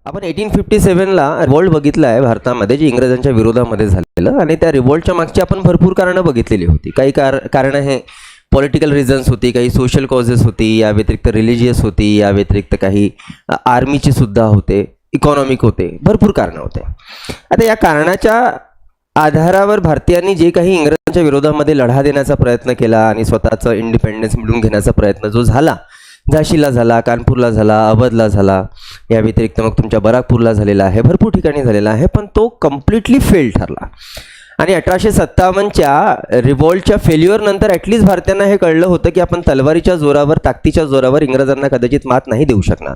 आपण 1857ला रिव्होल्ट बघितला आहे भारतामध्ये, जे इंग्रजांच्या विरोधामध्ये झालेलं, आणि त्या रिव्होल्टच्या मागची आपण भरपूर कारणं बघितलेली होती. काही कारणं हे पॉलिटिकल रिझन्स होती, काही सोशल कॉजेस होती, या व्यतिरिक्त रिलिजियस होती, या व्यतिरिक्त काही आर्मीची सुद्धा होते, इकॉनॉमिक होते, भरपूर कारणं होते. आता या कारणाच्या आधारावर भारतीयांनी जे काही इंग्रजांच्या विरोधामध्ये लढा देण्याचा प्रयत्न केला आणि स्वतःचं इंडिपेंडन्स मिळवून घेण्याचा प्रयत्न जो झाला, झाशीला झाला, कानपूरला झाला, अवधला झाला, या व्यतिरिक्त मग तुमच्या बराकपूरला झालेला आहे, भरपूर ठिकाणी झालेला आहे, पण तो कम्प्लिटली फेल ठरला. आणि 1857च्या रिव्होल्टच्या फेल्युअरनंतर ॲटलिस्ट भारतीयांना हे कळलं होतं की आपण तलवारीच्या जोरावर, ताकदीच्या जोरावर इंग्रजांना कदाचित मात नाही देऊ शकणार.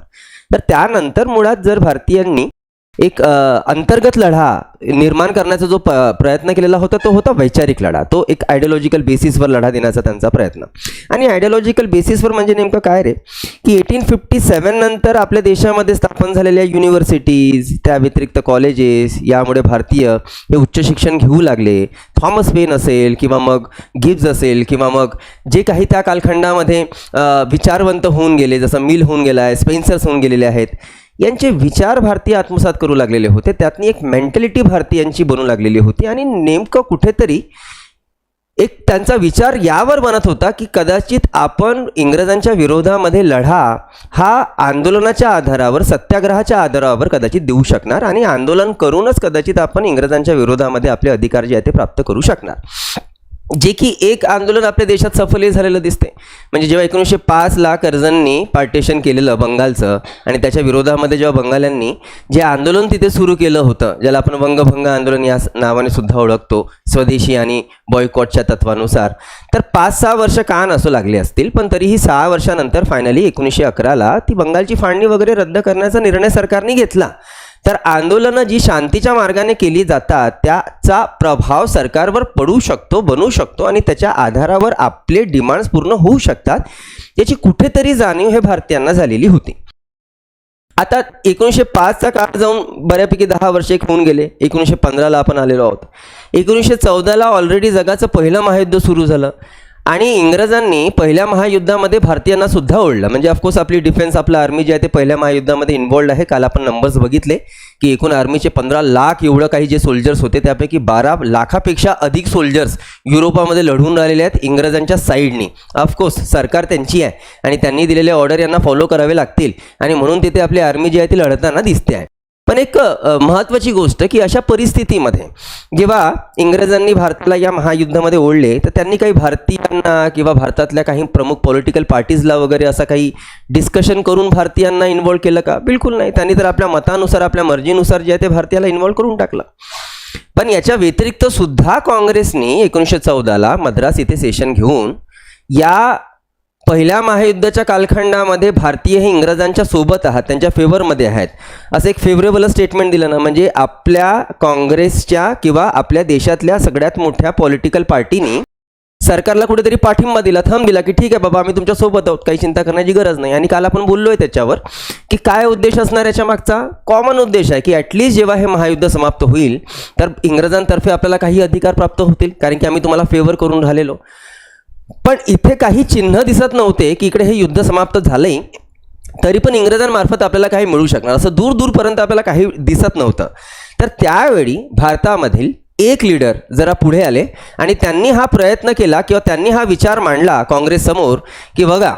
तर त्यानंतर मुळात जर भारतीयांनी एक अंतर्गत लढा निर्माण करण्याचा जो प्रयत्न केलेला होता तो होता वैचारिक लढा. तो एक आयडिओलॉजिकल बेसिसवर लढा देण्याचा त्यांचा प्रयत्न. आणि आयडिओलॉजिकल बेसिसवर म्हणजे नेमकं काय रे, की 1857 नंतर आपल्या देशामध्ये स्थापन झालेल्या युनिव्हर्सिटीज, त्या व्यतिरिक्त कॉलेजेस, यामुळे भारतीय हे उच्च शिक्षण घेऊ लागले. थॉमस पेन असेल किंवा मग गिब्स असेल किंवा मग जे काही त्या कालखंडामध्ये विचारवंत होऊन गेले, जसं मिल होऊन गेला आहे, स्पेन्सर्स होऊन गेलेले आहेत, यांचे विचार भारतीय आत्मसात करू लागलेले होते. त्यातनी एक मेंटॅलिटी भारतीयांची बनू लागलेली होती. आणि नेमकं कुठेतरी एक त्यांचा विचार यावर बनत होता की कदाचित आपण इंग्रजांच्या विरोधामध्ये लढा हा आंदोलनाच्या आधारावर, सत्याग्रहाच्या आधारावर कदाचित देऊ शकणार, आणि आंदोलन करूनच कदाचित आपण इंग्रजांच्या विरोधामध्ये आपले अधिकार जे आहे ते प्राप्त करू शकणार. जे की एक आंदोलन आपल्या देशात सफलही झालेलं दिसते. म्हणजे जेव्हा 1905ला कर्जननी पार्टिशन केलेलं बंगालचं, आणि त्याच्या विरोधामध्ये जेव्हा बंगाल्यांनी जे आंदोलन तिथे सुरू केलं होतं, ज्याला आपण वंगभंग आंदोलन या नावाने सुद्धा ओळखतो, स्वदेशी आणि बॉयकॉटच्या तत्वानुसार, तर 5-6 वर्ष का नसू लागले असतील, पण तरीही 6 वर्षानंतर फायनली 1911ला ती बंगालची फाळणी वगैरे रद्द करण्याचा निर्णय सरकारने घेतला. तर आंदोलनं जी शांतीच्या मार्गाने केली जातात त्याचा प्रभाव सरकारवर पडू शकतो, बनू शकतो, आणि त्याच्या आधारावर आपले डिमांड्स पूर्ण होऊ शकतात, याची कुठेतरी जाणीव हे भारतीयांना झालेली होती. आता 1905चा काळ जाऊन बऱ्यापैकी 10 वर्ष होऊन गेले. 1915ला आपण आलेलो आहोत. 1914ला ऑलरेडी जगाचं पहिलं महायुद्ध सुरू झालं, आणि इंग्रजांनी पहिल्या महायुद्धामध्ये भारतीयांना सुद्धा ओढलं. म्हणजे ऑफकोर्स आपली डिफेन्स, आपलं आर्मी जे आहे ते पहिल्या महायुद्धामध्ये इन्व्हॉल्ड आहे. काल आपण नंबर्स बघितले की एकूण आर्मीचे 15 लाख एवढं काही जे सोल्जर्स होते, त्यापैकी 12 लाखापेक्षा अधिक सोल्जर्स युरोपामध्ये लढून राहिलेले आहेत इंग्रजांच्या साईडनी. ऑफकोर्स सरकार त्यांची आहे आणि त्यांनी दिलेले ऑर्डर यांना फॉलो करावे लागतील, आणि म्हणून तिथे आपली आर्मी जी आहे ती लढताना दिसते आहे. पण एक महत्त्वाची गोष्ट की अशा परिस्थितीमध्ये जेव्हा इंग्रजांनी भारताला या महायुद्धामध्ये ओढले, तर त्यांनी काही भारतीयांना किंवा भारतातल्या काही प्रमुख पॉलिटिकल पार्टीजला वगैरे असं काही डिस्कशन करून भारतीयांना इन्व्हॉल्व केलं का? बिलकुल नाही. त्यांनी तर आपल्या मतानुसार, आपल्या मर्जीनुसार जे आहे ते भारतीयाला इन्व्हॉल्व करून टाकलं. पण याच्या व्यतिरिक्त सुद्धा काँग्रेसने 1914ला मद्रास येथे सेशन घेऊन या पहिल्या महायुद्धाच्या कालखंडामध्ये भारतीय हे इंग्रजांच्या सोबत आहात, त्यांच्या फेवरमध्ये आहेत, असं एक फेवरेबल स्टेटमेंट दिलं ना. म्हणजे आपल्या काँग्रेसच्या किंवा आपल्या देशातल्या सगळ्यात मोठ्या पॉलिटिकल पार्टीनी सरकारला कुठेतरी पाठिंबा दिला, थंब दिला की ठीक आहे बाबा, आम्ही तुमच्या सोबत आहोत, काही चिंता करण्याची गरज नाही. आणि काल आपण बोललोय त्याच्यावर की काय उद्देश असणार याच्या मागचा. कॉमन उद्देश आहे की ॲटलिस्ट जेव्हा हे महायुद्ध समाप्त होईल तर इंग्रजांतर्फे आपल्याला काही अधिकार प्राप्त होतील, कारण की आम्ही तुम्हाला फेवर करून राहिलेलो. पण इथे काही चिन्ह दिसत नव्हते की इकडे हे युद्ध समाप्त झालंय तरी पण इंग्रजांमार्फत आपल्याला काही मिळू शकणार, असं दूरपर्यंत आपल्याला काही दिसत नव्हतं. तर त्यावेळी भारतामधील एक लीडर जरा पुढे आले आणि त्यांनी हा प्रयत्न केला किंवा त्यांनी हा विचार मांडला काँग्रेससमोर की बघा,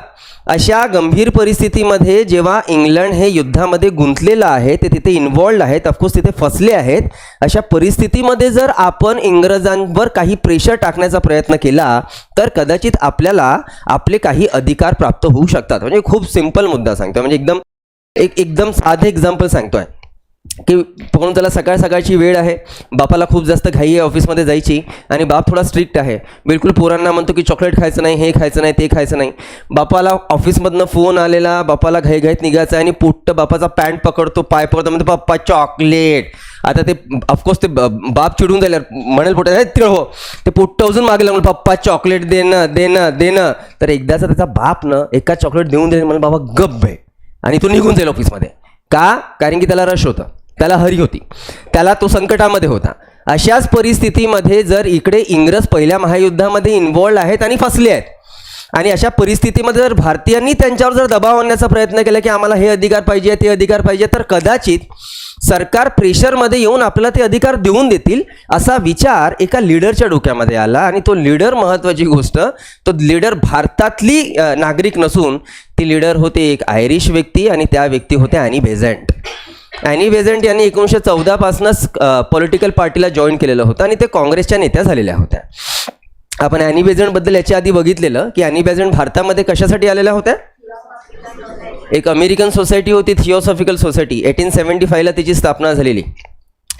अशा गंभीर परिस्थितीमध्ये जेव्हा इंग्लंड हे युद्धामध्ये गुंतलेलं आहे, ते तिथे इन्व्हॉल्ड आहेत, ऑफकोर्स तिथे फसले आहेत, अशा परिस्थितीमध्ये जर आपण इंग्रजांवर काही प्रेशर टाकण्याचा प्रयत्न केला तर कदाचित आपल्याला आपले काही अधिकार प्राप्त होऊ शकतात. म्हणजे खूप सिंपल मुद्दा सांगतोय, म्हणजे एकदम साधे एक्झाम्पल सांगतोय की म्हणून त्याला सकाळची वेळ आहे, बापाला खूप जास्त घाई आहे ऑफिसमध्ये जायची, आणि बाप थोडा स्ट्रिक्ट आहे, बिलकुल पोरांना म्हणतो की चॉकलेट खायचं नाही, हे खायचं नाही, ते खायचं नाही. बापाला ऑफिसमधनं फोन आलेला, बापाला घाईघाईत निघायचं आहे, आणि पोट्ट बापाचा पॅन्ट पकडतो, पाय पकडतो, म्हणतो पप्पा चॉकलेट. आता ते ऑफकोर्स ते बाप चिडून जायला म्हणेल पोट्ट तिळ हो, ते पोट्ट अजून मागे लागून पप्पा चॉकलेट देणं. तर एकदाचा त्याचा बाप न एका चॉकलेट देऊन दिले, मला बाबा गप्प आहे, आणि तो निघून जाईल ऑफिसमध्ये. का? कारण की त्याला रश होतं, त्याला हरी होती, त्याला तो संकटामध्ये होता. अशाच परिस्थितीमध्ये जर इकडे इंग्रज पहिल्या महायुद्धामध्ये इन्व्हॉल्ड आहेत आणि फसले आहेत, आणि अशा परिस्थितीमध्ये जर भारतीयांनी त्यांच्यावर जर दबाव आणण्याचा प्रयत्न केला की आम्हाला हे अधिकार पाहिजे ते अधिकार पाहिजे, तर कदाचित सरकार प्रेशरमध्ये येऊन आपल्याला ते अधिकार देऊन देतील असा विचार एका लीडरच्या डोक्यामध्ये आला. आणि तो लीडर, महत्त्वाची गोष्ट, तो लीडर भारतातली नागरिक नसून ती लीडर होते एक आयरिश व्यक्ती आणि त्या व्यक्ती होत्या ॲनी बेझंट. ॲनी बेझंट यांनी 1914 पासूनच पॉलिटिकल पार्टीला जॉईन केलेलं होतं आणि ते काँग्रेसच्या नेत्या झालेल्या होत्या. आपण ॲनी बेझंटबद्दल याच्या आधी बघितलेलं की ॲनी बेझंट भारतामध्ये कशासाठी आलेल्या होत्या. एक अमेरिकन सोसायटी होती, थिओसॉफिकल सोसायटी, 1875ला त्याची स्थापना झालेली.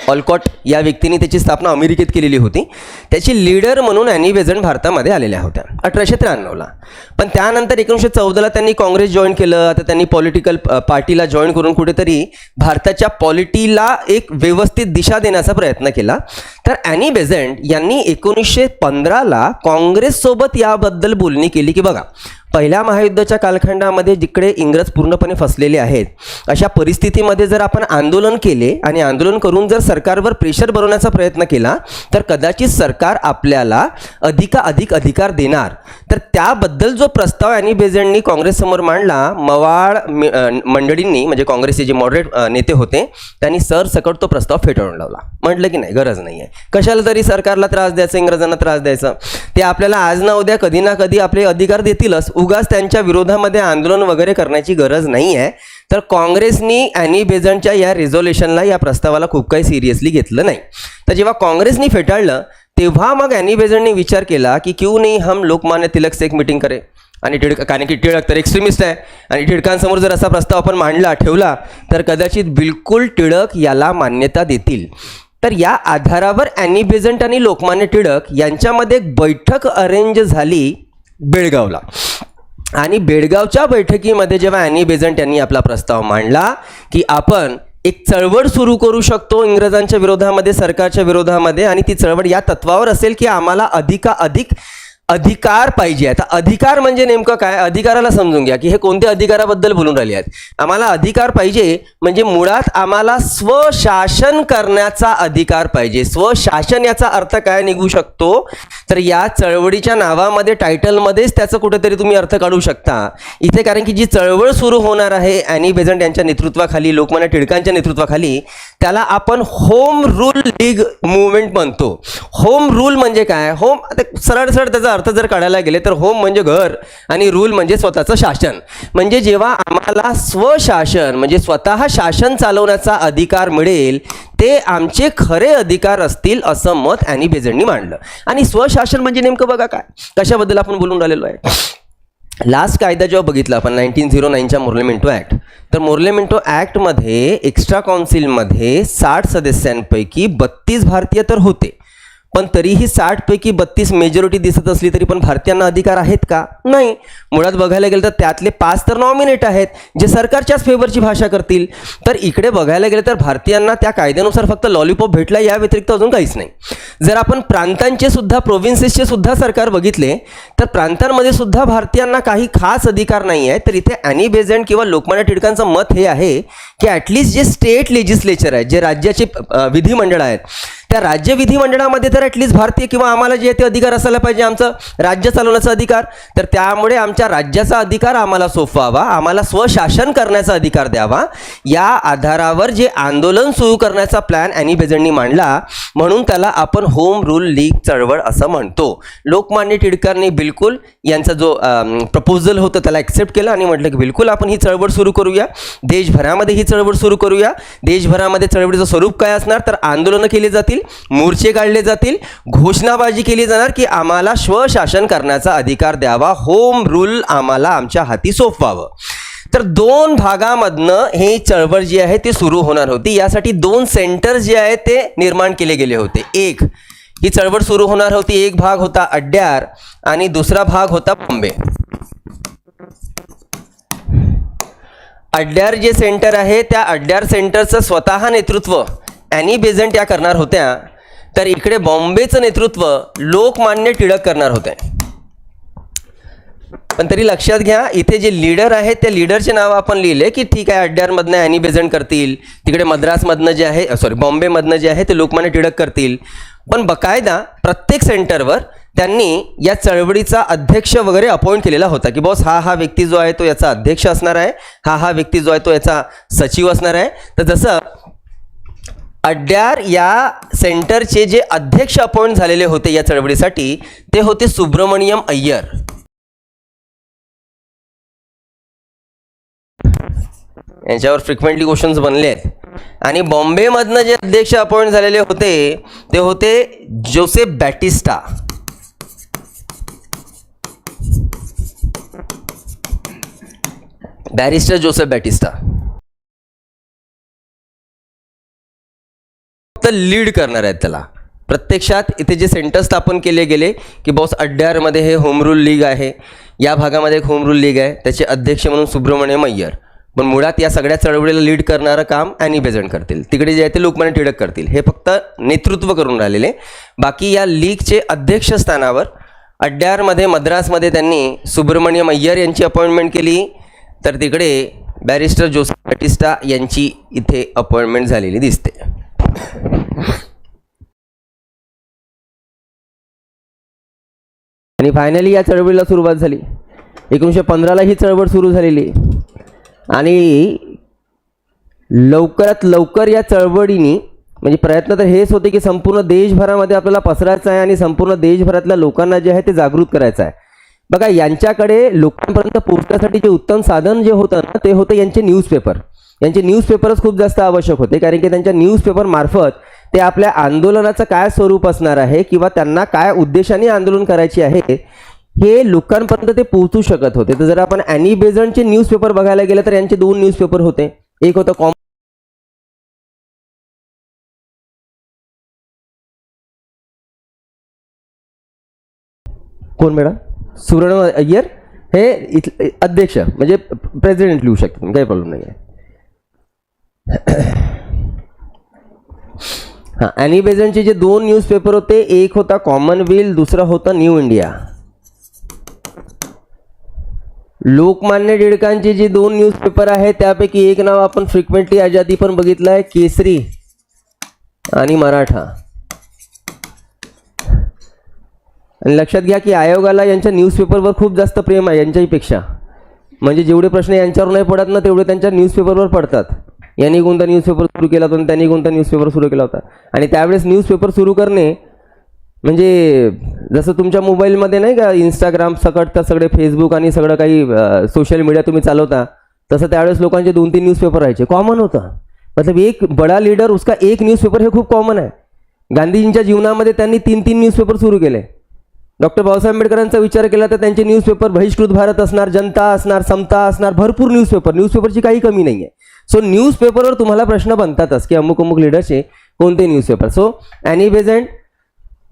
ऑलकॉट या व्यक्तीने त्याची स्थापना अमेरिकेत केलेली होती. त्याची लीडर म्हणून ॲनी बेझंट भारतामध्ये आलेल्या होत्या 1893ला. पण त्यानंतर 1914ला त्यांनी काँग्रेस जॉईन केलं. आता त्यांनी पॉलिटिकल पार्टीला जॉईन करून कुठेतरी भारताच्या पॉलिटीला एक व्यवस्थित दिशा देण्याचा प्रयत्न केला. तर ॲनी बेझंट यांनी 1915ला काँग्रेससोबत याबद्दल बोलणी केली की बघा, पहिल्या महायुद्धाच्या कालखंडामध्ये जिकडे इंग्रज पूर्णपणे फसलेले आहेत, अशा परिस्थितीमध्ये जर आपण आंदोलन केले आणि आंदोलन करून जर सरकारवर प्रेशर बनवण्याचा प्रयत्न केला तर कदाचित सरकार आपल्याला अधिकाधिक अधिकार देणार. तर त्याबद्दल जो प्रस्ताव ॲनी बेझंटनी काँग्रेससमोर मांडला, मवाळ मंडळींनी, म्हणजे काँग्रेसचे जे मॉडरेट नेते होते, त्यांनी सरसकट तो प्रस्ताव फेटाळून लावला. म्हटलं की नाही, गरज नाही आहे, कशाला तरी सरकारला त्रास द्यायचा, इंग्रजांना त्रास द्यायचा. ते आपल्याला आज ना उद्या कधी ना कधी आपले अधिकार देतीलच, उगाच त्यांच्या विरोधामध्ये आंदोलन वगैरे करण्याची गरज नाही आहे. तर काँग्रेसनी ॲनी बेझंटच्या या रिझोल्युशनला, या प्रस्तावाला खूप काही सिरियसली घेतलं नाही. तर जेव्हा काँग्रेसनी फेटाळलं तेव्हा मग ॲनी बेझंटने विचार केला की क्यों नाही हम लोकमान्य टिळक से एक मीटिंग करे. आणि कारण की टिळक तर एक्स्ट्रीमिस्ट आहे आणि टिळकांसमोर जर असा प्रस्ताव आपण मांडला, ठेवला, तर कदाचित बिलकुल टिळक याला मान्यता देतील. तर या आधारावर ॲनी बेझंट आणि लोकमान्य टिळक यांच्यामध्ये एक बैठक अरेंज झाली बेळगावला. आणि बेळगावच्या बैठकीमध्ये जेव्हा ॲनी बेझंट यांनी आपला प्रस्ताव मांडला की आपण एक चळवळ सुरू करू शकतो इंग्रजांच्या विरोधामध्ये, सरकारच्या विरोधामध्ये, आणि ती चळवळ या तत्वावर असेल की आम्हाला अधिकाधिक अधिकार पाहिजे. आता अधिकार म्हणजे नेमकं काय, अधिकाराला समजून घ्या की हे कोणत्या अधिकाराबद्दल बोलून राहिले आहेत. आम्हाला अधिकार पाहिजे म्हणजे मुळात आम्हाला स्वशासन करण्याचा अधिकार पाहिजे. स्वशासन याचा अर्थ काय निघू शकतो, तर या चळवळीच्या नावामध्ये, टायटलमध्येच त्याचं कुठेतरी तुम्ही अर्थ काढू शकता इथे. कारण की जी चळवळ सुरू होणार आहे ॲनी बेझंट यांच्या नेतृत्वाखाली, लोकमान्य टिळकांच्या नेतृत्वाखाली, त्याला आपण होम रूल लीग मूवमेंट म्हणतो. होम रूल म्हणजे काय, होम, आता सरळ सरळ त्याचा अर्थ जर काढायला गेले तर होम म्हणजे घर आणि रूल म्हणजे स्वतःचं शासन. म्हणजे जेव्हा आम्हाला स्वशासन म्हणजे स्वतः शासन चालवण्याचा अधिकार मिळेल ते आमचे खरे अधिकार असतील असं मत ॲनी बेझंटनी मांडलं. आणि स्वशासन म्हणजे नेमकं बघा काय, कशाबद्दल आपण बोलून राहिलेलो आहे. लास्ट कायदा जेव्हा बघितला आपण 1909च्या मोर्लेमेंटो ॲक्ट, तर मोर्लेमेंटो ॲक्टमध्ये एक्स्ट्रा काउन्सिलमध्ये 60 सदस्यांपैकी 32 भारतीय तर होते, पण तरीही 60 पैकी 32 मेजॉरिटी दिसत असली तरी पण भारतीयांना अधिकार आहेत का, नाही. मुळात बघायला गेलं तर त्यातले 5 तर नॉमिनेट आहेत जे सरकारच्याच फेवरची भाषा करतील. तर इकडे बघायला गेलं तर भारतीयांना त्या कायद्यानुसार फक्त लॉलीपॉप भेटला, या व्यतिरिक्त अजून काहीच नाही. जर आपण प्रांतांचे सुद्धा, प्रोव्हिन्सेसचे सुद्धा सरकार बघितले तर प्रांतांमध्ये सुद्धा भारतीयांना काही खास अधिकार नाही आहे. तर इथे ॲनी बेझंट किंवा लोकमान्य टिळकांचं मत हे आहे की ॲटलिस्ट जे स्टेट लेजिस्लेचर आहे, जे राज्याचे विधिमंडळ आहेत, त्या राज्य विधिमंडळामध्ये तर ॲटलिस्ट भारतीय किंवा आम्हाला जे ते अधिकार असायला पाहिजे, आमचं राज्य चालवण्याचा अधिकार. तर त्यामुळे आमच्या राज्याचा अधिकार आम्हाला सोपवावा, आम्हाला स्वशासन करण्याचा अधिकार द्यावा. या आधारावर जे आंदोलन सुरू करण्याचा प्लॅन ॲनी बेझंटनी मांडला, म्हणून त्याला आपण होम रूल लीग चळवळ असं म्हणतो. लोकमान्य टिळकांनी बिलकुल यांचा जो प्रपोजल होतं त्याला ॲक्सेप्ट केलं आणि म्हटलं की बिलकुल आपण ही चळवळ सुरू करूया, देशभरामध्ये ही चळवळ सुरू करूया. देशभरामध्ये चळवळीचं स्वरूप काय असणार, तर आंदोलनं केली जातील, मोर्चे काढले जातील, घोषणाबाजी केली जाणार की आम्हाला स्वशासन करण्याचा अधिकार द्यावा, होम रूल आम्हाला आमच्या हाती सोपवावं. तर 2 भागामधनं ही चळवळ जी आहे ती सुरू होणार होती. यासाठी 2 सेंटर्स जे आहेत ते निर्माण केले गेले होते. एक, ही चळवळ सुरू होणार होती, एक भाग होता अड्यार आणि दुसरा भाग होता बॉम्बे. अड्यार जे सेंटर आहे त्या अड्यार सेंटरचं स्वतः नेतृत्व ॲनी बेझंट या करणार होत्या, तर इकडे बॉम्बेचं नेतृत्व लोकमान्य टिळक करणार होते. पण तरी लक्षात घ्या, इथे जे लीडर आहेत त्या लीडरचे नाव आपण लिहिले की ठीक आहे, अड्यारमधनं ॲनी बेझंट करतील, तिकडे मद्रासमधनं जे आहे, बॉम्बेमधनं जे आहे ते लोकमान्य टिळक करतील. पण बकायदा प्रत्येक सेंटरवर त्यांनी या चळवळीचा अध्यक्ष वगैरे अपॉइंट केलेला होता की बॉस हा व्यक्ती जो आहे तो याचा अध्यक्ष असणार आहे, हा व्यक्ती जो आहे तो याचा सचिव असणार आहे. तर जसं अड्यार या सेंटरचे जे अध्यक्ष अपॉइंट झालेले होते या चळवळीसाठी ते होते सुब्रमण्यम अय्यर. यांच्यावर फ्रिक्वेंटली क्वेश्चन्स बनले आहेत. आणि बॉम्बेमधनं जे अध्यक्ष अपॉइंट झालेले होते ते होते जोसेफ बॅटिस्टा. बॅरिस्टर जोसेफ बॅटिस्टा तर लीड करणार आहेत त्याला. प्रत्यक्षात इथे जे सेंटर स्थापन केले गेले की बॉस अड्यारमध्ये हे होम रूल लीग आहे, या भागामध्ये एक होम रूल लीग आहे, त्याचे अध्यक्ष म्हणून सुब्रमण्यम अय्यर. पण मुळात या सगळ्या चळवळीला लीड करणारं काम ॲनी बेझंट करतील, तिकडे जे आहे ते लोकमान्य टिळक करतील. हे फक्त नेतृत्व करून राहिलेले. बाकी या लीगचे अध्यक्षस्थानावर अड्यारमध्ये मद्रासमध्ये त्यांनी सुब्रमण्यम अय्यर यांची अपॉइंटमेंट केली, तर तिकडे बॅरिस्टर जोसेफ बॅटिस्टा यांची इथे अपॉइंटमेंट झालेली दिसते. आणि फायनली या चळवळीला सुरुवात झाली. 1915ला ही चळवळ सुरू झालेली आणि लवकरात लवकर या चळवळीने म्हणजे प्रयत्न तर हेच होते की संपूर्ण देशभरामध्ये आपल्याला पसरायचं आहे आणि संपूर्ण देशभरातल्या लोकांना जे आहे ते जागृत करायचं आहे. बघा, यांच्याकडे लोकांपर्यंत पोहोचण्यासाठी जे उत्तम साधन जे होतं ना ते होतं यांचे न्यूजपेपर. यांचे न्यूजपेपरच खूप जास्त आवश्यक होते, कारण की त्यांच्या न्यूजपेपर मार्फत ते आपल्या आंदोलनाचं काय स्वरूप असणार आहे किंवा त्यांना काय उद्देशाने आंदोलन करायचे आहे हे लोकांपर्यंत ते पोहोचू शकत होते. तर जर आपण ॲनी बेझंटचे न्यूजपेपर बघायला गेलं तर यांचे 2 न्यूजपेपर होते. एक होतं कोण मॅडम? सुब्रमण्यम अय्यर हे अध्यक्ष म्हणजे प्रेसिडेंट लिहू शकतात, काही प्रॉब्लेम नाही आहे. हां, ॲनी बेझंटचे जे 2 न्यूजपेपर होते, एक होता कॉमनवेल्थ, दुसरा होता न्यू इंडिया. लोकमान्य टिळकांचे जे 2 न्यूजपेपर आहेत त्यापैकी एक नाव आपण फ्रिक्वेंटली आजादी पण बघितलं आहे, केसरी आणि मराठा. आणि लक्षात घ्या की आयोगाला यांच्या न्यूजपेपरवर खूप जास्त प्रेम आहे यांच्याहीपेक्षा. म्हणजे जेवढे प्रश्न यांच्यावर नाही पडत ना तेवढे त्यांच्या न्यूजपेपरवर पडतात. यांनी कोणता न्यूजपेपर सुरू केला होता आणि त्यांनी कोणता न्यूजपेपर सुरू केला होता. आणि त्यावेळेस न्यूजपेपर सुरू करणे म्हणजे जसं तुमच्या मोबाईलमध्ये नाही का इंस्टाग्राम सकट तर सगळे फेसबुक आणि सगळं काही सोशल मीडिया तुम्ही चालवता, तसं त्यावेळेस लोकांचे 2-3 न्यूजपेपर राहायचे, कॉमन होतं. मतलब एक बडा लीडर उसका एक न्यूजपेपर हे खूप कॉमन आहे. गांधीजींच्या जीवनामध्ये त्यांनी 3-3 न्यूजपेपर सुरू केले. डॉक्टर बाबासाहेब आंबेडकरांचा विचार केला तर त्यांचे न्यूजपेपर बहिष्कृत भारत असणार, जनता असणार, समता असणार, भरपूर न्यूजपेपरची काही कमी नाही आहे. सो न्यूजपेपरवर तुम्हाला प्रश्न बनतातच की अमुक अमुक लीडरचे कोणते newspaper. So Annie Besant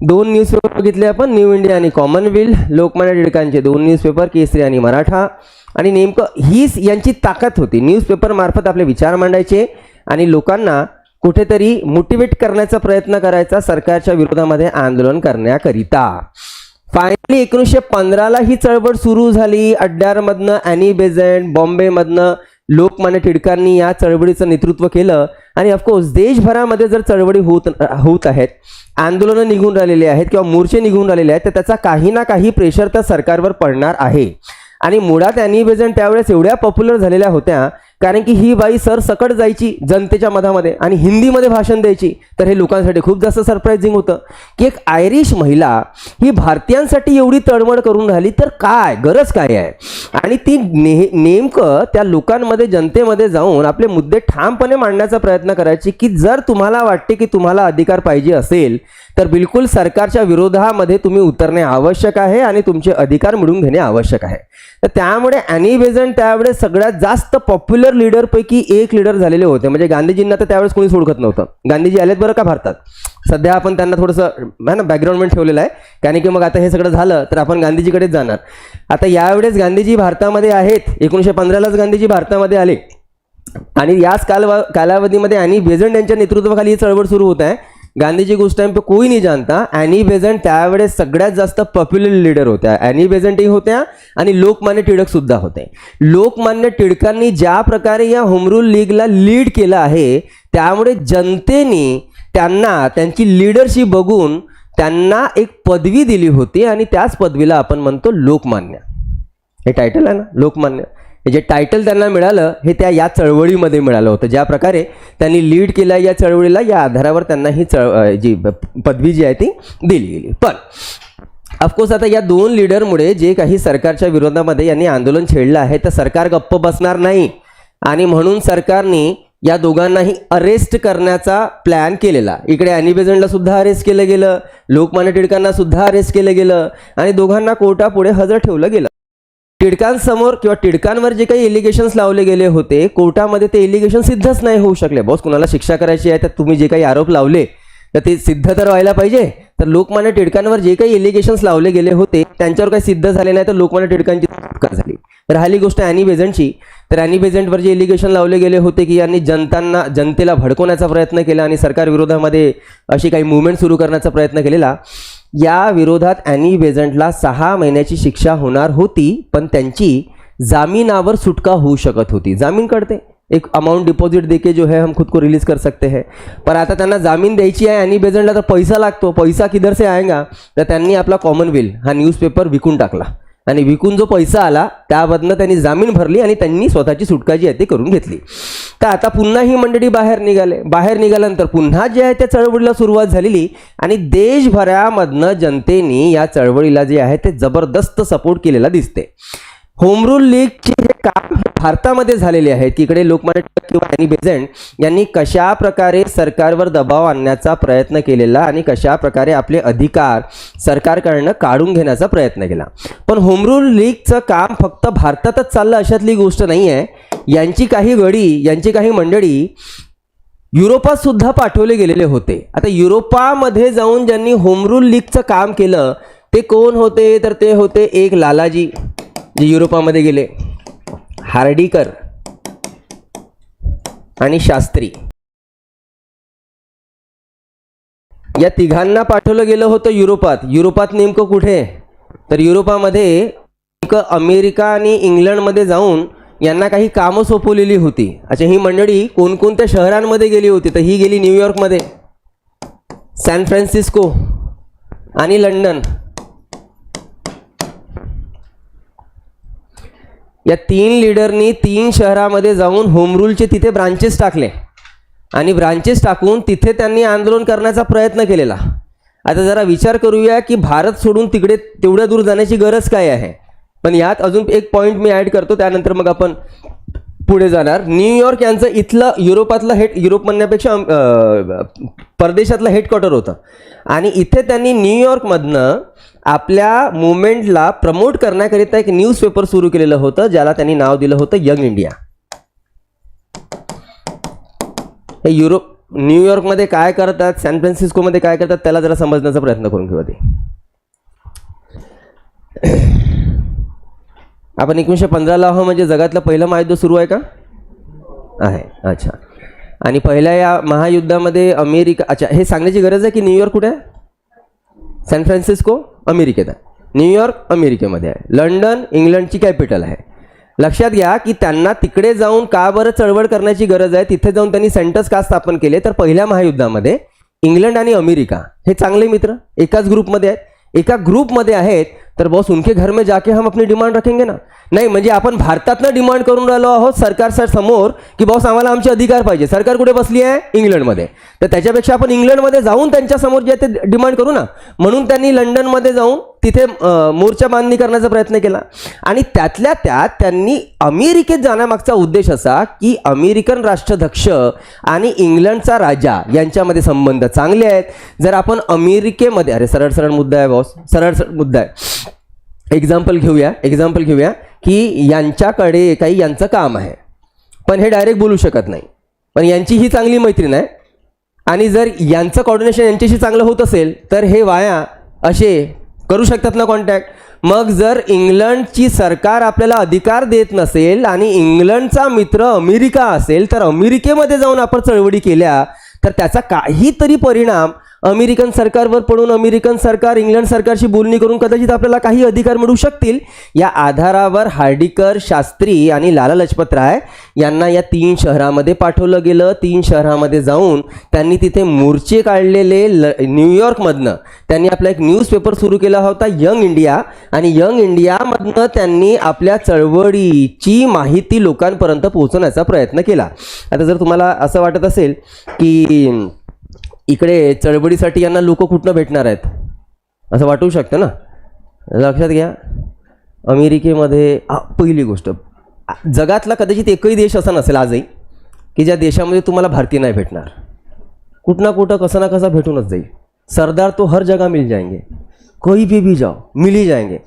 2 newspaper बघितले आपण, न्यू इंडिया आणि कॉमनवेल्थ. लोकमान्य टिळकांचे 2 न्यूजपेपर, केसरी आणि मराठा. आणि नेमकं हीच यांची ताकद होती, न्यूजपेपर मार्फत आपले विचार मांडायचे आणि लोकांना कुठेतरी मोटिवेट करण्याचा प्रयत्न करायचा सरकारच्या विरोधामध्ये आंदोलन करण्याकरिता. फायनली 1915ला ही चळवळ सुरू झाली. अड्यारमधनं ॲनी बेझंट, बॉम्बेमधनं लोकमान्य टिळकांनी या चळवळीचं नेतृत्व केलं. आणि ऑफकोर्स देशभरामध्ये जर चळवळी होत आहेत, आंदोलनं निघून राहिलेली आहेत किंवा मोर्चे निघून राहिलेले आहेत, तर त्याचा काही ना काही प्रेशर त्या सरकारवर पडणार आहे. आणि मुळात ॲनी बेझंट त्यावेळेस एवढ्या पॉप्युलर झालेल्या होत्या कारण की ही बाई सरसकट जायची जनतेच्या मधामध्ये आणि हिंदीमध्ये भाषण द्यायची. तर हे लोकांसाठी खूप जास्त सरप्रायझिंग होतं की एक आयरिश महिला ही भारतीयांसाठी एवढी तळमळ करून राहिली, तर काय गरज काय आहे. आणि ती नेमकं त्या लोकांमध्ये जनतेमध्ये जाऊन आपले मुद्दे ठामपणे मांडण्याचा प्रयत्न करायची की जर तुम्हाला वाटते की तुम्हाला अधिकार पाहिजे असेल तर बिलकुल सरकारच्या विरोधामध्ये तुम्ही उतरणे आवश्यक आहे आणि तुमचे अधिकार मिळवून घेणे आवश्यक आहे. तर त्यामुळे ॲनी बेझंट त्यावेळेस सगळ्यात जास्त पॉप्युलर लीडरपैकी एक लीडर झालेले होते. म्हणजे गांधीजींना तर त्यावेळेस कोणीच ओळखत नव्हतं. गांधीजी आलेत बरं का भारतात, सध्या आपण त्यांना थोडंसं आहे ना बॅकग्राऊंडमध्ये ठेवलेलं आहे, कारण की मग आता हे सगळं झालं तर आपण गांधीजीकडेच जाणार. आता यावेळेस गांधीजी भारतामध्ये आहेत. 1915लाच गांधीजी भारतामध्ये आले आणि याच कालावधीमध्ये ॲनी बेझंट यांच्या नेतृत्वाखाली ही चळवळ सुरू होत आहे. गांधीजी उस टाइम पे कोई नहीं जानता. ॲनी बेझंट त्यावेळेस सगळ्यात जास्त पॉप्युलर लीडर होत्या. ॲनी बेझंटही होत्या आणि लोकमान्य टिळक सुद्धा होते. लोकमान्य टिळकांनी ज्या प्रकारे या होम रूल लीगला लीड केलं आहे त्यामुळे जनतेने त्यांना त्यांची लीडरशिप बघून त्यांना एक पदवी दिली होती आणि त्याच पदवीला आपण म्हणतो लोकमान्य. हे टायटल आहे ना, लोकमान्य. हे जे टायटल त्यांना मिळालं हे या चळवळीमध्ये मिळालं होतं. ज्या प्रकारे त्यांनी लीड केलं या चळवळीला, या आधारावर त्यांना ही जी पदवी जी आहे ती दिली गेली. पण ऑफकोर्स आता या दोन लीडरमुळे जे काही सरकारच्या विरोधामध्ये यांनी आंदोलन छेडलं आहे तर सरकार गप्प बसणार नाही आणि म्हणून सरकारने या दोघांनाही अरेस्ट करण्याचा प्लॅन केलेला. इकडे अॅनी बेझंटला सुद्धा अरेस्ट केलं गेलं, लोकमान्य टिळकांना सुद्धा अरेस्ट केलं गेलं आणि दोघांना कोर्टापुढे हजर ठेवलं गेलं. टिळकांसमोर किंवा टिळकांवर जे काही एलिगेशन्स लावले गेले होते कोर्टामध्ये ते एलिगेशन सिद्धच नाही होऊ शकले. बॉस, कुणाला शिक्षा करायची आहे तर तुम्ही जे काही आरोप लावले तर ते सिद्ध तर व्हायला पाहिजे. तर लोकमान्य टिळकांवर जे काही एलिगेशन्स लावले गेले होते त्यांच्यावर काही सिद्ध झाले नाही तर लोकमान्य टिळकांची सुटका झाली. राहिली गोष्ट अॅनी बेझंटची, तर अॅनी बेझंटवर जे एलिगेशन लावले गेले होते की यांनी जनतेला भडकवण्याचा प्रयत्न केला आणि सरकार विरोधामध्ये अशी काही मुवमेंट सुरू करण्याचा प्रयत्न केलेला. या विरोधात अॅनी बेझंटला 6 महिन्याची शिक्षा होणार होती, पण त्यांची जामीनावर सुटका होऊ शकत होती. जामीन कळते, एक अमाउंट डिपॉजिट देके जो है हम खुद को रिलीज कर सकते हैं. पण आता त्यांना जामीन द्यायची आहे अॅनी बेझंटला, तर पैसा लागतो. पैसा किधर से आएगा? तर त्यांनी आपला कॉमनवेल्थ हा न्यूजपेपर विकून टाकला आणि विकून जो पैसा आला त्याबद्दल त्यांनी जामीन भरली आणि त्यांनी स्वतःची सुटका जी आहे ती करून घेतली. तर आता पुन्हा ही मंडळी बाहेर निघाल्यानंतर पुन्हा जे आहे त्या चळवळीला सुरुवात झालेली आणि देशभरामधनं जनतेने या चळवळीला जे आहे ते जबरदस्त सपोर्ट केलेला दिसते. होम रूल लीगचे हे काम भारतामध्ये झालेले आहेत की इकडे लोकमान्य टिळक किंवा अॅनी बेझंट यांनी कशा प्रकारे सरकारवर दबाव आणण्याचा प्रयत्न केलेला आणि कशा प्रकारे आपले अधिकार सरकारकडनं काढून घेण्याचा प्रयत्न केला. पण होम रूल लीगचं काम फक्त भारतातच चाललं अशातली गोष्ट नाही आहे. यांची काही मंडळी युरोपात सुद्धा पाठवले गेलेले होते. आता युरोपामध्ये जाऊन ज्यांनी होम रूल लीगचं काम केलं ते कोण होते? तर ते होते एक लालाजी जे युरोपामध्ये गेले, हार्डीकर आणि शास्त्री. या तिघांना पाठवलं गेलं होतं युरोपात नेमकं कुठे? तर युरोपामध्ये नेमकं अमेरिका आणि इंग्लंडमध्ये जाऊन यांना काही कामं सोपवलेली होती. अच्छा, ही मंडळी कोणकोणत्या शहरांमध्ये गेली होती? तर ही गेली न्यूयॉर्कमध्ये, सॅन फ्रान्सिस्को आणि लंडन. या 3 लीडरनी 3 शहरामध्ये जाऊन होम रूलचे तिथे ब्रांचेस टाकले आणि ब्रांचेस टाकून तिथे त्यांनी आंदोलन करण्याचा प्रयत्न केलेला. आता जरा विचार करूया की भारत सोडून तिकडे तेवढ्या दूर जाण्याची गरज काय आहे. पण यात अजून एक पॉईंट मी ॲड करतो, त्यानंतर मग आपण पुढे जाणार. न्यूयॉर्क यांचं इथलं युरोपातलं युरोप म्हणण्यापेक्षा परदेशातलं हेडक्वार्टर होतं आणि इथे त्यांनी न्यूयॉर्कमधनं आपल्या मुवमेंटला प्रमोट करण्याकरिता एक न्यूजपेपर सुरू केलेलं होतं ज्याला त्यांनी नाव दिलं होतं यंग इंडिया. हे न्यूयॉर्कमध्ये काय करतात, सॅन फ्रान्सिस्कोमध्ये काय करतात त्याला जरा समजण्याचा प्रयत्न करून घेऊ. ते आपण 1915ला आहो म्हणजे जगातलं पहिलं महायुद्ध सुरू आहे का? आहे. अच्छा, आणि पहिल्या या महायुद्धामध्ये अमेरिका, अच्छा हे सांगण्याची गरज आहे की न्यूयॉर्क कुठे आहे? सॅन फ्रान्सिस्को अमेरिकेत आहे, न्यूयॉर्क अमेरिकेमध्ये आहे, लंडन इंग्लंडची कॅपिटल आहे. लक्षात घ्या की त्यांना तिकडे जाऊन का बरं चळवळ करण्याची गरज आहे? तिथे जाऊन त्यांनी सेंटर्स का स्थापन केले? तर पहिल्या महायुद्धामध्ये इंग्लंड आणि अमेरिका हे चांगले मित्र एकाच ग्रुपमध्ये आहेत. एका ग्रुपमध्ये आहेत तर बॉस उनके घर में जाके हम अपनी डिमांड रखेंगे ना. नाही म्हणजे आपण भारतातनं डिमांड करून राहिलो आहोत सरकार समोर की बॉस आम्हाला आमचे अधिकार पाहिजे. सरकार कुठे बसली आहे? इंग्लंडमध्ये. तर त्याच्यापेक्षा आपण इंग्लंडमध्ये जाऊन त्यांच्यासमोर जे ते डिमांड करू ना. म्हणून त्यांनी लंडनमध्ये जाऊन तिथे मोर्चा बांधणी करण्याचा प्रयत्न केला आणि त्यातल्या त्यात त्यांनी अमेरिकेत जाण्यामागचा उद्देश असा की अमेरिकन राष्ट्राध्यक्ष आणि इंग्लंडचा राजा यांच्यामध्ये संबंध चांगले आहेत. जर आपण अमेरिकेमध्ये, अरे सरळ मुद्दा आहे बॉस, सरळ मुद्दा आहे. एक्झाम्पल घेऊया की यांच्याकडे काही यांचं काम आहे पण हे डायरेक्ट बोलू शकत नाही, पण यांची ही चांगली मैत्रीण आहे आणि जर यांचं कॉर्डिनेशन यांच्याशी चांगलं होत असेल तर हे वाया असे करू शकतात ना कॉन्टॅक्ट. मग जर इंग्लंडची सरकार आपल्याला अधिकार देत नसेल आणि इंग्लंडचा मित्र अमेरिका असेल तर अमेरिकेमध्ये जाऊन आपण चळवळी केल्या तर त्याचा काहीतरी परिणाम अमेरिकन सरकारवर पडून अमेरिकन सरकार इंग्लंड सरकारशी बोलणी करून कदाचित आपल्याला काही अधिकार मिळू शकतील. या आधारावर हार्डीकर, शास्त्री आणि लाला लजपत राय यांना या 3 शहरामध्ये पाठवलं गेलं. 3 शहरामध्ये जाऊन त्यांनी तिथे मोर्चे काढलेले. न्यूयॉर्कमधनं त्यांनी आपला एक न्यूजपेपर सुरू केला होता, यंग इंडिया, आणि यंग इंडियामधनं त्यांनी आपल्या चळवळीची माहिती लोकांपर्यंत पोहोचवण्याचा प्रयत्न केला. आता जर तुम्हाला असं वाटत असेल की इकडे चळवळीसाठी यांना लोक कुठनं भेटणार आहेत असं वाटू शकतं ना, लक्षात घ्या. अमेरिकेमध्ये पहिली गोष्ट, जगातला कदाचित एकही देश असा नसेल आजही की ज्या देशामध्ये तुम्हाला भारतीय नाही भेटणार. कुठं ना कुठं कसा ना कसा भेटूनच जाईल. सरदार तो हर जगह मिल जाएंगे, कहीं भी जाओ मिल ही जाएंगे.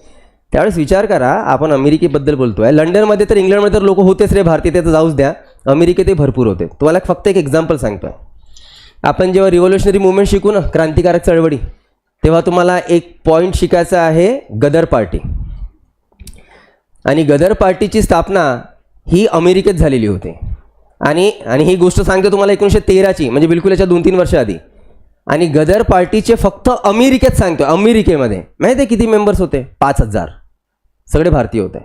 त्यावेळेस विचार करा, आपण अमेरिकेबद्दल बोलतो आहे. लंडनमध्ये तर इंग्लंडमध्ये तर लोक होतेच रे भारतीय, ते तर जाऊच द्या. अमेरिकेतही भरपूर होते. तुम्हाला फक्त एक एक्झाम्पल सांगतो आहे. आपण जेव्हा रिव्होल्युशनरी मुवमेंट शिकू ना, क्रांतिकारक चळवळी, तेव्हा तुम्हाला एक पॉईंट शिकायचा आहे, गदर पार्टी. आणि गदर पार्टीची स्थापना ही अमेरिकेत झालेली होती. आणि ही गोष्ट सांगतो तुम्हाला 1913ची, म्हणजे बिलकुल याच्या 2-3 वर्ष आधी. आणि गदर पार्टीचे फक्त अमेरिकेत सांगतो, अमेरिकेमध्ये माहिती आहे किती मेंबर्स होते? 5000. सगळे भारतीय होते,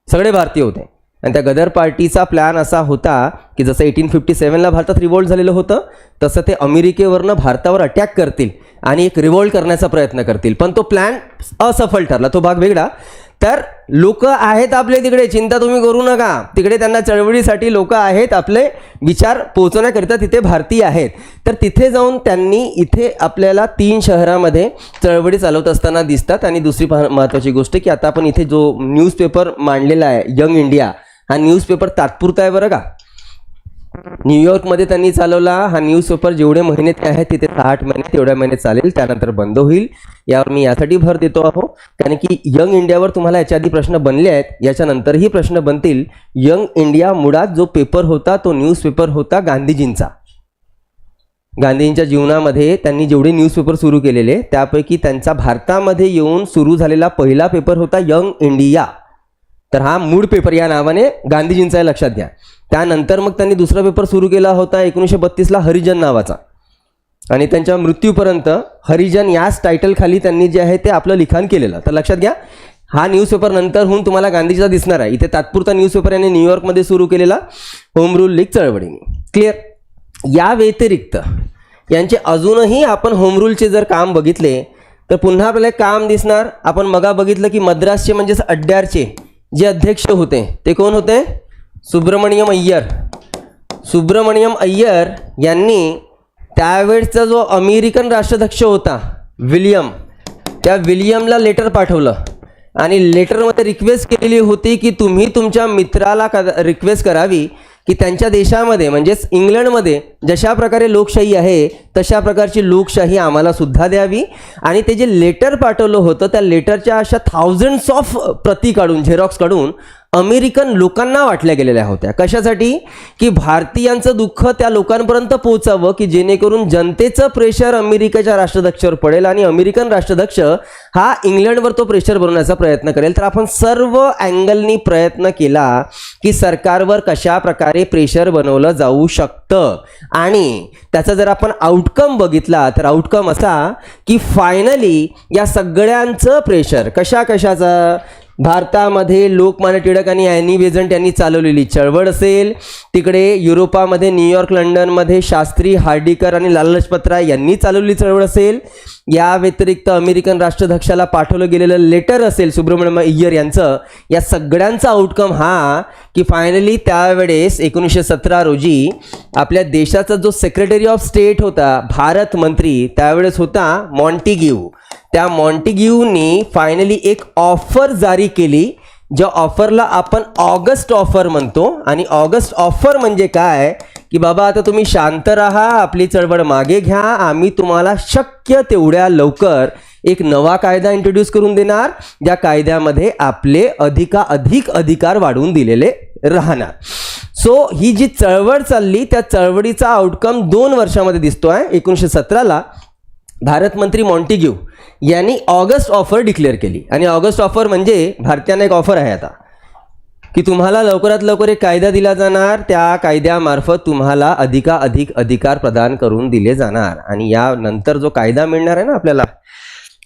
सगळे भारतीय होते. आणि त्या गदर पार्टीचा प्लॅन असा होता की जसं 1857ला भारतात रिव्होल्ट झालेलं होतं, तसं ते अमेरिकेवरनं भारतावर अटॅक करतील आणि एक रिव्होल्ट करण्याचा प्रयत्न करतील. पण तो प्लॅन असफल ठरला, तो भाग वेगळा. तर लोक आहेत आपले तिकडे, चिंता तुम्ही करू नका. तिकडे त्यांना चळवळीसाठी लोक आहेत, आपले विचार पोहोचवण्याकरिता तिथे भारतीय आहेत. तर तिथे जाऊन त्यांनी इथे आपल्याला 3 शहरामध्ये चळवळी चालवत असताना दिसतात. आणि दुसरी महत्त्वाची गोष्ट की आता आपण इथे जो न्यूजपेपर मांडलेला आहे यंग इंडिया, हा न्यूजपेपर तात्पुरता आहे बरं का. न्यूयॉर्कमध्ये त्यांनी चालवला हा न्यूजपेपर. जेवढे महिने ते आहेत तिथे 8 महिने, तेवढ्या महिने चालेल, त्यानंतर बंद होईल. यावर मी यासाठी भर देतो आहो कारण की यंग इंडियावर तुम्हाला याच्या आधी प्रश्न बनले आहेत, याच्यानंतरही प्रश्न बनतील. यंग इंडिया मुळात जो पेपर होता तो न्यूजपेपर होता गांधीजींचा. गांधींच्या जीवनामध्ये त्यांनी जेवढे न्यूजपेपर सुरू केलेले त्यापैकी त्यांचा भारतामध्ये येऊन सुरू झालेला पहिला पेपर होता यंग इंडिया. तर हा मूळ पेपर या नावाने गांधीजींचा आहे, लक्षात घ्या. त्यानंतर मग त्यांनी दुसरा पेपर सुरू केला होता 1932ला हरिजन नावाचा. आणि त्यांच्या मृत्यूपर्यंत हरिजन याच टायटलखाली त्यांनी जे आहे ते आपलं लिखाण केलेलं. तर लक्षात घ्या, हा न्यूजपेपर नंतरहून तुम्हाला गांधीजीचा दिसणार आहे. इथे तात्पुरता न्यूजपेपर यांनी न्यूयॉर्कमध्ये सुरू केलेला होम रूल लीग चळवळीने. क्लिअर. या व्यतिरिक्त यांचे अजूनही आपण होम रूलचे जर काम बघितले तर पुन्हा आपल्याला काम दिसणार. आपण मगा बघितलं की मद्रासचे म्हणजेच अड्ड्यारचे जे अध्यक्ष होते ते कोण होते? सुब्रमण्यम अय्यर. सुब्रमण्यम अय्यर यांनी त्यावेळचा जो अमेरिकन राष्ट्राध्यक्ष होता विल्यम, त्या विल्यमला लेटर पाठवलं आणि लेटरमध्ये रिक्वेस्ट केलेली होती की तुम्ही तुमच्या मित्राला रिक्वेस्ट करावी की त्यांच्या देशामध्ये म्हणजेच इंग्लंडमध्ये जशा प्रकारे लोकशाही आहे तशा प्रकारची लोकशाही आम्हाला सुद्धा द्यावी. आणि ते जे लेटर पाठवलं होतं त्या लेटरच्या अशा थाउजंड्स ऑफ प्रती काढून, झेरॉक्स काढून अमेरिकन लोकांना वाटल्या गेलेल्या होत्या. कशासाठी? की भारतीयांचं दुःख त्या लोकांपर्यंत पोहोचावं की जेणेकरून जनतेचं प्रेशर अमेरिकेच्या राष्ट्राध्यक्षावर पडेल आणि अमेरिकन राष्ट्राध्यक्ष हा इंग्लंडवर तो प्रेशर बनवण्याचा प्रयत्न करेल. तर आपण सर्व अँगलनी प्रयत्न केला की सरकारवर कशा प्रकारे प्रेशर बनवलं जाऊ शकतं. आणि त्याचा जर आपण आउटकम बघितला तर आउटकम असा की फायनली या सगळ्यांचं प्रेशर कशाचं, भारतामध्ये लोकमान्य टिळक आणि ॲनी बेझंट यांनी चालवलेली चळवळ असेल, तिकडे युरोपामध्ये न्यूयॉर्क लंडनमध्ये शास्त्री, हार्डीकर आणि लाला लजपत राय यांनी चालवलेली चळवळ असेल, या व्यतिरिक्त अमेरिकन राष्ट्राध्यक्षाला पाठवलं गेलेलं लेटर असेल सुब्रमण्यम अय्यर यांचं, या सगळ्यांचा आउटकम हा की फायनली त्यावेळेस 1917 रोजी आपल्या देशाचा जो सेक्रेटरी ऑफ स्टेट होता, भारत मंत्री त्यावेळेस होता मॉन्टिग्यू. त्या मॉन्टिग्यूनी फायनली एक ऑफर जारी केली, ज्या ऑफरला आपण ऑगस्ट ऑफर म्हणतो. आणि ऑगस्ट ऑफर म्हणजे काय की बाबा आता तुम्ही शांत राहा, आपली चळवळ मागे घ्या, आम्ही तुम्हाला शक्य तेवढ्या लवकर एक नवा कायदा इंट्रोड्यूस करून देणार, ज्या कायद्यामध्ये आपले अधिक अधिकार वाढवून दिलेले राहणार. सो ही जी चळवळ चालली त्या चळवळीचा आउटकम 2 वर्षामध्ये दिसतो आहे. 1917ला भारत मंत्री मॉन्टिग्यू यांनी ऑगस्ट ऑफर डिक्लेअर केली. आणि ऑगस्ट ऑफर म्हणजे भारतीयांना एक ऑफर आहे आता की तुम्हाला लवकरात लवकर एक कायदा दिला जाणार, त्या कायद्यामार्फत तुम्हाला अधिक अधिकार प्रदान करून दिले जाणार आणि यानंतर जो कायदा मिळणार आहे ना आपल्याला,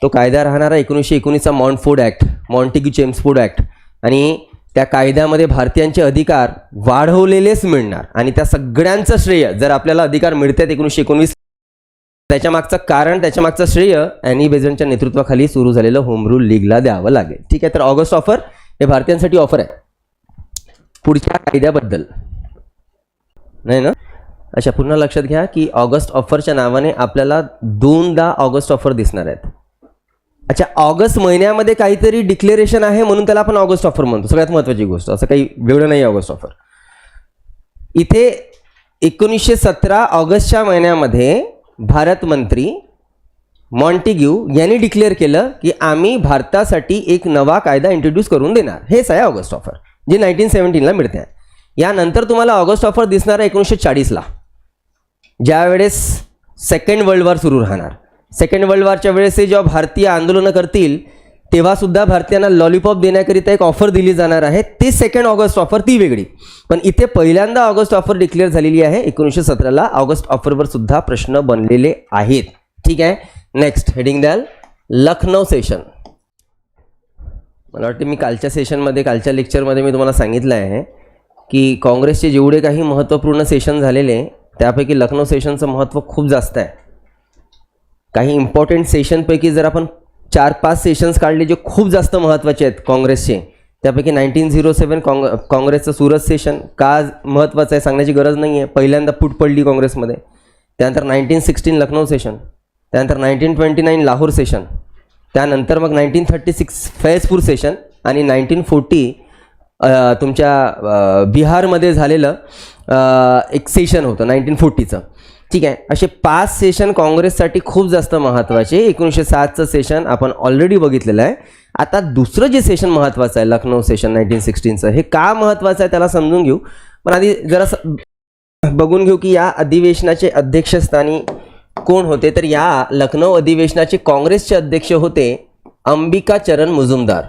तो कायदा राहणार आहे 1919चा Montford act, Montagu Chelmsford act. आणि त्या कायद्यामध्ये भारतीयांचे अधिकार वाढवलेलेच मिळणार आणि त्या सगळ्यांचं श्रेय, जर आपल्याला अधिकार मिळतात 1919, त्याच्या मागचं श्रेय ॲनी बेझंटच्या नेतृत्वाखाली सुरू झालेलं होम रूल लीगला द्यावं लागेल. ठीक आहे, तर ऑगस्ट ऑफर हे भारतीयांसाठी ऑफर आहे पुढच्या कायद्याबद्दल, नाही ना? अच्छा, पुन्हा लक्षात घ्या की ऑगस्ट ऑफरच्या नावाने आपल्याला दोनदा ऑगस्ट ऑफर दिसणार आहेत. अच्छा, ऑगस्ट महिन्यामध्ये काहीतरी डिक्लेरेशन आहे म्हणून त्याला आपण ऑगस्ट ऑफर म्हणतो. सगळ्यात महत्त्वाची गोष्ट, असं काही वेगळं नाही ऑगस्ट ऑफर. इथे 1917 ऑगस्टच्या महिन्यामध्ये भारत मंत्री मॉन्टेग्यू यांनी डिक्लेअर केलं की आम्ही भारतासाठी एक नवा कायदा इंट्रोड्यूस करून देणार. हेच आहे ऑगस्ट ऑफर, जे 1917ला मिळते आहे. यानंतर तुम्हाला ऑगस्ट ऑफर दिसणार आहे 1940ला, ज्यावेळेस सेकंड वर्ल्ड वॉर सुरू राहणार. सेकंड वर्ल्ड वॉरच्या वेळेस हे जेव्हा भारतीय आंदोलनं करतील तेव्हासुद्धा भारतीयांना लॉलीपॉप देण्याकरिता एक ऑफर दिली जाणार आहे. ती सेकंड ऑगस्ट ऑफर ती वेगळी, पण इथे पहिल्यांदा ऑगस्ट ऑफर डिक्लेअर झालेली आहे 1917ला. ऑगस्ट ऑफरवर सुद्धा प्रश्न बनलेले आहेत. ठीक आहे, नेक्स्ट हेडिंग द्याल लखनौ सेशन. मला वाटतं मी कालच्या लेक्चरमध्ये मी तुम्हाला सांगितलं आहे की काँग्रेसचे जेवढे काही महत्त्वपूर्ण सेशन झालेले त्यापैकी लखनौ सेशनचं महत्त्व खूप जास्त आहे. काही इम्पॉर्टंट सेशनपैकी जर आपण 4-5 सेशन्स काढले जे खूप जास्त महत्त्वाचे आहेत काँग्रेसचे, त्यापैकी 1907 काँग्रेसचं सुरत सेशन का महत्त्वाचं आहे सांगण्याची गरज नाही आहे, पहिल्यांदा फूट पडली काँग्रेसमध्ये. त्यानंतर 1916 लखनौ सेशन, त्यानंतर 1929 लाहोर सेशन, त्यानंतर मग 1936 फैजपूर सेशन आणि 1940 तुमच्या बिहारमध्ये झालेलं एक सेशन होतं 1940चं. ठीक आहे, असे 5 सेशन काँग्रेससाठी खूप जास्त महत्त्वाचे. 1907चं सेशन आपण ऑलरेडी बघितलेलं आहे. आता दुसरं जे सेशन महत्त्वाचं आहे लखनौ सेशन 1916चं, हे का महत्त्वाचं आहे त्याला समजून घेऊ. पण आधी जरा बघून घेऊ की या अधिवेशनाचे अध्यक्षस्थानी कोण होते. तर या लखनौ अधिवेशनाचे काँग्रेसचे अध्यक्ष होते अंबिका चरण मुजुमदार.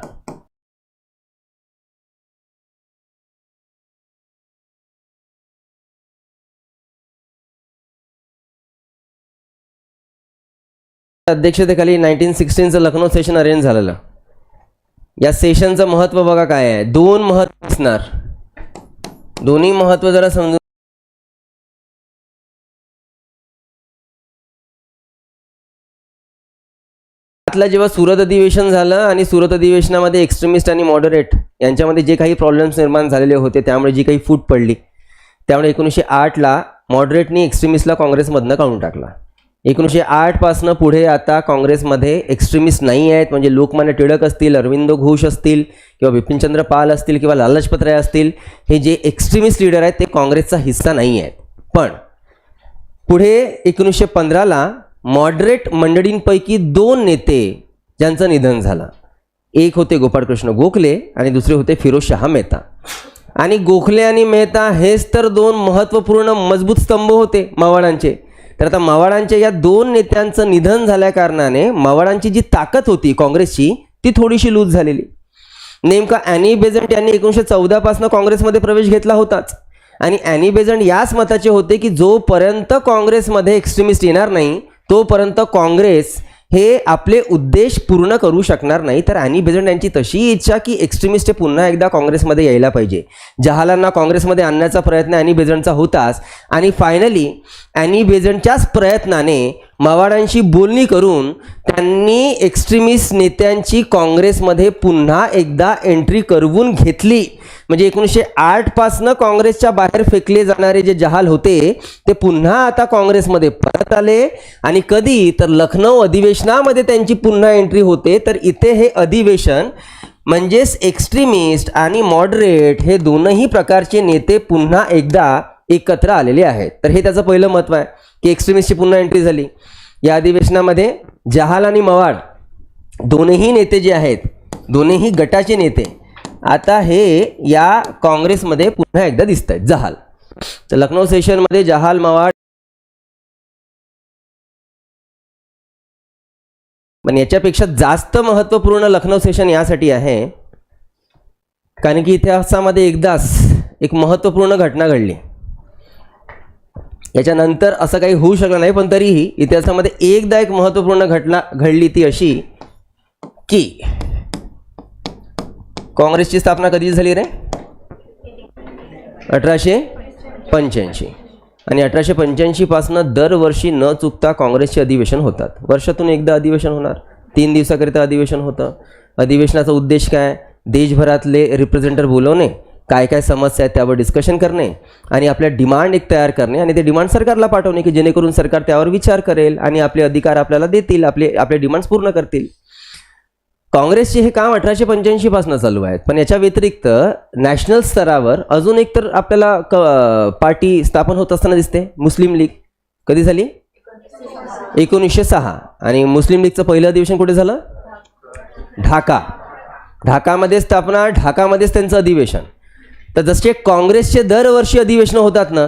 अध्यक्षतेखाली 1916चं लखनौ सेशन अरेंज झालेलं. या सेशनचं महत्त्व बघा काय आहे. 2 महत्त्व दिसणार, दोन्ही महत्त्व जरा समजून. जेव्हा सुरत अधिवेशन झालं आणि सुरत अधिवेशनामध्ये एक्स्ट्रीमिस्ट आणि मॉडरेट यांच्यामध्ये जे काही प्रॉब्लेम्स निर्माण झालेले होते, त्यामुळे जी काही फूट पडली, त्यामुळे 1908ला मॉडरेटनी एक्स्ट्रीमिस्टला काँग्रेसमधनं काढून टाकला. 1908 पासनं पुढे आता काँग्रेसमध्ये एक्स्ट्रीमिस्ट नाही आहेत. म्हणजे लोकमान्य टिळक असतील, अरविंदो घोष असतील किंवा बिपिनचंद्र पाल असतील किंवा लाला लजपत राय असतील, हे जे एक्स्ट्रीमिस्ट लीडर आहेत ते काँग्रेसचा हिस्सा नाही आहेत. पण पुढे 1915ला मॉडरेट मंडळींपैकी 2 नेते ज्यांचं निधन झालं, एक होते गोपाळकृष्ण गोखले आणि दुसरे होते फिरोजशाह मेहता. आणि गोखले आणि मेहता हेच तर 2 महत्त्वपूर्ण मजबूत स्तंभ होते मावळांचे. तर आता मावळांच्या या 2 नेत्यांचं निधन झाल्या कारणाने मावळांची जी ताकद होती काँग्रेसची ती थोडीशी लूज झालेली. नेमका ॲनी बेझंट यांनी 1914 पासून काँग्रेसमध्ये प्रवेश घेतला होताच. आणि ॲनी बेझंट याच मताचे होते की जोपर्यंत काँग्रेसमध्ये एक्स्ट्रीमिस्ट येणार नाही तोपर्यंत काँग्रेस हे आपले उद्देश पूर्ण करू शकणार नाही. तर ॲनी बेझंट यांची तशी इच्छा की एक्स्ट्रीमिस्ट हे पुन्हा एकदा काँग्रेसमध्ये यायला पाहिजे. जहालांना काँग्रेसमध्ये आणण्याचा प्रयत्न ॲनी बेझंटचा होताच. आणि फायनली ॲनी बेझंटच्याच प्रयत्नाने मावाडांशी बोलणी करून त्यांनी एक्स्ट्रीमिस्ट नेत्यांची काँग्रेसमध्ये पुन्हा एकदा एंट्री करवून घेतली. म्हणजे 1908 पासनं काँग्रेसच्या बाहेर फेकले जाणारे जे जहाल होते ते पुन्हा आता काँग्रेसमध्ये परत आले. आणि कधी तर लखनौ अधिवेशनामध्ये त्यांची पुन्हा एंट्री होते. तर इथे हे अधिवेशन म्हणजेच एक्स्ट्रीमिस्ट आणि मॉडरेट हे दोनही प्रकारचे नेते पुन्हा एकदा एकत्र आलेले आहेत. तर हे त्याचं पहिलं महत्त्व आहे की एक्स्ट्रीमिस्टची पुन्हा एंट्री झाली. या अधिवेशनामध्ये जहाल आणि मवाड दोन्ही नेते जे आहेत, दोन्ही गटाचे नेते आता हे या काँग्रेसमध्ये पुन्हा एकदा दिसत आहेत. जहाल तर लखनौ सेशनमध्ये जहाल मवाड. पण याच्यापेक्षा जास्त महत्त्वपूर्ण लखनौ सेशन यासाठी आहे कारण की इतिहासामध्ये एकदाच एक महत्त्वपूर्ण घटना घडली. याच्यानंतर असं काही होऊ शकलं नाही, पण तरीही इतिहासामध्ये एकदा एक महत्त्वपूर्ण घटना घडली, ती अशी की काँग्रेसची स्थापना कधी झाली रे? 1885. आणि 1885 पासून दरवर्षी न चुकता काँग्रेसचे अधिवेशन होतात. वर्षातून एकदा अधिवेशन होणार, 3 दिवसाकरिता अधिवेशन होतं. अधिवेशनाचा उद्देश काय? देशभरातले रिप्रेझेंटेटिव्ह बोलवणे, काय काय समस्या आहेत त्यावर डिस्कशन करणे आणि आपल्या डिमांड एक तयार करणे आणि ते डिमांड सरकारला पाठवणे की जेणेकरून सरकार त्यावर विचार करेल आणि आपले अधिकार आपल्याला देतील, आपले डिमांड्स पूर्ण करतील. काँग्रेसचे हे काम 1885 पासून चालू आहेत. पण याच्या व्यतिरिक्त नॅशनल स्तरावर अजून एक तर आपल्याला पार्टी स्थापन होत असताना दिसते. मुस्लिम लीग कधी झाली? 1906. आणि मुस्लिम लीगचं पहिलं अधिवेशन कुठे झालं? ढाकामध्ये स्थापना, ढाकामध्येच त्यांचं अधिवेशन. तर जसे काँग्रेसचे दरवर्षी अधिवेशनं होतात ना,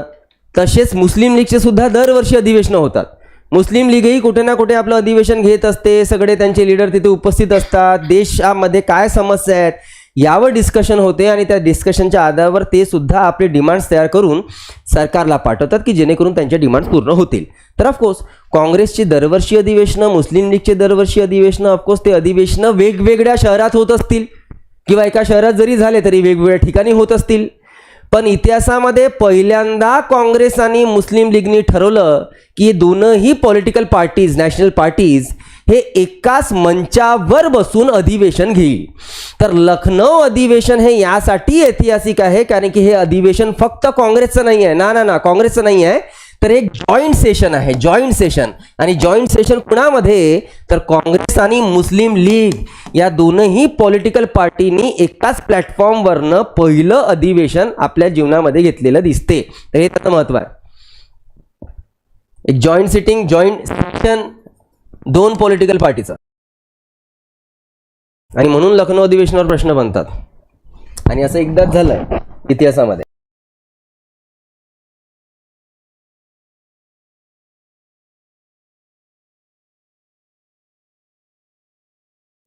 तसेच मुस्लिम लीगचे सुद्धा दरवर्षी अधिवेशनं होतात. मुस्लिम लीगही कुठे ना कुठे आपलं अधिवेशन घेत असते. सगळे त्यांचे लीडर तिथे उपस्थित असतात. देशामध्ये काय समस्या आहेत यावर डिस्कशन होते आणि त्या डिस्कशनच्या आधारावर ते सुद्धा आपले डिमांड्स तयार करून सरकारला पाठवतात की जेणेकरून त्यांच्या डिमांड्स पूर्ण होतील. तर ऑफकोर्स काँग्रेसची दरवर्षी अधिवेशनं, मुस्लिम लीगचे दरवर्षी अधिवेशनं, ऑफकोर्स ते अधिवेशनं वेगवेगळ्या शहरात होत असतील किंवा एका शहरात जरी झाले तरी वेगवेगळ्या ठिकाणी होत असतील. पण इतिहासामध्ये पहिल्यांदा काँग्रेस आणि मुस्लिम लीगनी ठरवलं की दोनही पॉलिटिकल पार्टीज, नॅशनल पार्टीज हे एकाच मंचावर बसून अधिवेशन घेईल. तर लखनौ अधिवेशन हे यासाठी ऐतिहासिक आहे कारण की हे अधिवेशन फक्त काँग्रेसचं नाही आहे, ना काँग्रेसचं नाही आहे, तर एक जॉईंट सेशन आहे, जॉईंट सेशन. आणि जॉईंट सेशन कुणामध्ये? तर काँग्रेस आणि मुस्लिम लीग या दोनही पॉलिटिकल पार्टीनी एकाच प्लॅटफॉर्मवरनं पहिलं अधिवेशन आपल्या जीवनामध्ये घेतलेलं दिसते. तर हे त्याचं महत्त्व आहे. एक जॉईंट सिटिंग, जॉईंट सेशन दोन पॉलिटिकल पार्टीचा. आणि म्हणून लखनौ अधिवेशनावर प्रश्न बनतात. आणि असं एकदाच झालंय इतिहासामध्ये.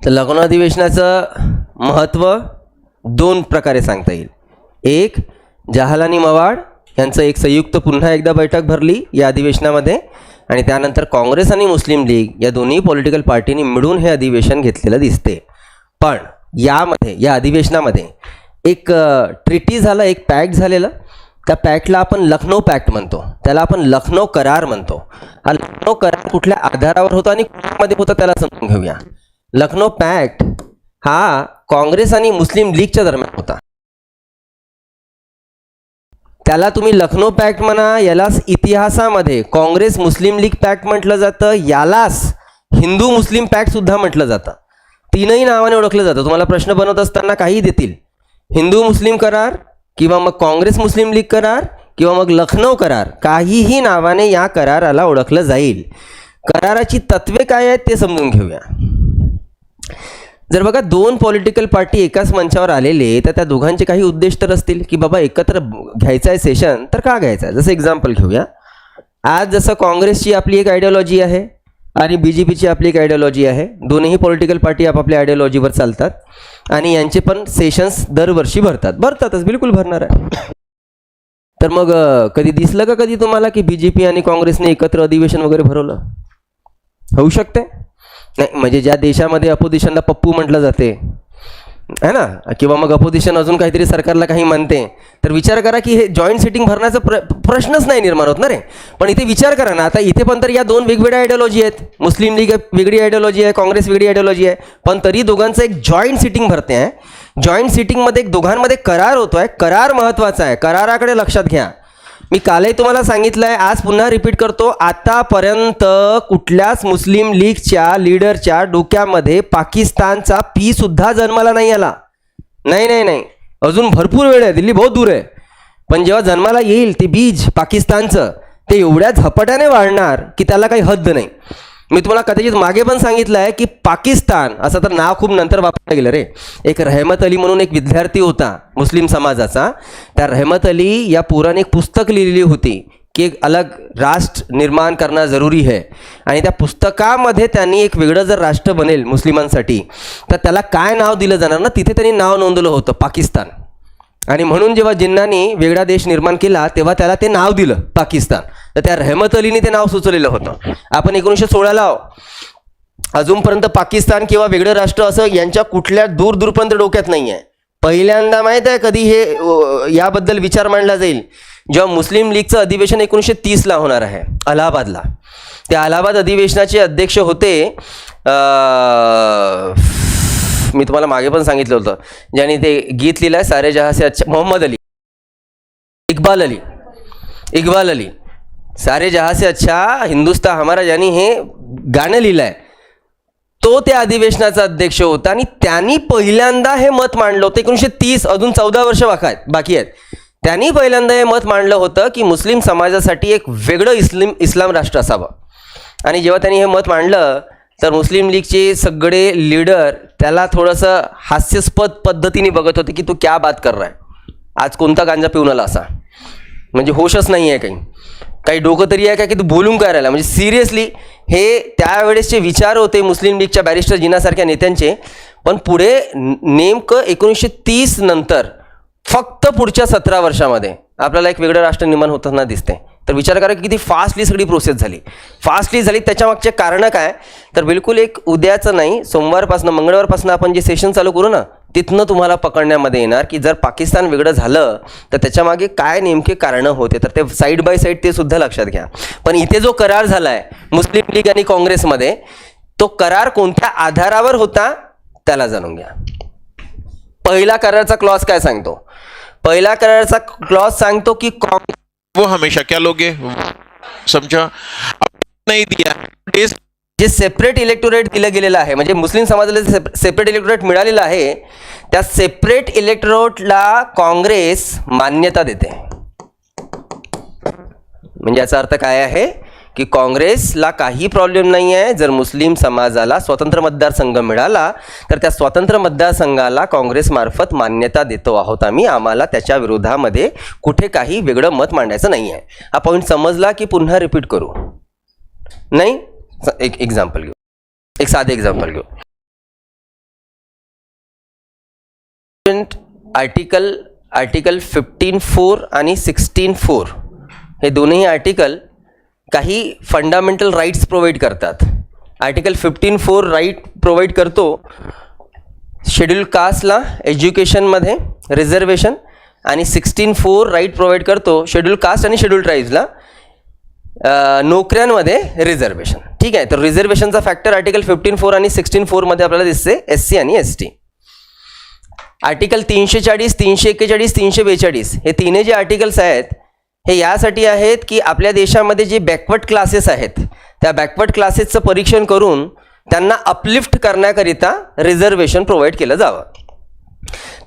तर लखनौ अधिवेशनाचं महत्त्व दोन प्रकारे सांगता येईल. एक, जहालानी मवाड यांचं एक संयुक्त पुन्हा एकदा बैठक भरली या अधिवेशनामध्ये आणि त्यानंतर काँग्रेस आणि मुस्लिम लीग या दोन्ही पॉलिटिकल पार्टीनी मिळून हे अधिवेशन घेतलेलं दिसते. पण यामध्ये, या अधिवेशनामध्ये एक ट्रिटी झालं, एक पॅक्ट झालेलं. त्या पॅक्टला आपण लखनौ पॅक्ट म्हणतो, त्याला आपण लखनौ करार म्हणतो. हा लखनौ करार कुठल्या आधारावर होता आणि कुठमध्ये होता त्याला समजून घेऊया. लखनौ पॅक्ट हा काँग्रेस आणि मुस्लिम लीगच्या दरम्यान होता. त्याला तुम्ही लखनौ पॅक्ट म्हणा, यालाच इतिहासामध्ये काँग्रेस मुस्लिम लीग पॅक्ट म्हटलं जातं, यालाच हिंदू मुस्लिम पॅक्ट सुद्धा म्हटलं जातं. तीनही नावाने ओळखलं जातं. तुम्हाला प्रश्न बनवत असताना काही देतील, हिंदू मुस्लिम करार किंवा मग काँग्रेस मुस्लिम लीग करार किंवा मग लखनौ करार, काहीही नावाने या कराराला ओळखलं जाईल. कराराची तत्वे काय आहेत ते समजून घेऊया. जर बघा दोन पॉलिटिकल पार्टी एकाच मंचावर आलेले तर त्या दोघांचे काही उद्देश तर असतील की बाबा एकत्र घ्यायचं आहे सेशन, तर का घ्यायचं आहे. जसं एक्झाम्पल घेऊया. आज जसं काँग्रेसची आपली एक आयडिओलॉजी आहे आणि BJPची आपली एक आयडिओलॉजी आहे. दोन्ही पॉलिटिकल पार्टी आपापल्या आयडिओलॉजीवर चालतात आणि यांचे पण सेशन्स दरवर्षी भरतातच, बिलकुल भरणार आहे. तर मग कधी दिसलं का कधी तुम्हाला की BJP आणि काँग्रेसने एकत्र अधिवेशन वगैरे भरवलं? होऊ शकते नाही. म्हणजे ज्या देशामध्ये अपोजिशनला पप्पू म्हटलं जाते है ना, किंवा मग अपोजिशन अजून काहीतरी सरकारला काही म्हणते, तर विचार करा की हे जॉईंट सिटिंग भरण्याचा प्रश्नच नाही निर्माण होत ना रे. पण इथे विचार करा ना, आता इथे पण तर या दोन वेगवेगळ्या आयडिओलॉजी आहेत. मुस्लिम लीग वेगळी आयडिओलॉजी आहे, काँग्रेस वेगळी आयडिओलॉजी आहे, पण तरी दोघांचं एक जॉईंट सिटिंग भरते आहे. जॉईंट सिटिंगमध्ये एक दोघांमध्ये करार होतो आहे. करार महत्त्वाचा आहे, कराराकडे लक्षात घ्या. मी कालही तुम्हाला सांगितलं आहे, आज पुन्हा रिपीट करतो. आतापर्यंत कुठल्याच मुस्लिम लीगच्या लीडरच्या डोक्यामध्ये पाकिस्तानचा पी सुद्धा जन्माला नाही आला. नाही, अजून भरपूर वेळ आहे, दिल्ली बहुत दूर आहे. पण जेव्हा जन्माला येईल ते बीज पाकिस्तानचं, ते एवढ्या झपाट्याने वाढणार की त्याला काही हद्द नाही. मी तुम्हाला कदाचित मागे पण सांगितलं आहे की पाकिस्तान असं तर नाव खूप नंतर वापरलं गेलं रे. एक रहमत अली म्हणून एक विद्यार्थी होता मुस्लिम समाजाचा. त्या रहमत अली या पोराने एक पुस्तक लिहिलेली होती की एक अलग राष्ट्र निर्माण करणं जरुरी है, आणि त्या पुस्तकामध्ये त्यांनी एक वेगळं जर राष्ट्र बनेल मुस्लिमांसाठी तर त्याला काय नाव दिलं जाणार ना, तिथे त्यांनी नाव नोंदवलं होतं पाकिस्तान. आणि म्हणून जेव्हा जिन्नांनी वेगळा देश निर्माण केला तेव्हा त्याला ते नाव दिलं पाकिस्तान. तर त्या रहमत अलीने ते नाव सुचवलेलं होतं. आपण 1916ला अजूनपर्यंत पाकिस्तान किंवा वेगळं राष्ट्र असं यांच्या कुठल्या दूरपर्यंत डोक्यात नाही आहे. पहिल्यांदा माहीत आहे कधी हे याबद्दल विचार मांडला जाईल, जेव्हा मुस्लिम लीगचं अधिवेशन 1930ला होणार आहे अलाहाबादला. त्या अलाहाबाद अधिवेशनाचे अध्यक्ष होते, मी तुम्हाला मागे पण सांगितलं होतं, ज्यांनी ते गीत लिहिलं आहे सारे जहाँ से अच्छा, मोहम्मद अली, इकबाल अली, सारे जहाँ से अच्छा हिंदुस्तान हमारा, ज्यांनी हे गाणं लिहिलं आहे तो त्या अधिवेशनाचा अध्यक्ष होता. आणि त्यांनी पहिल्यांदा हे मत मांडलं होतं 1930, अजून 14 वर्ष बाकी आहेत. त्यांनी पहिल्यांदा हे मत मांडलं होतं की मुस्लिम समाजासाठी एक वेगळं इस्लाम राष्ट्र असावं. आणि जेव्हा त्यांनी हे मत मांडलं तर मुस्लिम लीगचे सगळे लीडर त्याला थोडंसं हास्यास्पद पद्धतीने बघत होते की तू क्या बात कर रहा है, आज कोणता गांजा पिऊन आला असा, म्हणजे होशच नाही आहे, काही डोकं तरी आहे का की तू बोलून काय राहिला. म्हणजे सिरियसली हे त्यावेळेसचे विचार होते मुस्लिम लीगच्या बॅरिस्टर जिनासारख्या नेत्यांचे. पण पुढे नेमकं 1930 नंतर फक्त पुढच्या 17 वर्षामध्ये आपल्याला एक वेगळं राष्ट्र निर्माण होताना दिसते. तर विचार करा की किती फास्टली सगळी प्रोसेस झाली. त्याच्यामागचे कारणं काय, तर बिलकुल एक उद्याचं नाही, सोमवारपासून मंगळवारपासून आपण जे सेशन चालू करू ना तिथनं तुम्हाला पकडण्यामध्ये येणार की जर पाकिस्तान वेगळं झालं तर त्याच्यामागे काय नेमके कारणं होते. तर ते साईड बाय साईड ते सुद्धा लक्षात घ्या. पण इथे जो करार झाला आहे मुस्लिम लीग आणि काँग्रेसमध्ये, तो करार कोणत्या आधारावर होता त्याला जाणून घ्या. पहिला कराराचा क्लॉज काय सांगतो, पहिला कराराचा क्लॉज सांगतो की वो हमेशा क्या लोगे, समझा, नहीं दिया जे सेपरेट इलेक्टोरेट दिलं गेलेलं आहे, म्हणजे मुस्लिम समाजाला जे सेपरेट इलेक्टोरेट मिळालेलं आहे त्या सेपरेट इलेक्टोरेटला काँग्रेस मान्यता देते. म्हणजे याचा अर्थ काय आहे की काँग्रेसला काही प्रॉब्लेम नाही आहे जर मुस्लिम समाजाला स्वतंत्र मतदारसंघ मिळाला तर त्या स्वतंत्र मतदारसंघाला काँग्रेसमार्फत मान्यता देतो आहोत आम्ही, आम्हाला त्याच्या विरोधामध्ये कुठे काही वेगळं मत मांडायचं नाही आहे. हा पॉईंट समजला की पुन्हा रिपीट करू नाही. एक एक्झाम्पल घेऊ, एक साधे एक्झाम्पल घेऊ. आर्टिकल 15(4) आणि 16(4) हे दोन्ही आर्टिकल काही फंडामेंटल राईट्स प्रोव्हाइड करतात. आर्टिकल 15(4) राईट प्रोव्हाइड करतो शेड्यूल कास्टला एज्युकेशनमध्ये रिझर्वेशन, आणि 16(4) राईट प्रोव्हाइड करतो शेड्यूल कास्ट आणि शेड्यूल ट्राईब्सला नोकऱ्यांमध्ये रिझर्वेशन. ठीक आहे, तर रिझर्वेशनचा फॅक्टर आर्टिकल 15(4) आणि 16(4) मध्ये आपल्याला दिसते SC आणि ST. आर्टिकल 340, 341, 342 हे तिन्ही जे आर्टिकल्स आहेत हे यासाठी आहेत की आपल्या देशामध्ये जे बॅकवर्ड क्लासेस आहेत त्या बॅकवर्ड क्लासेसचं परीक्षण करून त्यांना अपलिफ्ट करण्याकरिता रिझर्वेशन प्रोव्हाइड केलं जावं.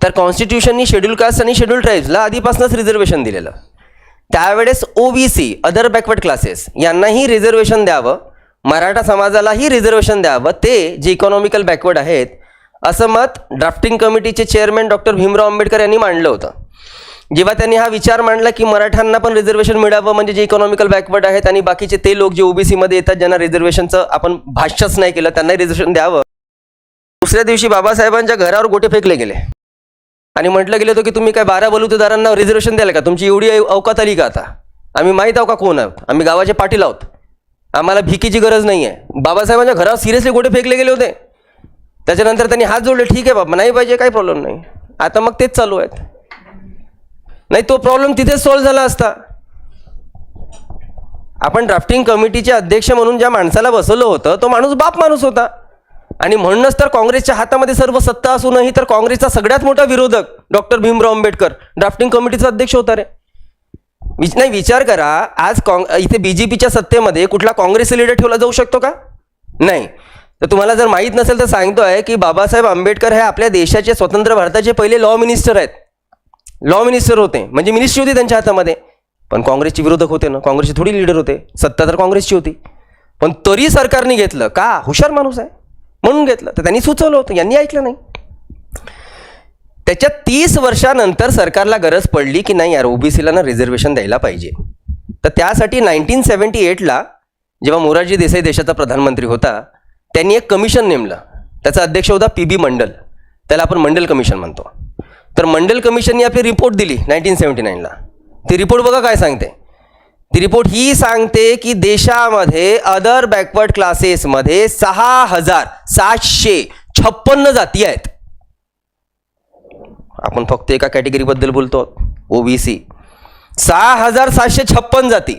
तर कॉन्स्टिट्यूशननी शेड्यूल कास्ट आणि शेड्यूल ट्राईब्सला आधीपासूनच रिझर्वेशन दिलेलं. त्यावेळेस OBC अदर बॅकवर्ड क्लासेस यांनाही रिझर्वेशन द्यावं, मराठा समाजालाही रिझर्वेशन द्यावं, ते जे इकॉनॉमिकल बॅकवर्ड आहेत असं मत ड्राफ्टिंग कमिटीचे चेअरमॅन डॉक्टर भीमराव आंबेडकर यांनी मांडलं होतं. जेव्हा त्यांनी हा विचार मांडला की मराठ्यांना पण रिझर्वेशन मिळावं, म्हणजे जे इकॉनॉमिकल बॅकवर्ड आहेत आणि बाकीचे ते लोक जे OBC मध्ये येतात ज्यांना रिझर्वेशनचं आपण भाष्यच नाही केलं त्यांनाही रिझर्वेशन द्यावं. दुसऱ्या दिवशी बाबासाहेबांच्या घरावर गोटे फेकले गेले आणि म्हटलं गेलं होतं की तुम्ही काय 12 बलुतेदारांना रिझर्वेशन द्याल का, तुमची एवढी अवकात आली का, आता आम्ही माहीत आहो का कोण आहोत, आम्ही गावाचे पाटील आहोत, आम्हाला भिकीची गरज नाही आहे. बाबासाहेबांच्या घरावर सिरियसली गोटे फेकले गेले होते. त्याच्यानंतर त्यांनी हात जोडले, ठीक आहे बाबा नाही पाहिजे काही प्रॉब्लेम नाही. आता मग तेच चालू आहेत. नाही तो प्रॉब्लेम तिथेच सॉल्व्ह झाला असता. आपण ड्राफ्टिंग कमिटीचे अध्यक्ष म्हणून ज्या माणसाला बसवलं होतं तो माणूस बाप माणूस होता, आणि म्हणूनच तर काँग्रेसच्या हातामध्ये सर्व सत्ता असूनही तर काँग्रेसचा सगळ्यात मोठा विरोधक डॉक्टर भीमराव आंबेडकर ड्राफ्टिंग कमिटीचा अध्यक्ष होता रे. नाही विचार करा, आज इथे BJPच्या सत्तेमध्ये कुठला काँग्रेसचा लीडर ठेवला जाऊ शकतो का, नाही. तर तुम्हाला जर माहीत नसेल तर सांगतो आहे की बाबासाहेब आंबेडकर हे आपल्या देशाचे स्वतंत्र भारताचे पहिले लॉ मिनिस्टर आहेत. लॉ मिनिस्टर होते, म्हणजे मिनिस्ट्री होती त्यांच्या हातामध्ये, पण काँग्रेसचे विरोधक होते ना, काँग्रेसचे थोडी लीडर होते, सत्ता तर काँग्रेसची होती. पण तरी सरकारने घेतलं का, हुशार माणूस आहे म्हणून घेतलं. तर त्यांनी सुचवलं होतं, यांनी ऐकलं नाही. त्याच्या 30 वर्षानंतर सरकारला गरज पडली की नाही यार OBCला ना रिझर्वेशन द्यायला पाहिजे. तर त्यासाठी 1978ला जेव्हा मोरारजी देसाई देशाचा प्रधानमंत्री होता, त्यांनी एक कमिशन नेमलं. त्याचा अध्यक्ष होता PB मंडल. त्याला आपण मंडल कमिशन म्हणतो. तर मंडल कमिशनने आपली रिपोर्ट दिली 1979ला. ती रिपोर्ट बघा काय सांगते. ती रिपोर्ट ही सांगते की देशामध्ये अदर बॅकवर्ड क्लासेसमध्ये 6,756 जाती आहेत. आपण फक्त एका कॅटेगरीबद्दल बोलतो, OBC. 6,756 जाती.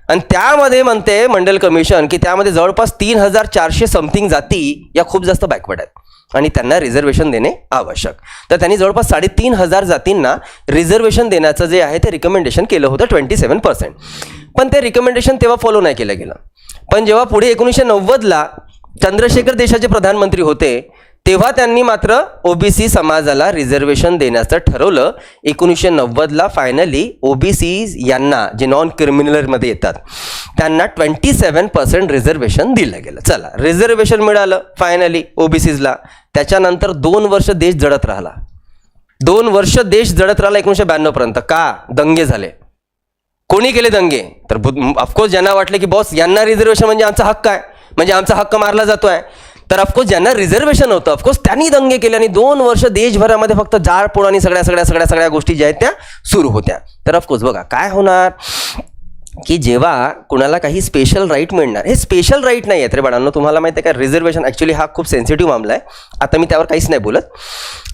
आणि त्यामध्ये म्हणते मंडल कमिशन की त्यामध्ये जवळपास 3,400 समथिंग जाती या खूप जास्त बॅकवर्ड आहेत आणि त्यांना रिझर्वेशन देणे आवश्यक. तर त्यांनी जवळपास 3,500 जातींना रिझर्वेशन देण्याचं जे आहे ते रिकमेंडेशन केलं होतं 27%. पण ते रिकमेंडेशन तेव्हा फॉलो नाही केलं गेलं. पण जेव्हा पुढे 1990ला चंद्रशेखर देशाचे प्रधानमंत्री होते, तेव्हा त्यांनी मात्र OBC समाजाला रिझर्वेशन देण्याचं ठरवलं. 1990ला फायनली OBC यांना, जे नॉन क्रिमिनलमध्ये येतात, त्यांना 27% रिझर्वेशन दिलं गेलं. चला, रिझर्वेशन मिळालं फायनली OBCजला. त्याच्यानंतर 2 वर्ष देश जळत राहिला. 2 वर्ष देश जळत राहिला 1992 पर्यंत. का? दंगे झाले. कोणी केले दंगे? तर ऑफकोर्स ज्यांना वाटलं की बॉस यांना रिझर्वेशन म्हणजे आमचा हक्क आहे, म्हणजे आमचा हक्क मारला जातोय, तर ऑफकोर्स ज्यांना रिझर्वेशन होतं ऑफकोर्स त्यांनी दंगे केले आणि 2 वर्ष देशभरामध्ये फक्त जाळपोळ आणि सगळ्या गोष्टी ज्या आहेत त्या सुरू होत्या. तर ऑफकोर्स बघा काय होणार की जेव्हा कुणाला काही स्पेशल राईट मिळणार, हे स्पेशल राईट नाही आहेत रे बाळांनो. तुम्हाला माहिती आहे का, रिझर्वेशन ॲक्च्युली हा खूप सेन्सिटिव्ह मामला आहे. आता मी त्यावर काहीच नाही बोलत.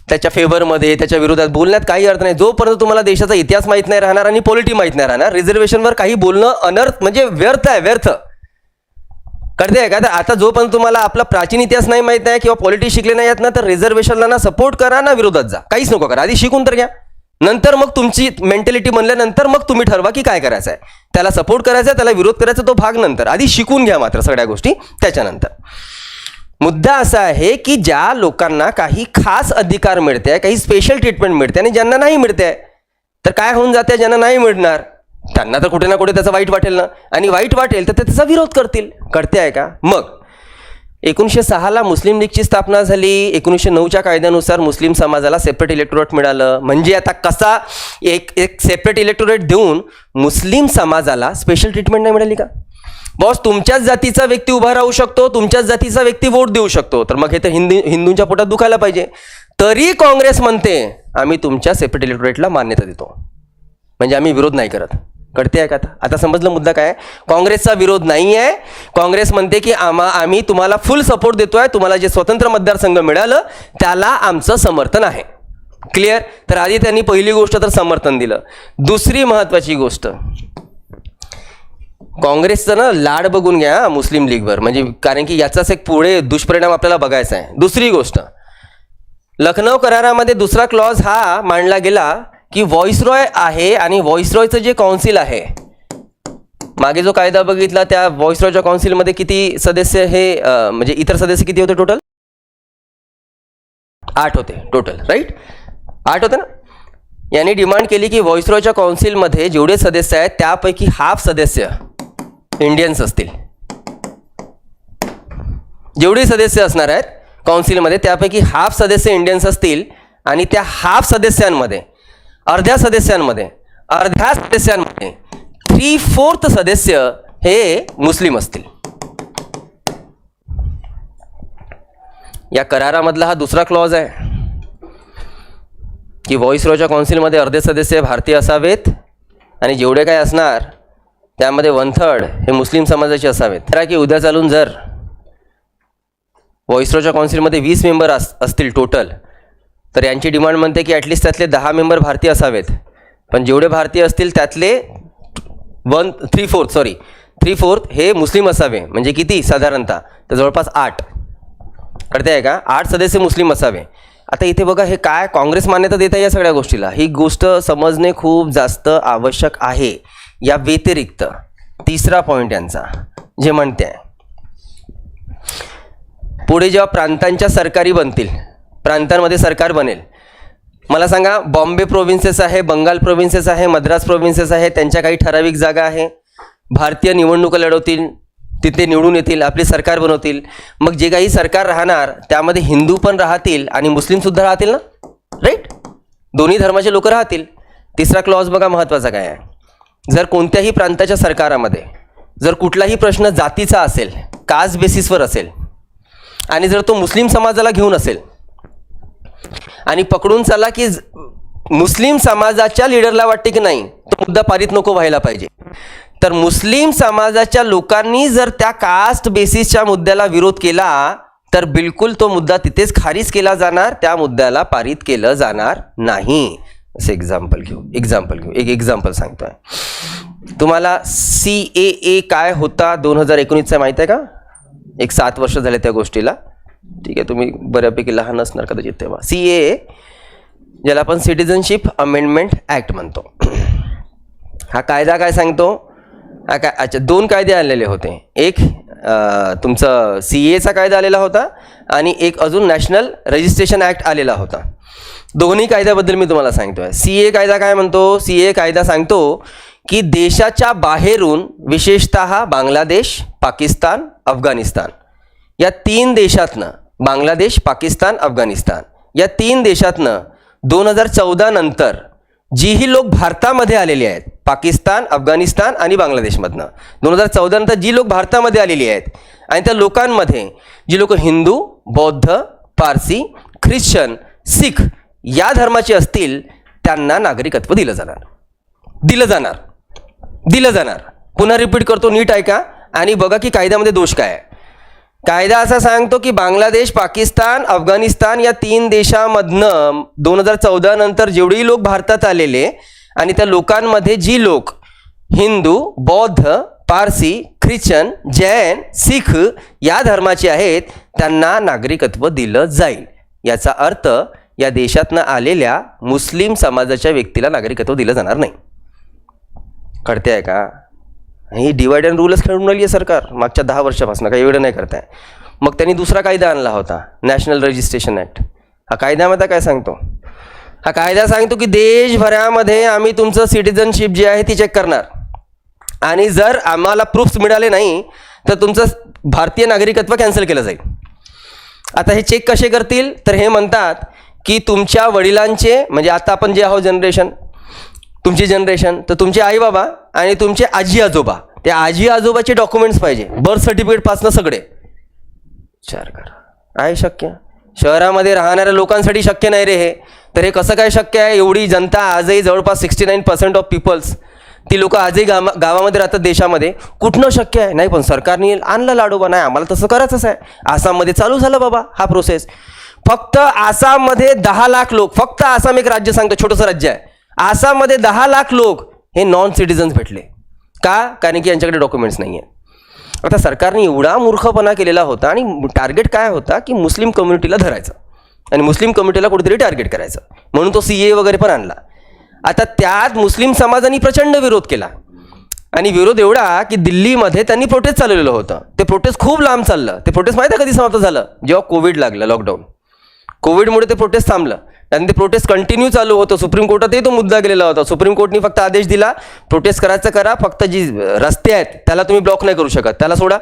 त्याच्या फेवरमध्ये त्याच्या विरोधात बोलण्यात काही अर्थ नाही जोपर्यंत तुम्हाला देशाचा इतिहास माहीत नाही राहणार आणि पॉलिटी माहीत नाही राहणार. रिझर्वेशनवर काही बोलणं अनर्थ, म्हणजे व्यर्थ आहे, व्यर्थ. कळते आहे का? तर आता जोपर्यंत तुम्हाला आपला प्राचीन इतिहास नाही माहीत आहे किंवा पॉलिटी शिकले नाही आहेत ना, तर रिझर्वेशनला ना सपोर्ट करा ना विरोधात जा, काहीच नको करा. आधी शिकून तर घ्या, नंतर मग तुमची मेंटॅलिटी बनल्यानंतर मग तुम्ही ठरवा की काय करायचं आहे. त्याला सपोर्ट करायचा आहे, त्याला विरोध करायचा, तो भाग नंतर. आधी शिकून घ्या मात्र सगळ्या गोष्टी. त्याच्यानंतर मुद्दा असा आहे की ज्या लोकांना काही खास अधिकार मिळते, काही स्पेशल ट्रीटमेंट मिळते आणि ज्यांना नाही मिळते, तर काय होऊन जाते, ज्यांना नाही मिळणार त्यांना तर कुठे ना कुठे त्याचं वाईट वाटेल ना, आणि वाईट वाटेल तर ते त्याचा विरोध करतील. कळते आहे का? मग 1906ला मुस्लिम लीगची स्थापना झाली. 1909च्या कायद्यानुसार मुस्लिम समाजाला सेपरेट इलेक्टोरेट मिळालं. म्हणजे आता कसा एक सेपरेट इलेक्टोरेट देऊन मुस्लिम समाजाला स्पेशल ट्रीटमेंट नाही मिळाली का? बॉस, तुमच्याच जातीचा व्यक्ती उभा राहू शकतो, तुमच्याच जातीचा व्यक्ती वोट देऊ शकतो, तर मग हे तर हिंदूंच्या पोटात दुखायला पाहिजे. तरी काँग्रेस म्हणते आम्ही तुमच्या सेपरेट इलेक्टोरेटला मान्यता देतो, म्हणजे आम्ही विरोध नाही करत. कळते आहे का? आता समजलं मुद्दा काय आहे. काँग्रेसचा विरोध नाही आहे. काँग्रेस म्हणते की आम्ही तुम्हाला फुल सपोर्ट देतोय, तुम्हाला जे स्वतंत्र मतदारसंघ मिळालं त्याला आमचं समर्थन आहे. क्लिअर? तर आधी त्यांनी पहिली गोष्ट तर समर्थन दिलं. दुसरी महत्त्वाची गोष्ट, काँग्रेसचं ना लाड बघून घ्या मुस्लिम लीगवर, म्हणजे कारण की याचाच एक पुढे दुष्परिणाम आपल्याला बघायचा आहे. दुसरी गोष्ट, लखनौ करारामध्ये दुसरा क्लॉज हा मांडला गेला की व्हॉइसरॉय आहे आणि व्हॉइसरॉयचं जे काउन्सिल आहे, मागे जो कायदा बघितला त्या व्हॉइसरॉयच्या काउन्सिलमध्ये किती सदस्य, हे म्हणजे इतर सदस्य किती होते टोटल? 8 होते टोटल, राईट? 8 होते ना. यांनी डिमांड केली की व्हॉइसरॉयच्या काउन्सिलमध्ये जेवढे सदस्य आहेत त्यापैकी हाफ सदस्य इंडियन्स असतील. जेवढे सदस्य असणार आहेत काउन्सिलमध्ये त्यापैकी हाफ सदस्य इंडियन्स असतील आणि त्या हाफ सदस्यांमध्ये अर्ध्या सदस्यांमध्ये 3/4 सदस्य हे मुस्लिम असतील. या करारामधला हा दुसरा क्लॉज आहे की व्हॉइसरॉयच्या काउन्सिलमध्ये अर्धे सदस्य भारतीय असावेत आणि जेवढे काय असणार त्यामध्ये 1/3 हे मुस्लिम समाजाचे असावेत. तर की उद्या चालून जर व्हॉइसरॉयच्या काउन्सिलमध्ये 20 मेंबर असतील टोटल, तर यांची डिमांड म्हणते की ॲटलिस्ट त्यातले 10 मेंबर भारतीय असावेत. पण जेवढे भारतीय असतील त्यातले 3/4 हे मुस्लिम असावे. म्हणजे किती साधारणतः? तर जवळपास 8. कळते आहे का? 8 सदस्य मुस्लिम असावे. आता इथे बघा हे काय काँग्रेस मान्यता देत आहे या सगळ्या गोष्टीला, ही गोष्ट समजणे खूप जास्त आवश्यक आहे. या व्यतिरिक्त तिसरा पॉईंट यांचा जे म्हणते आहे, पुढे जेव्हा प्रांतांच्या सरकारी बनतील, प्रांतांमध्ये सरकार बनेल, मला सांगा बॉम्बे प्रोव्हिन्सेस आहे, बंगाल प्रोव्हिन्सेस आहे, मद्रास प्रोव्हिन्सेस आहे, त्यांच्या काही ठराविक जागा आहे, भारतीय निवडणुका लढवतील, तिथे निवडून येतील, आपली सरकार बनवतील. मग जे काही सरकार राहणार त्यामध्ये हिंदू पण राहतील आणि मुस्लिमसुद्धा राहतील ना, राईट? दोन्ही धर्माचे लोक राहतील. तिसरा क्लॉज बघा महत्त्वाचा काय आहे. जर कोणत्याही प्रांताच्या सरकारामध्ये जर कुठलाही प्रश्न जातीचा असेल, कास्ट बेसिसवर असेल आणि जर तो मुस्लिम समाजाला घेऊन असेल आणि पकडून चला की मुस्लिम समाजाच्या लीडरला वाटते की नाही तो मुद्दा पारित नको व्हायला पाहिजे, तर मुस्लिम समाजाच्या लोकांनी जर त्या कास्ट बेसिसच्या मुद्द्याला विरोध केला तर बिलकुल तो मुद्दा तिथेच खारिज केला जाणार, त्या मुद्द्याला पारित केलं जाणार नाही. असं एक्झाम्पल घेऊ एक एक्झाम्पल सांगतोय तुम्हाला. CAA काय होता 2019चा माहिती आहे का? एक 7 वर्ष झाले त्या गोष्टीला. ठीक आहे, तुम्ही बऱ्यापैकी लहान असणार कदाचित तेव्हा. CAA ज्याला आपण सिटिझनशिप अमेंडमेंट ॲक्ट म्हणतो. हा कायदा काय सांगतो? हा काय अच्छा 2 कायदे आलेले होते. एक तुमचं CAA कायदा आलेला होता आणि एक अजून नॅशनल रजिस्ट्रेशन ॲक्ट आलेला होता. दोन्ही कायद्याबद्दल मी तुम्हाला सांगतोय. CAA कायदा काय म्हणतो? CAA कायदा सांगतो की देशाच्या बाहेरून विशेषतः बांगलादेश, पाकिस्तान, अफगाणिस्तान या 3 देशातनं, बांगलादेश, पाकिस्तान, अफगाणिस्तान या 3 देशातनं 2014 नंतर जीही लोक भारतामध्ये आलेले आहेत, पाकिस्तान, अफगाणिस्तान आणि बांगलादेशमधनं 2014 नंतर जी लोक भारतामध्ये आलेली आहेत आणि त्या लोकांमध्ये जी लोक हिंदू, बौद्ध, पारसी, ख्रिश्चन, सिख या धर्माचे असतील त्यांना नागरिकत्व दिलं जाणार. पुन्हा रिपीट करतो, नीट ऐका आणि बघा की कायद्यामध्ये दोष काय आहे. कायदा असा सांगतो की बांगलादेश, पाकिस्तान, अफगाणिस्तान या 3 देशामधनं 2014 नंतर जेवढेही लोक भारतात आलेले आणि त्या लोकांमध्ये जी लोक हिंदू, बौद्ध, पारसी, ख्रिश्चन, जैन, सिख या धर्माचे आहेत त्यांना नागरिकत्व दिलं जाईल. याचा अर्थ या देशातनं आलेल्या मुस्लिम समाजाच्या व्यक्तीला नागरिकत्व दिलं जाणार नाही. कळते आहे का? ही डिवाइड अँड रूलच खेळून राहिली आहे सरकार मागच्या 10 वर्षापासून, काही एवढं नाही करताय. मग त्यांनी दुसरा कायदा आणला होता, नॅशनल रजिस्ट्रेशन ॲक्ट. हा कायद्यामध्ये काय सांगतो? हा कायदा सांगतो की देशभरामध्ये आम्ही तुमचं सिटिझनशिप जी आहे ती चेक करणार आणि जर आम्हाला प्रूफ्स मिळाले नाही तर तुमचं भारतीय नागरिकत्व कॅन्सल केलं जाईल. आता हे चेक कसे करतील? तर हे म्हणतात की तुमच्या वडिलांचे, म्हणजे आता आपण जे आहोत जनरेशन, तुमची जनरेशन, तर तुमचे आई बाबा आणि तुमचे आजी आजोबा, त्या आजी आजोबाचे डॉक्युमेंट्स पाहिजे, बर्थ सर्टिफिकेटपासनं सगळे. विचार करा, आहे शक्य? शहरामध्ये राहणाऱ्या लोकांसाठी शक्य नाही रे हे. तर हे कसं काय शक्य आहे? एवढी जनता आजही जवळपास 69% ऑफ पीपल्स ती लोक आजही गावामध्ये राहतात देशामध्ये. कुठनं शक्य आहे? नाही, पण सरकारने आणलं लाडोबा, नाही आम्हाला तसं करायचंच आहे. आसाममध्ये चालू झालं बाबा हा प्रोसेस. फक्त आसाममध्ये 10 लाख लोक, फक्त आसाम एक राज्य सांगतो, छोटंसं राज्य आहे, आसाममध्ये 10 लाख लोक हे नॉन सिटिझन्स भेटले. का? कारण की यांच्याकडे डॉक्युमेंट्स नाही आहे. आता सरकारने एवढा मूर्खपणा केलेला होता आणि टार्गेट काय होता की मुस्लिम कम्युनिटीला धरायचं आणि मुस्लिम कम्युनिटीला कुठेतरी टार्गेट करायचं, म्हणून तो CAA वगैरे पण आणला. आता त्यात मुस्लिम समाजाने प्रचंड विरोध केला आणि विरोध एवढा की दिल्लीमध्ये त्यांनी प्रोटेस्ट चालवलेलं होतं. ते प्रोटेस्ट खूप लांब चाललं. ते प्रोटेस्ट माहिती आहे कधी समाप्त झालं? जेव्हा कोविड लागलं, लॉकडाऊन. कोविडमुळे ते प्रोटेस्ट थांबलं आणि ते प्रोटेस्ट कंटिन्यू चालू होतं. सुप्रीम कोर्टातही तो मुद्दा गेलेला होता. सुप्रीम कोर्टने फक्त आदेश दिला, प्रोटेस्ट करायचं करा, फक्त जी रस्ते आहेत त्याला तुम्ही ब्लॉक नाही करू शकत, त्याला सोडा.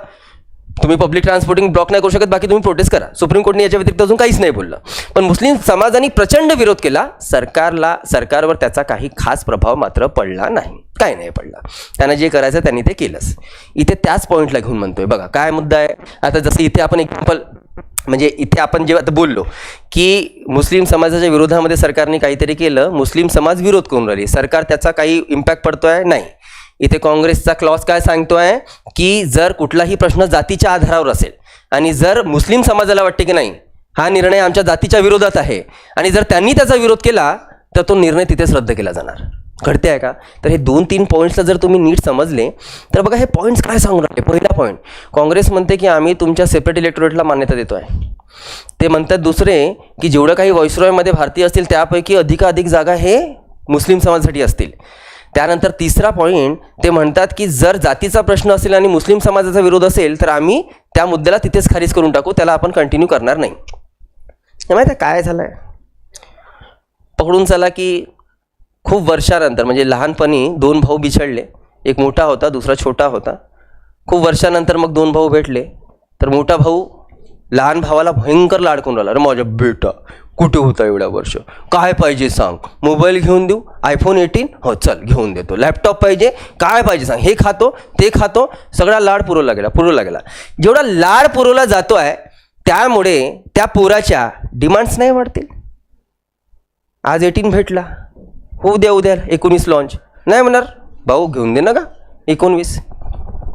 तुम्ही पब्लिक ट्रान्सपोर्टिंग ब्लॉक नाही करू शकत, बाकी तुम्ही प्रोटेस्ट करा. सुप्रीम कोर्टने याच्या व्यतिरिक्त अजून काहीच नाही बोललं. पण मुस्लिम समाजाने प्रचंड विरोध केला. सरकारवर त्याचा काही खास प्रभाव मात्र पडला नाही, काय नाही पडला. त्यांना जे करायचं त्यांनी ते केलंच. इथे त्याच पॉईंटला घेऊन म्हणतोय बघा काय मुद्दा आहे. आता जसं इथे आपण एक्झाम्पल, म्हणजे इथे आपण जेव्हा आता बोललो की मुस्लिम समाजाच्या विरोधामध्ये सरकारने काहीतरी केलं, मुस्लिम समाज विरोध करून राहिली, सरकार त्याचा काही इम्पॅक्ट पडतोय? नाही. इथे काँग्रेसचा क्लॉज काय सांगतोय की जर कुठलाही प्रश्न जातीच्या आधारावर असेल आणि जर मुस्लिम समाजाला वाटते की नाही हा निर्णय आमच्या जातीच्या विरोधात आहे आणि जर त्यांनी त्याचा विरोध केला तर तो निर्णय तिथेच रद्द केला जाणार. घडते आहे का? तर हे 2-3 पॉईंट्सला जर तुम्ही नीट समजले तर बघा हे पॉईंट्स काय सांगून राहिले. पहिला पॉईंट, काँग्रेस म्हणते की आम्ही तुमच्या सेपरेट इलेक्टोरेटला मान्यता देतो आहे. ते म्हणतात दुसरे की जेवढं काही व्हॉइसरॉयमध्ये भारतीय असतील त्यापैकी अधिकाधिक जागा हे मुस्लिम समाजासाठी असतील. त्यानंतर तिसरा पॉईंट ते म्हणतात की जर जातीचा प्रश्न असेल आणि मुस्लिम समाजाचा विरोध असेल तर आम्ही त्या मुद्द्याला तिथेच खारिज करून टाकू, त्याला आपण कंटिन्यू करणार नाही. हे माहिती आहे काय झालं आहे? पकडून चला की खूप वर्षानंतर, म्हणजे लहानपणी 2 भाऊ बिछडले, एक मोठा होता दुसरा छोटा होता. खूप वर्षानंतर मग 2 भाऊ भेटले, तर मोठा भाऊ लहान भावाला भयंकर लाड करून राहिला, अरे माझ्या बेटा कुठे होता एवढ्या वर्ष, काय पाहिजे सांग, मोबाईल घेऊन देऊ, आयफोन 18 हो चल घेऊन देतो, लॅपटॉप पाहिजे, काय पाहिजे सांग, हे खातो ते खातो, सगळा लाड पुरवला गेला. जेवढा लाड पुरवला जातो आहे त्यामुळे त्या पोराच्या डिमांड्स नाही वाढतील. आज 18 भेटला, उद्या 19 लॉन्च, नाही म्हणणार भाऊ घेऊन दे ना का 19,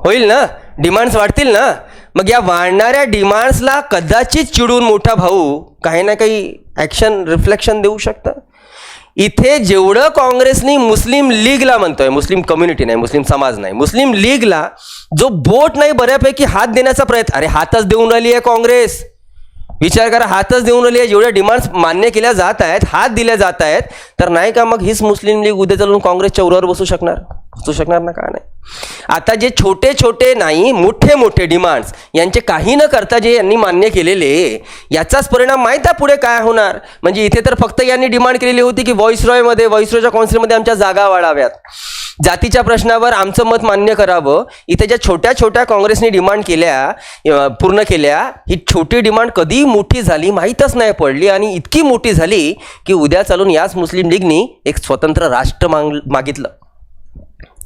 होईल ना, डिमांड्स वाढतील ना. मग या वाढणाऱ्या डिमांड्सला कदाचित चिडून मोठा भाऊ काही ना काही ॲक्शन रिफ्लेक्शन देऊ शकतं. इथे जेवढं काँग्रेसनी मुस्लिम लीगला म्हणतोय, मुस्लिम कम्युनिटी नाही, मुस्लिम समाज नाही, मुस्लिम लीगला जो बोट नाही बऱ्यापैकी हात देण्याचा प्रयत्न, अरे हातच देऊन राहिली आहे काँग्रेस, विचार करा, हातच देऊन राहिली आहे. जेवढ्या डिमांड्स मान्य केल्या जात आहेत, हात दिल्या जात आहेत, तर नाही का मग हीच मुस्लिम लीग उद्या चालून काँग्रेसच्या उरावर बसू शकणार ना, का नाही. आता जे छोटे छोटे नाही मोठे मोठे डिमांड्स यांचे काही न करता जे यांनी मान्य केलेले, याचाच परिणाम माहीत आहे पुढे काय होणार. म्हणजे इथे तर फक्त यांनी डिमांड केलेली होती की व्हॉइसरॉयच्या काउन्सिलमध्ये आमच्या जागा वाढाव्यात, जातीच्या प्रश्नावर आमचं मत मान्य करावं. इथे ज्या छोट्या छोट्या काँग्रेसने डिमांड केल्या, पूर्ण केल्या, ही छोटी डिमांड कधी मोठी झाली माहीतच नाही पडली, आणि इतकी मोठी झाली की उद्या चालून याच मुस्लिम लीगनी एक स्वतंत्र राष्ट्र मागितलं.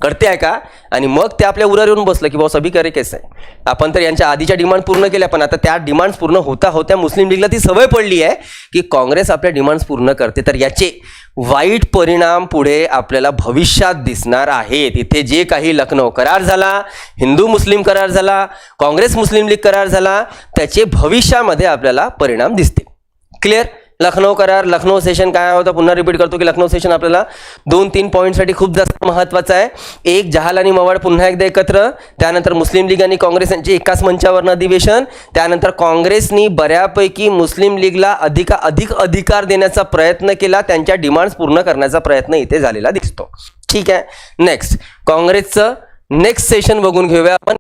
करते आहे का, आणि मग ते आपल्या उरावर येऊन बसलं की बॉस अभी करे कैसे आहे. आपण तर यांच्या आधीच्या डिमांड पूर्ण केल्या, पण आता त्या डिमांड्स पूर्ण होत्या मुस्लिम लीगला ती सवय पडली आहे की काँग्रेस आपल्या डिमांड्स पूर्ण करते. तर याचे वाईट परिणाम पुढे आपल्याला भविष्यात दिसणार आहेत. इथे जे काही लखनौ करार झाला, हिंदू मुस्लिम करार झाला, काँग्रेस मुस्लिम लीग करार झाला, त्याचे भविष्यामध्ये आपल्याला परिणाम दिसतील. क्लिअर. लखनौ करार, लखनौ सेशन काय होतं, पुन्हा रिपीट करतो की लखनौ सेशन आपल्याला 2-3 पॉईंटसाठी खूप जास्त महत्त्वाचं आहे. एक, जहाल आणि मवाड पुन्हा एकदा एकत्र, त्यानंतर मुस्लिम लीग आणि काँग्रेस यांचे एकाच मंचावरनं अधिवेशन, त्यानंतर काँग्रेसनी बऱ्यापैकी मुस्लिम लीगला अधिक अधिकार देण्याचा प्रयत्न केला, त्यांच्या डिमांड्स पूर्ण करण्याचा प्रयत्न इथे झालेला दिसतो. ठीक आहे. नेक्स्ट काँग्रेसचं नेक्स्ट सेशन बघून घेऊया आपण.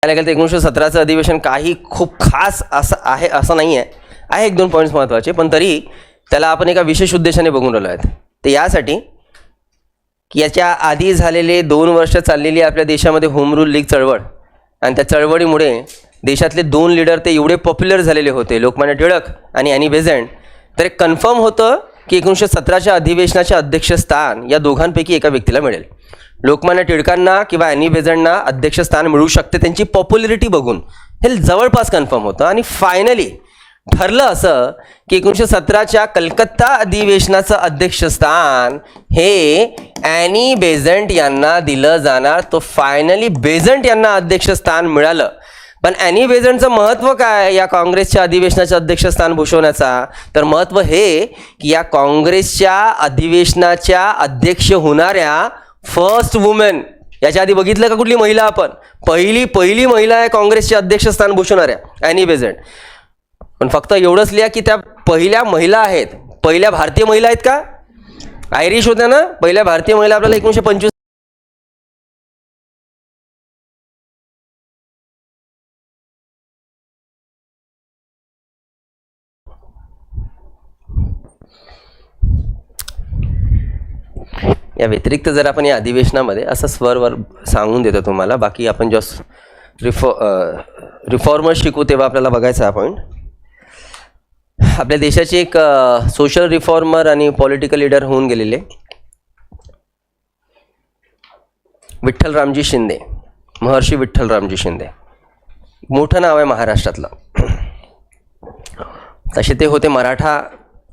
लागेल तर 1917चं अधिवेशन काही खूप खास असं आहे असं नाही आहे. 1-2 पॉईंट्स महत्त्वाचे, पण तरी त्याला आपण एका विशेष उद्देशाने बघून राहिलो आहेत. ते यासाठी की याच्या आधी झालेले 2 वर्ष चाललेली आपल्या देशामध्ये होम रूल लीग चळवळ, आणि त्या चळवळीमुळे देशातले 2 लीडर ते एवढे पॉप्युलर झालेले होते, लोकमान्य टिळक आणि ॲनी बेझंट. तर एक कन्फर्म होतं की 1917च्या अधिवेशनाचे अध्यक्षस्थान या दोघांपैकी एका व्यक्तीला मिळेल. लोकमान्य टिळकांना किंवा ॲनी बेझंटना अध्यक्षस्थान मिळू शकते त्यांची पॉप्युलरिटी बघून, हे जवळपास कन्फर्म होतं. आणि फायनली ठरलं असं की 1917च्या कलकत्ता अधिवेशनाचं अध्यक्षस्थान हे ॲनी बेझंट यांना दिलं जाणार. तो फायनली बेझंट यांना अध्यक्षस्थान मिळालं. पण ॲनी बेझंटचं महत्त्व काय या काँग्रेसच्या अधिवेशनाचं अध्यक्षस्थान भूषवण्याचा, तर महत्त्व हे की या काँग्रेसच्या अधिवेशनाच्या अध्यक्ष होणाऱ्या फर्स्ट वुमेन, याच्या आधी बघितलं का कुठली महिला आपण, पहिली महिला आहे काँग्रेसचे अध्यक्षस्थान भूषवणाऱ्या ॲनी बेझंट. पण फक्त एवढंच लिहा की त्या पहिल्या महिला आहेत, पहिल्या भारतीय महिला आहेत का, आयरिश होत्या ना पहिल्या भारतीय महिला आपल्याला 1925. या व्यतिरिक्त जर आपण या अधिवेशनामध्ये असं स्वरवर सांगून देतो तुम्हाला, बाकी आपण जस्ट रिफॉर्मर शिकू तेव्हा आपल्याला बघायचं हा पॉईंट. आपल्या देशाचे एक सोशल रिफॉर्मर आणि पॉलिटिकल लीडर होऊन गेलेले विठ्ठल रामजी शिंदे, महर्षी विठ्ठल रामजी शिंदे, मोठं नाव आहे महाराष्ट्रातलं. तसे ते होते मराठा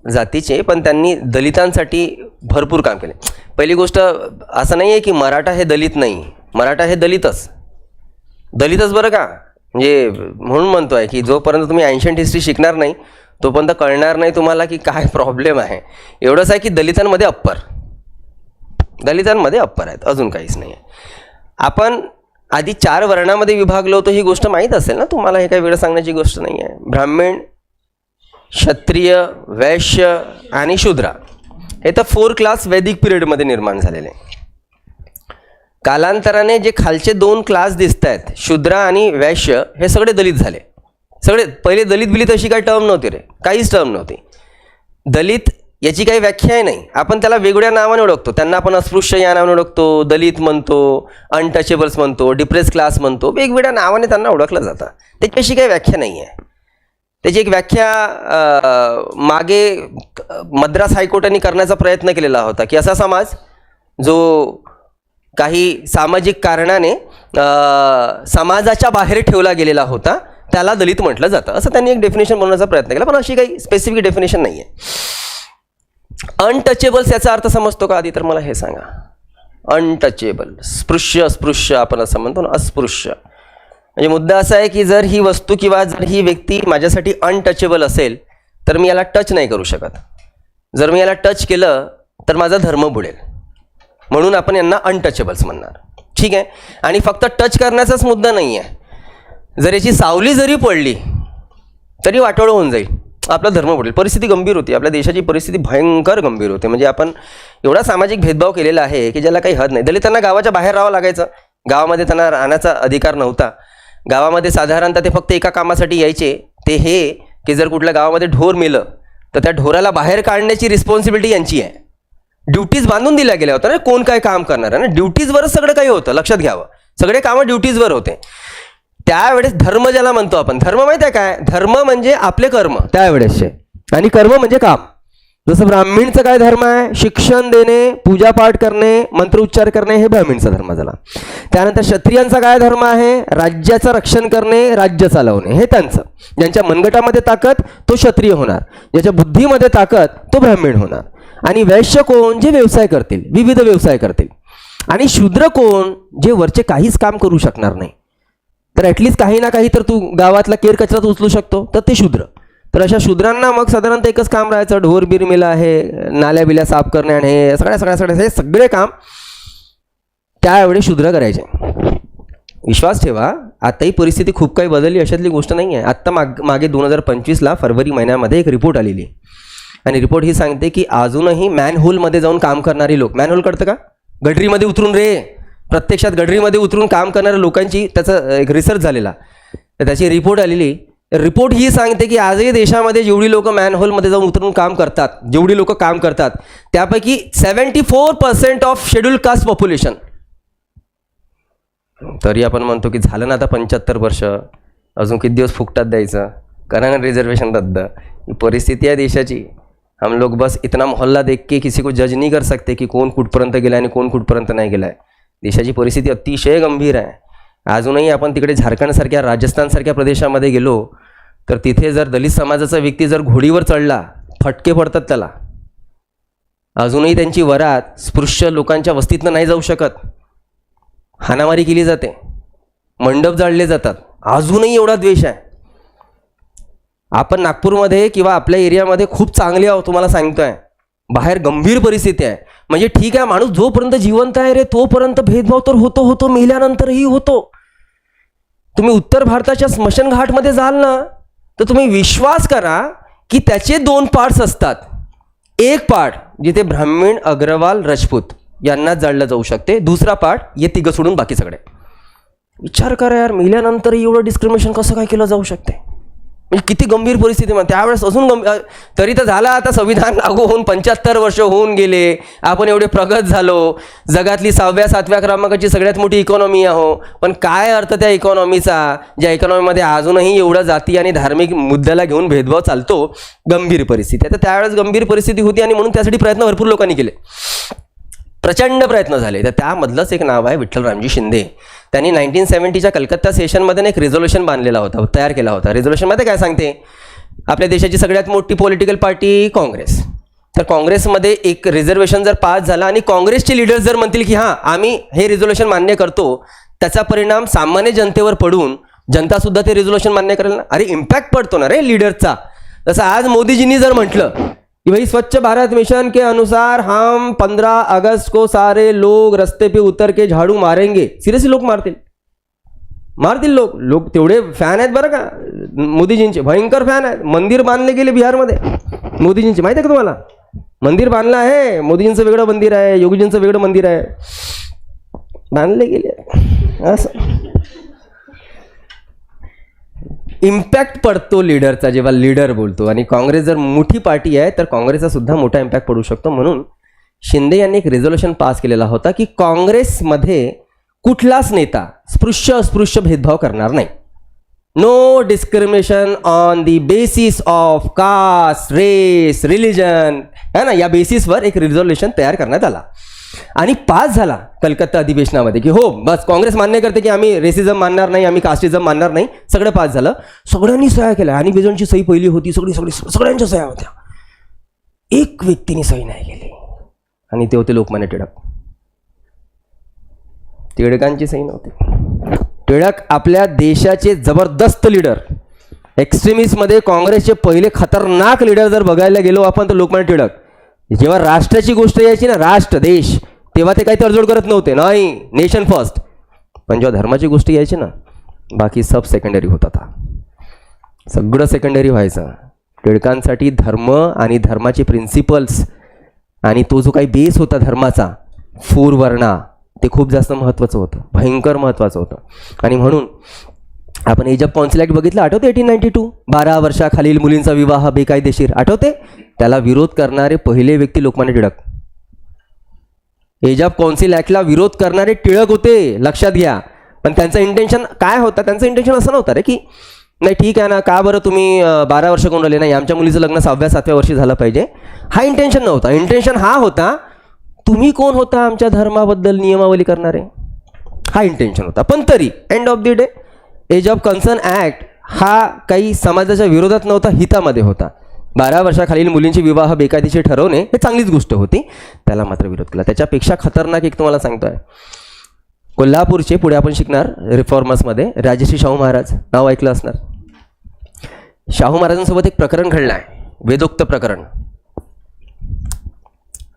जातीचे, पण त्यांनी दलितांसाठी भरपूर काम केले. पहिली गोष्ट असं नाही आहे की मराठा हे दलित नाही, मराठा हे दलितच बरं का. म्हणजे म्हणून म्हणतो आहे की जोपर्यंत तुम्ही एन्शंट हिस्ट्री शिकणार नाही तोपर्यंत कळणार नाही तुम्हाला की काय प्रॉब्लेम आहे. एवढंच आहे की दलितांमध्ये अप्पर आहेत, अजून काहीच नाही आहे. आपण आधी 4 वर्णामध्ये विभागलो होतो, ही गोष्ट माहीत असेल ना तुम्हाला, हे काही वेळ सांगण्याची गोष्ट नाही आहे. ब्राह्मण, क्षत्रिय, वैश्य आणि शूद्रा हे तर 4 क्लास वैदिक पिरियडमध्ये निर्माण झालेले. कालांतराने जे खालचे 2 क्लास दिसत आहेत, शूद्र आणि वैश्य, हे सगळे दलित झाले. सगळे पहिले दलित बिलित अशी काही टर्म नव्हती रे, काहीच टर्म नव्हती. दलित याची काही व्याख्याही नाही. आपण त्याला वेगवेगळ्या नावाने ओळखतो. त्यांना आपण अस्पृश्य या नावाने ओळखतो, दलित म्हणतो, अनटचेबल्स म्हणतो, डिप्रेस क्लास म्हणतो, वेगवेगळ्या नावाने त्यांना ओळखलं जातं. त्याची काही व्याख्या नाही आहे. त्याची एक व्याख्या मागे मद्रास हायकोर्टाने करण्याचा प्रयत्न केलेला होता की असा समाज जो काही सामाजिक कारणाने समाजाच्या बाहेर ठेवला गेलेला होता त्याला दलित म्हटलं जातं, असं त्यांनी एक डेफिनेशन बनवण्याचा प्रयत्न केला. पण अशी काही स्पेसिफिक डेफिनेशन नाही आहे. अनटचेबल्स याचा अर्थ समजतो का आधी तर मला हे सांगा. अनटचेबल, स्पृश्य, अस्पृश्य आपण असं म्हणतो ना, अस्पृश्य म्हणजे मुद्दा असा आहे की जर ही वस्तू किंवा जर ही व्यक्ती माझ्यासाठी अनटचेबल असेल तर मी याला टच नाही करू शकत. जर मी याला टच केलं तर माझा धर्म बुडेल, म्हणून आपण यांना अनटचेबल्स म्हणणार. ठीक आहे. आणि फक्त टच करण्याचाच मुद्दा नाही आहे. जर याची सावली जरी पडली तरी वाटोळं होऊन जाईल, आपला धर्म बुडेल. परिस्थिती गंभीर होती. आपल्या देशाची परिस्थिती भयंकर गंभीर होते. म्हणजे आपण एवढा सामाजिक भेदभाव केलेला आहे की ज्याला काही हद नाही. दलितांना गावाच्या बाहेर राहावं लागायचं. गावामध्ये त्यांना राहण्याचा अधिकार नव्हता. गावामध्ये साधारणतः ते फक्त एका कामासाठी यायचे, ते हे की जर कुठल्या गावामध्ये ढोर मेलं तर त्या ढोराला बाहेर काढण्याची रिस्पॉन्सिबिलिटी यांची आहे. ड्युटीज बांधून दिल्या गेल्या होत्या ना, कोण काय काम करणार आहे ना, ड्युटीजवरच सगळं काही होतं. लक्षात घ्यावं, सगळे कामं ड्युटीजवर होते. त्यावेळेस धर्म ज्याला म्हणतो आपण, धर्म माहिती आहे काय, धर्म म्हणजे आपले कर्म त्यावेळेसचे, आणि कर्म म्हणजे काम. जसं ब्राह्मणचं काय धर्म आहे, शिक्षण देणे, पूजापाठ करणे, मंत्रोच्चार करणे, हे ब्राह्मणचा धर्म झाला. त्यानंतर क्षत्रियांचा काय धर्म आहे, राज्याचं रक्षण करणे, राज्य चालवणे, हे त्यांचं. ज्यांच्या मनगटामध्ये ताकद तो क्षत्रिय होणार, ज्याच्या बुद्धीमध्ये ताकद तो ब्राह्मण होणार. आणि वैश्य कोण, जे व्यवसाय करतील, विविध व्यवसाय करतील. आणि शूद्र कोण, जे वरचे काहीच काम करू शकणार नाही, तर ॲटलिस्ट काही ना काही तर तू गावातला केर कचरा तू उचलू शकतो, तर ते शूद्र. तर अशा शूद्रांना मग साधारणतः एकच काम राहायचं, ढोर बिरमिला आहे, नाल्या बिल्या साफ करणे, आणि हे सगळे हे सगळे काम त्यावेळी शूद्र करायचे. विश्वास ठेवा, आताही परिस्थिती खूप काही बदलली अशातली गोष्ट नाही आहे. आत्ता मागे 2025ला फरवरी महिन्यामध्ये एक रिपोर्ट आलेली, आणि रिपोर्ट ही सांगते की अजूनही मॅनहोलमध्ये जाऊन काम करणारी लोक, मॅनहोल कळतं का, गडरीमध्ये उतरून रे, प्रत्यक्षात गडरीमध्ये उतरून काम करणाऱ्या लोकांची त्याचा एक रिसर्च झालेला, तर त्याची रिपोर्ट आलेली. रिपोर्ट ही सांगते की आजही देशामध्ये जेवढी लोक मॅनहोलमध्ये जाऊन उतरून काम करतात, जेवढी लोक काम करतात, त्यापैकी 74% ऑफ शेड्यूल कास्ट पॉप्युलेशन. तरी आपण म्हणतो की झालं ना आता 75 वर्ष, अजून किती दिवस फुकटात द्यायचं, करा ना रिझर्वेशन रद्द. ही परिस्थिती आहे देशाची. हम लोग बस इतना मोहल्ला देख के किसी को जज नहीं कर सकते की कोण कुठपर्यंत गेला आणि कोण कुठपर्यंत नाही गेला आहे. देशाची परिस्थिती अतिशय गंभीर आहे. अजूनही आपण तिकडे झारखंडसारख्या, राजस्थानसारख्या प्रदेशामध्ये गेलो तर तिथे जर दलित समाजाचा व्यक्ती जर घोडीवर चढला, फटके पडतात त्याला. अजूनही त्यांची वरात स्पृश्य लोकांच्या वस्तीतनं नाही जाऊ शकत, हाणामारी केली जाते, मंडप जाळले जातात. अजूनही एवढा द्वेष आहे. आपण नागपूरमध्ये किंवा आपल्या एरियामध्ये खूप चांगले आहोत, तुम्हाला सांगतोय. बाहेर गंभीर परिस्थिती आहे. म्हणजे ठीक आहे, माणूस जोपर्यंत जिवंत आहे रे तोपर्यंत भेदभाव तर होतो, मेल्यानंतरही होतो. तुम्ही उत्तर भारताच्या स्मशानघाटमध्ये जाल ना, तर तुम्ही विश्वास करा की त्याचे 2 पार्ट्स असतात. एक पार्ट जिथे ब्राह्मण, अग्रवाल, राजपूत यांना जाळलं जाऊ शकते, दुसरा पार्ट हे तिघं सोडून बाकी सगळे. विचार करा यार, मेल्यानंतरही एवढं डिस्क्रिमिनेशन कसं काय केलं जाऊ शकते. म्हणजे किती गंभीर परिस्थिती. मग त्यावेळेस अजून तरी तर झाला, आता संविधान लागू होऊन 75 वर्ष होऊन गेले, आपण एवढे प्रगत झालो, जगातली 6व्या-7व्या क्रमांकाची सगळ्यात मोठी इकॉनॉमी आहो. पण काय अर्थ त्या इकॉनॉमीचा, ज्या इकॉनॉमीमध्ये अजूनही एवढा जाती आणि धार्मिक मुद्द्याला घेऊन भेदभाव चालतो. गंभीर परिस्थिती आहे. तर त्यावेळेस गंभीर परिस्थिती होती आणि म्हणून त्यासाठी प्रयत्न भरपूर लोकांनी केले, प्रचंड प्रयत्न झाले. तर त्यामधलंच एक नाव आहे विठ्ठल रामजी शिंदे. त्यांनी 1970च्या कलकत्ता सेशनमध्ये एक रिझोल्युशन बांधलेला होता, तयार केला होता. रिझोल्युशनमध्ये काय सांगते, आपल्या देशाची सगळ्यात मोठी पॉलिटिकल पार्टी काँग्रेस, तर काँग्रेसमध्ये एक रिझर्वेशन जर पास झाला आणि काँग्रेसचे लीडर्स जर म्हणतील की हां आम्ही हे रिझोल्युशन मान्य करतो, त्याचा परिणाम सामान्य जनतेवर पडून जनतासुद्धा ते रिझोल्युशन मान्य करेल ना. अरे इम्पॅक्ट पडतो ना रे लीडर्सचा. जसं आज मोदीजींनी जर म्हटलं कि भाई स्वच्छ भारत मिशन के अनुसार हम 15 अगस्त को सारे लोग रस्ते पे उतर के झाड़ू मारेंगे. सिरियसली लोक मारतील लोक तेवढे फॅन आहेत बरं का मोदीजींचे, भयंकर फॅन आहेत. मंदिर बांधले गेले बिहारमध्ये मोदीजींचे, माहिती आहे का तुम्हाला. मंदिर बांधलं आहे, मोदीजींचं वेगळं मंदिर आहे, योगीजींचं वेगळं मंदिर आहे, बांधले गेले असं. इम्पॅक्ट पडतो लीडरचा जेव्हा लीडर बोलतो. आणि काँग्रेस जर मोठी पार्टी आहे तर काँग्रेसचा सुद्धा मोठा इम्पॅक्ट पडू शकतो. म्हणून शिंदे यांनी एक रेझोल्युशन पास केलेला होता की काँग्रेसमध्ये कुठलाच नेता स्पृश्य अस्पृश्य भेदभाव करणार नाही. No discrimination on the basis of caste, race, religion, है ना, या बेसिसवर एक रिझोल्युशन तयार करण्यात आला आणि पास झाला कलकत्ता अधिवेशनामध्ये की हो बस काँग्रेस मान्य करते की आम्ही रेसिझम मानणार नाही, आम्ही कास्टिझम मानणार नाही. सगळं पास झालं, सगळ्यांनी सह्या केल्या. आणि बेजोंची सही पहिली होती, सगळ्यांच्या सह्या होत्या. एक व्यक्तीने सही नाही केली आणि ते होते लोकमान्य टिळक. टिळकांची सही नव्हती. टिळक आपल्या देशाचे जबरदस्त लीडर, एक्स्ट्रीमिस्टमध्ये काँग्रेसचे पहिले खतरनाक लीडर जर बघायला गेलो आपण तर लोकमान्य टिळक. जेव्हा राष्ट्राची गोष्ट यायची ना, राष्ट्र देश, तेव्हा ते काही तडजोड करत नव्हते, नाही नेशन फर्स्ट. पण जेव्हा धर्माची गोष्ट यायची ना, बाकी सब सेकंडरी होत होता, सगळं सेकंडरी व्हायचं. टिळकांसाठी धर्म आणि धर्माचे प्रिन्सिपल्स आणि तो जो काही बेस होता धर्माचा, फूरवर्णा, ते खूप जास्त महत्त्वाचं होतं, भयंकर महत्त्वाचं होतं. आणि म्हणून आपण एज ऑफ कौन्सिल ॲक्ट बघितलं, आठवते 1892, 12 वर्षाखालील मुलींचा विवाह बेकायदेशीर, आठवते? त्याला विरोध करणारे पहिले व्यक्ती Lokmanya Tilak. Age of council ॲक्टला विरोध करणारे टिळक होते, लक्षात घ्या. पण त्यांचं इंटेन्शन काय होतं? त्यांचं इंटेन्शन असं नव्हतं रे की नाही ठीक आहे ना, का बरं तुम्ही 12 वर्ष कोण राहिले नाही, आमच्या मुलीचं लग्न 6व्या-7व्या वर्षी झालं पाहिजे. हा इंटेन्शन नव्हता. इंटेन्शन हा होता, तुम्ही कोण होता आमच्या धर्माबद्दल नियमावली करणारे, हा इंटेन्शन होता. पण तरी end of the day age of consent act हा काही समाजाच्या विरोधात नव्हता, हितामध्ये होता. 12 वर्षाखालील मुलींची विवाह बेकायदेशीर ठरवणे हे चांगलीच गोष्ट होती, त्याला मात्र विरोध केला. त्याच्यापेक्षा खतरनाक एक तुम्हाला सांगतो आहे, कोल्हापूरचे पुढे आपण शिकणार रिफॉर्मर्समध्ये राजश्री शाहू महाराज, नाव ऐकलं असणार. शाहू महाराजांसोबत एक प्रकरण घडलं आहे, वेदोक्त प्रकरण.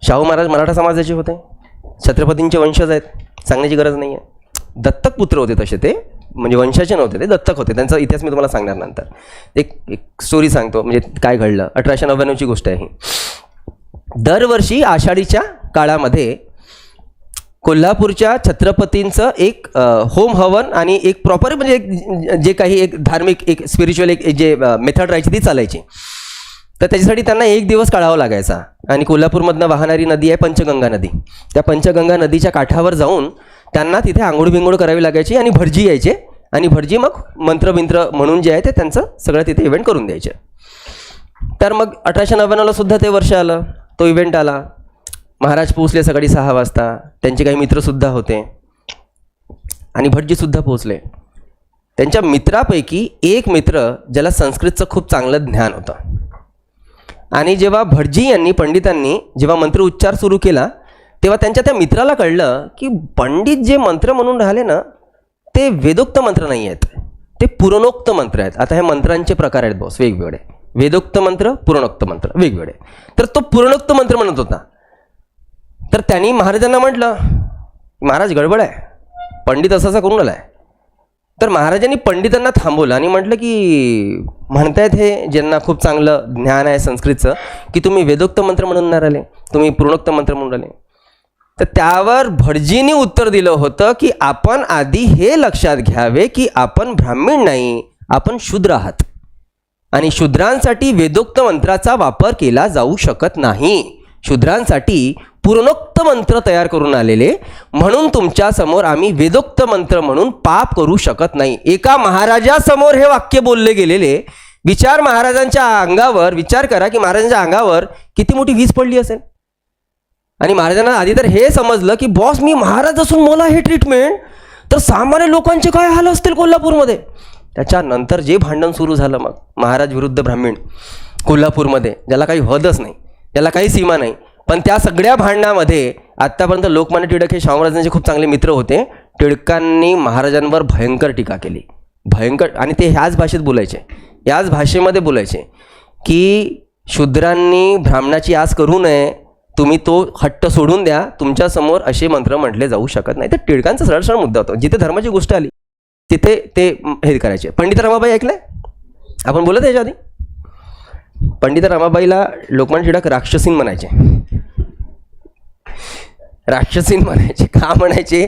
शाहू महाराज मराठा समाजाचे होते, छत्रपतींचे वंशज आहेत, सांगण्याची गरज नाही आहे. दत्तक पुत्र होते तसे ते, म्हणजे वंशाचे नव्हते ते, दत्तक होते. त्यांचा इतिहास मी तुम्हाला सांगणार नंतर. एक स्टोरी सांगतो म्हणजे काय घडलं. 1899ची गोष्ट आहे ही. दरवर्षी आषाढीच्या काळामध्ये कोल्हापूरच्या छत्रपतींचं एक होम हवन आणि एक प्रॉपर म्हणजे एक जे काही एक धार्मिक एक स्पिरिच्युअल एक जे मेथड राहायची ती चालायची. तर त्याच्यासाठी त्यांना एक दिवस काढावा लागायचा. आणि कोल्हापूरमधनं वाहणारी नदी आहे पंचगंगा नदी. त्या पंचगंगा नदीच्या काठावर जाऊन त्यांना तिथे आंघोळ बिंघोळ करावी लागायची आणि भटजी यायचे आणि भटजी मग मंत्रबिंत्र म्हणून जे आहे ते त्यांचं सगळं तिथे इव्हेंट करून द्यायचे. तर मग 1899ला सुद्धा ते वर्ष आलं, तो इव्हेंट आला. महाराज पोहोचले सकाळी 6 वाजता. त्यांचे काही मित्रसुद्धा होते आणि भटजीसुद्धा पोहोचले. त्यांच्या मित्रापैकी एक मित्र ज्याला संस्कृतचं खूप चांगलं ज्ञान होतं. आणि जेव्हा भटजी यांनी पंडितांनी जेव्हा मंत्र उच्चार सुरू केला तेव्हा त्यांच्या त्या मित्राला कळलं की पंडित जे मंत्र म्हणून राहिले ना ते वेदोक्त मंत्र नाही आहेत, ते पुराणोक्त मंत्र आहेत. आता हे मंत्रांचे प्रकार आहेत बॉस वेगवेगळे, वेदोक्त मंत्र, पुराणोक्त मंत्र वेगवेगळे. तर तो पुराणोक्त मंत्र म्हणत होता. तर त्यांनी महाराजांना म्हटलं, महाराज गडबड आहे, पंडित असा करून आला आहे. तर महाराजांनी पंडितांना थांबवलं आणि म्हटलं की म्हणतायत हे ज्यांना खूप चांगलं ज्ञान आहे संस्कृतचं की तुम्ही वेदोक्त मंत्र म्हणून नाही राहिले, तुम्ही पुराणोक्त मंत्र म्हणून राहिले. तर त्यावर भटजींनी उत्तर दिलं होतं की आपण आधी हे लक्षात घ्यावे की आपण ब्राह्मण नाही, आपण शूद्र आहात आणि शूद्रांसाठी वेदोक्त मंत्राचा वापर केला जाऊ शकत नाही. शूद्रांसाठी पुराणोक्त मंत्र तयार करून आलेले, म्हणून तुमच्या समोर आम्ही वेदोक्त मंत्र म्हणून पाप करू शकत नाही. एका महाराजासमोर हे वाक्य बोलले गेलेले. विचार महाराजांच्या अंगावर, विचार करा की महाराजांच्या अंगावर किती मोठी वीज पडली असेल. आणि महाराजांना आधी तर हे समजलं की बॉस मी महाराज असून मला हे ट्रीटमेंट, तर सामान्य लोकांचे काय हाल असतील कोल्हापूरमध्ये. त्याच्यानंतर जे भांडण सुरू झालं मग महाराज विरुद्ध ब्राह्मण कोल्हापूरमध्ये, ज्याला काही हदच नाही, ज्याला काही सीमा नाही. पण त्या सगळ्या भांडणामध्ये आत्तापर्यंत लोकमान्य टिळक हे शाहू महाराजांचे खूप चांगले मित्र होते. टिळकांनी महाराजांवर भयंकर टीका केली, भयंकर. आणि ते ह्याच भाषेत बोलायचे, याच भाषेमध्ये बोलायचे की शूद्रांनी ब्राह्मणाची आस करू नये, तुम्ही तो हट्ट सोडून द्या, तुमच्यासमोर असे मंत्र म्हटले जाऊ शकत नाही. तर टिळकांचा सरळ सरळ मुद्दा होता. जिथे धर्माची गोष्ट आली तिथे ते हे करायचे. पंडित रमाबाई ऐकलंय आपण बोलत याच्या आधी? पंडित रमाबाईला लोकमान्य टिळक राक्षसीन म्हणायचे. राक्षसीन म्हणायचे का म्हणायचे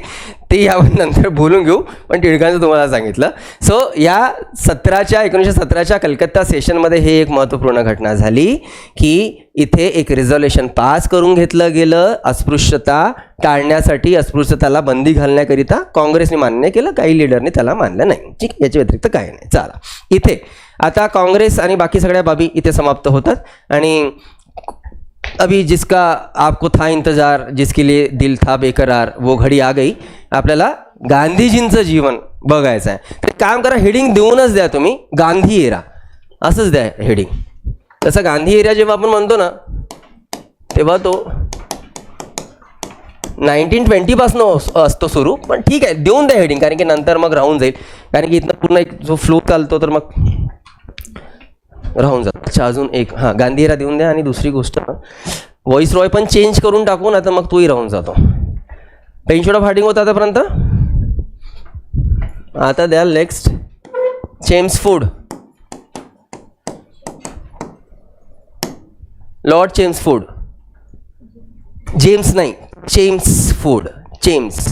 ते यावर नंतर बोलून घेऊ, पण टिळकांचं तुम्हाला सांगितलं. सो या 1917च्या कलकत्ता सेशनमध्ये हे एक महत्त्वपूर्ण घटना झाली की इथे एक रिझॉल्युशन पास करून घेतलं गेलं अस्पृश्यता टाळण्यासाठी, अस्पृश्यताला बंदी घालण्याकरिता. काँग्रेसने मान्य केलं, काही लीडरने त्याला मानलं नाही. ठीक, याच्या व्यतिरिक्त काही नाही. चला, इथे आता काँग्रेस आणि बाकी सगळ्या बाबी इथे समाप्त होतात. आणि अभी जिसका आपको था इंतजार, जिसके लिए दिल था बेकरार, वो घडी आ गई. आपल्याला गांधीजींचं जीवन बघायचं आहे. तर काम करा, हेडिंग देऊनच द्या तुम्ही, गांधी एरा असंच द्या हेडिंग. तसं गांधी एरिया जेव्हा आपण म्हणतो ना तेव्हा तो 1920 असतो सुरू, पण ठीक आहे देऊन द्या हेडिंग, कारण की नंतर मग राहून जाईल. कारण की इथनं पूर्ण एक जो फ्लो चालतो तर मग राहून जातं. अच्छा, अजून एक गांधी एरा देऊन द्या. आणि दुसरी गोष्ट व्हॉइस रॉय पण चेंज करून टाकू ना, तर मग तोही राहून जातो. पेनशोडा फायटिंग होता आतापर्यंत. आता द्या next Chelmsford, Lord Chelmsford. James नाही, चेम्सफोर्ड, चेम्स.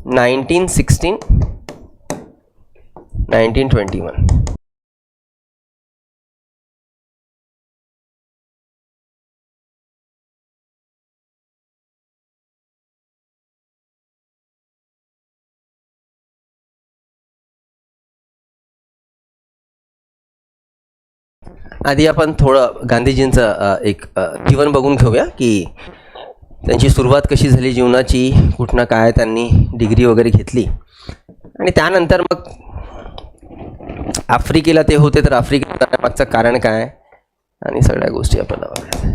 1916 1921. आधी आपण थोडं गांधीजींचं एक जीवन बघून घेऊया की त्यांची सुरुवात कशी झाली जीवनाची, कुठनं काय त्यांनी डिग्री वगैरे घेतली, आणि त्यानंतर मग आफ्रिकेला ते होते तर आफ्रिकेला जाण्यामागचं कारण काय, आणि सगळ्या गोष्टी आपल्याला बघायच्या.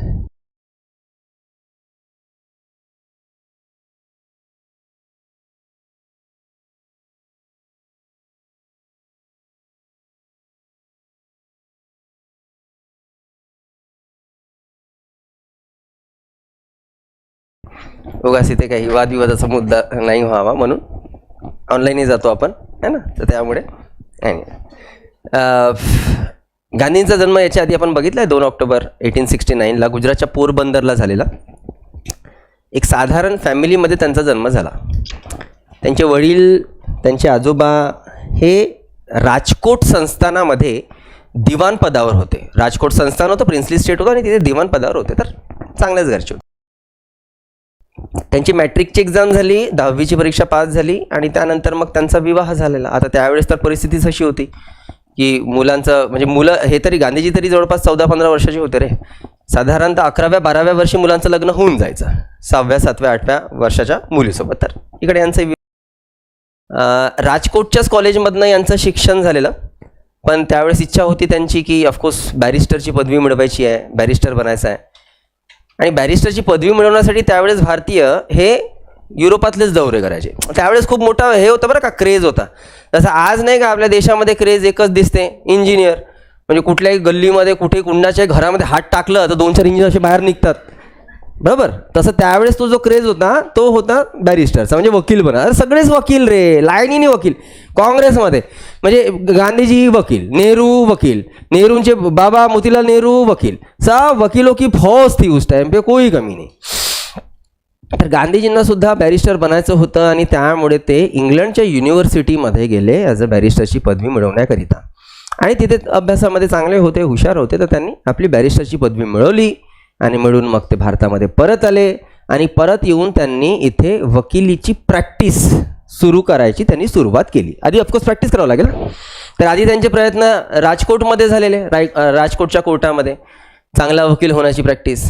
उगाच इथे काही वादविवादाचा मुद्दा नाही व्हावा म्हणून ऑनलाईनही जातो आपण, है ना. तर त्यामुळे गांधींचा जन्म याच्या आधी आपण बघितला आहे 2 ऑक्टोबर 1869ला गुजरातच्या पोरबंदरला झालेला. एक साधारण फॅमिलीमध्ये त्यांचा जन्म झाला. त्यांचे वडील, त्यांचे आजोबा हे राजकोट संस्थानामध्ये दिवाण पदावर होते. राजकोट संस्थान होतं, प्रिन्सली स्टेट होतं, आणि तिथे दिवाण पदावर होते, तर चांगल्याच घरचे होते. त्यांची मॅट्रिकची एक्झाम झाली, 10वीची परीक्षा पास झाली, आणि त्यानंतर मग त्यांचा विवाह झालेला. आता त्यावेळेस तर परिस्थितीच अशी होती की मुलांचं म्हणजे मुलं हे तरी गांधीजी तरी जवळपास 14-15 वर्षाचे होते रे. साधारणतः 11व्या-12व्या वर्षी मुलांचं लग्न होऊन जायचं, 6व्या, 7व्या, 8व्या वर्षाच्या मुलीसोबत. तर इकडे यांचं राजकोटच्याच कॉलेजमधनं यांचं शिक्षण झालेलं, पण त्यावेळेस इच्छा होती त्यांची की ऑफकोर्स बॅरिस्टरची पदवी मिळवायची आहे, बॅरिस्टर बनायचं आहे. आणि बॅरिस्टरची पदवी मिळवण्यासाठी त्यावेळेस भारतीय हे युरोपातलेच दौरे करायचे. त्यावेळेस खूप मोठा हे होतं बरं का, क्रेज होता. जसं आज नाही का आपल्या देशामध्ये क्रेज एकच दिसते, इंजिनियर. म्हणजे कुठल्याही गल्लीमध्ये कुठे कुंडाच्या घरामध्ये हात टाकलं तर 2-4 इंजिनियर असे बाहेर निघतात, बरोबर. तसं त्यावेळेस तो जो क्रेज होता तो होता बॅरिस्टरचा, म्हणजे वकील बना. अरे सगळेच वकील रे, लाईनीने वकील. काँग्रेसमध्ये म्हणजे गांधीजी वकील, नेहरू वकील, नेहरूंचे बाबा मोतीलाल नेहरू वकील, सब वकीलों की फौज थी उस टाइम पे, कोई कमी नाही. तर गांधीजींना सुद्धा बॅरिस्टर बनायचं होतं, आणि त्यामुळे ते इंग्लंडच्या युनिव्हर्सिटीमध्ये गेले ॲज अ बॅरिस्टरची पदवी मिळवण्याकरिता. आणि तिथे अभ्यासामध्ये चांगले होते, हुशार होते, तर त्यांनी आपली बॅरिस्टरची पदवी मिळवली. आणि मिळून मग ते भारतामध्ये परत आले, आणि परत येऊन त्यांनी इथे वकिलीची प्रॅक्टिस सुरू करायची त्यांनी सुरुवात केली. आधी ऑफकोर्स प्रॅक्टिस करावं लागेल. तर आधी त्यांचे प्रयत्न राजकोटमध्ये झालेले, राजकोटच्या कोर्टामध्ये चांगला वकील होण्याची प्रॅक्टिस,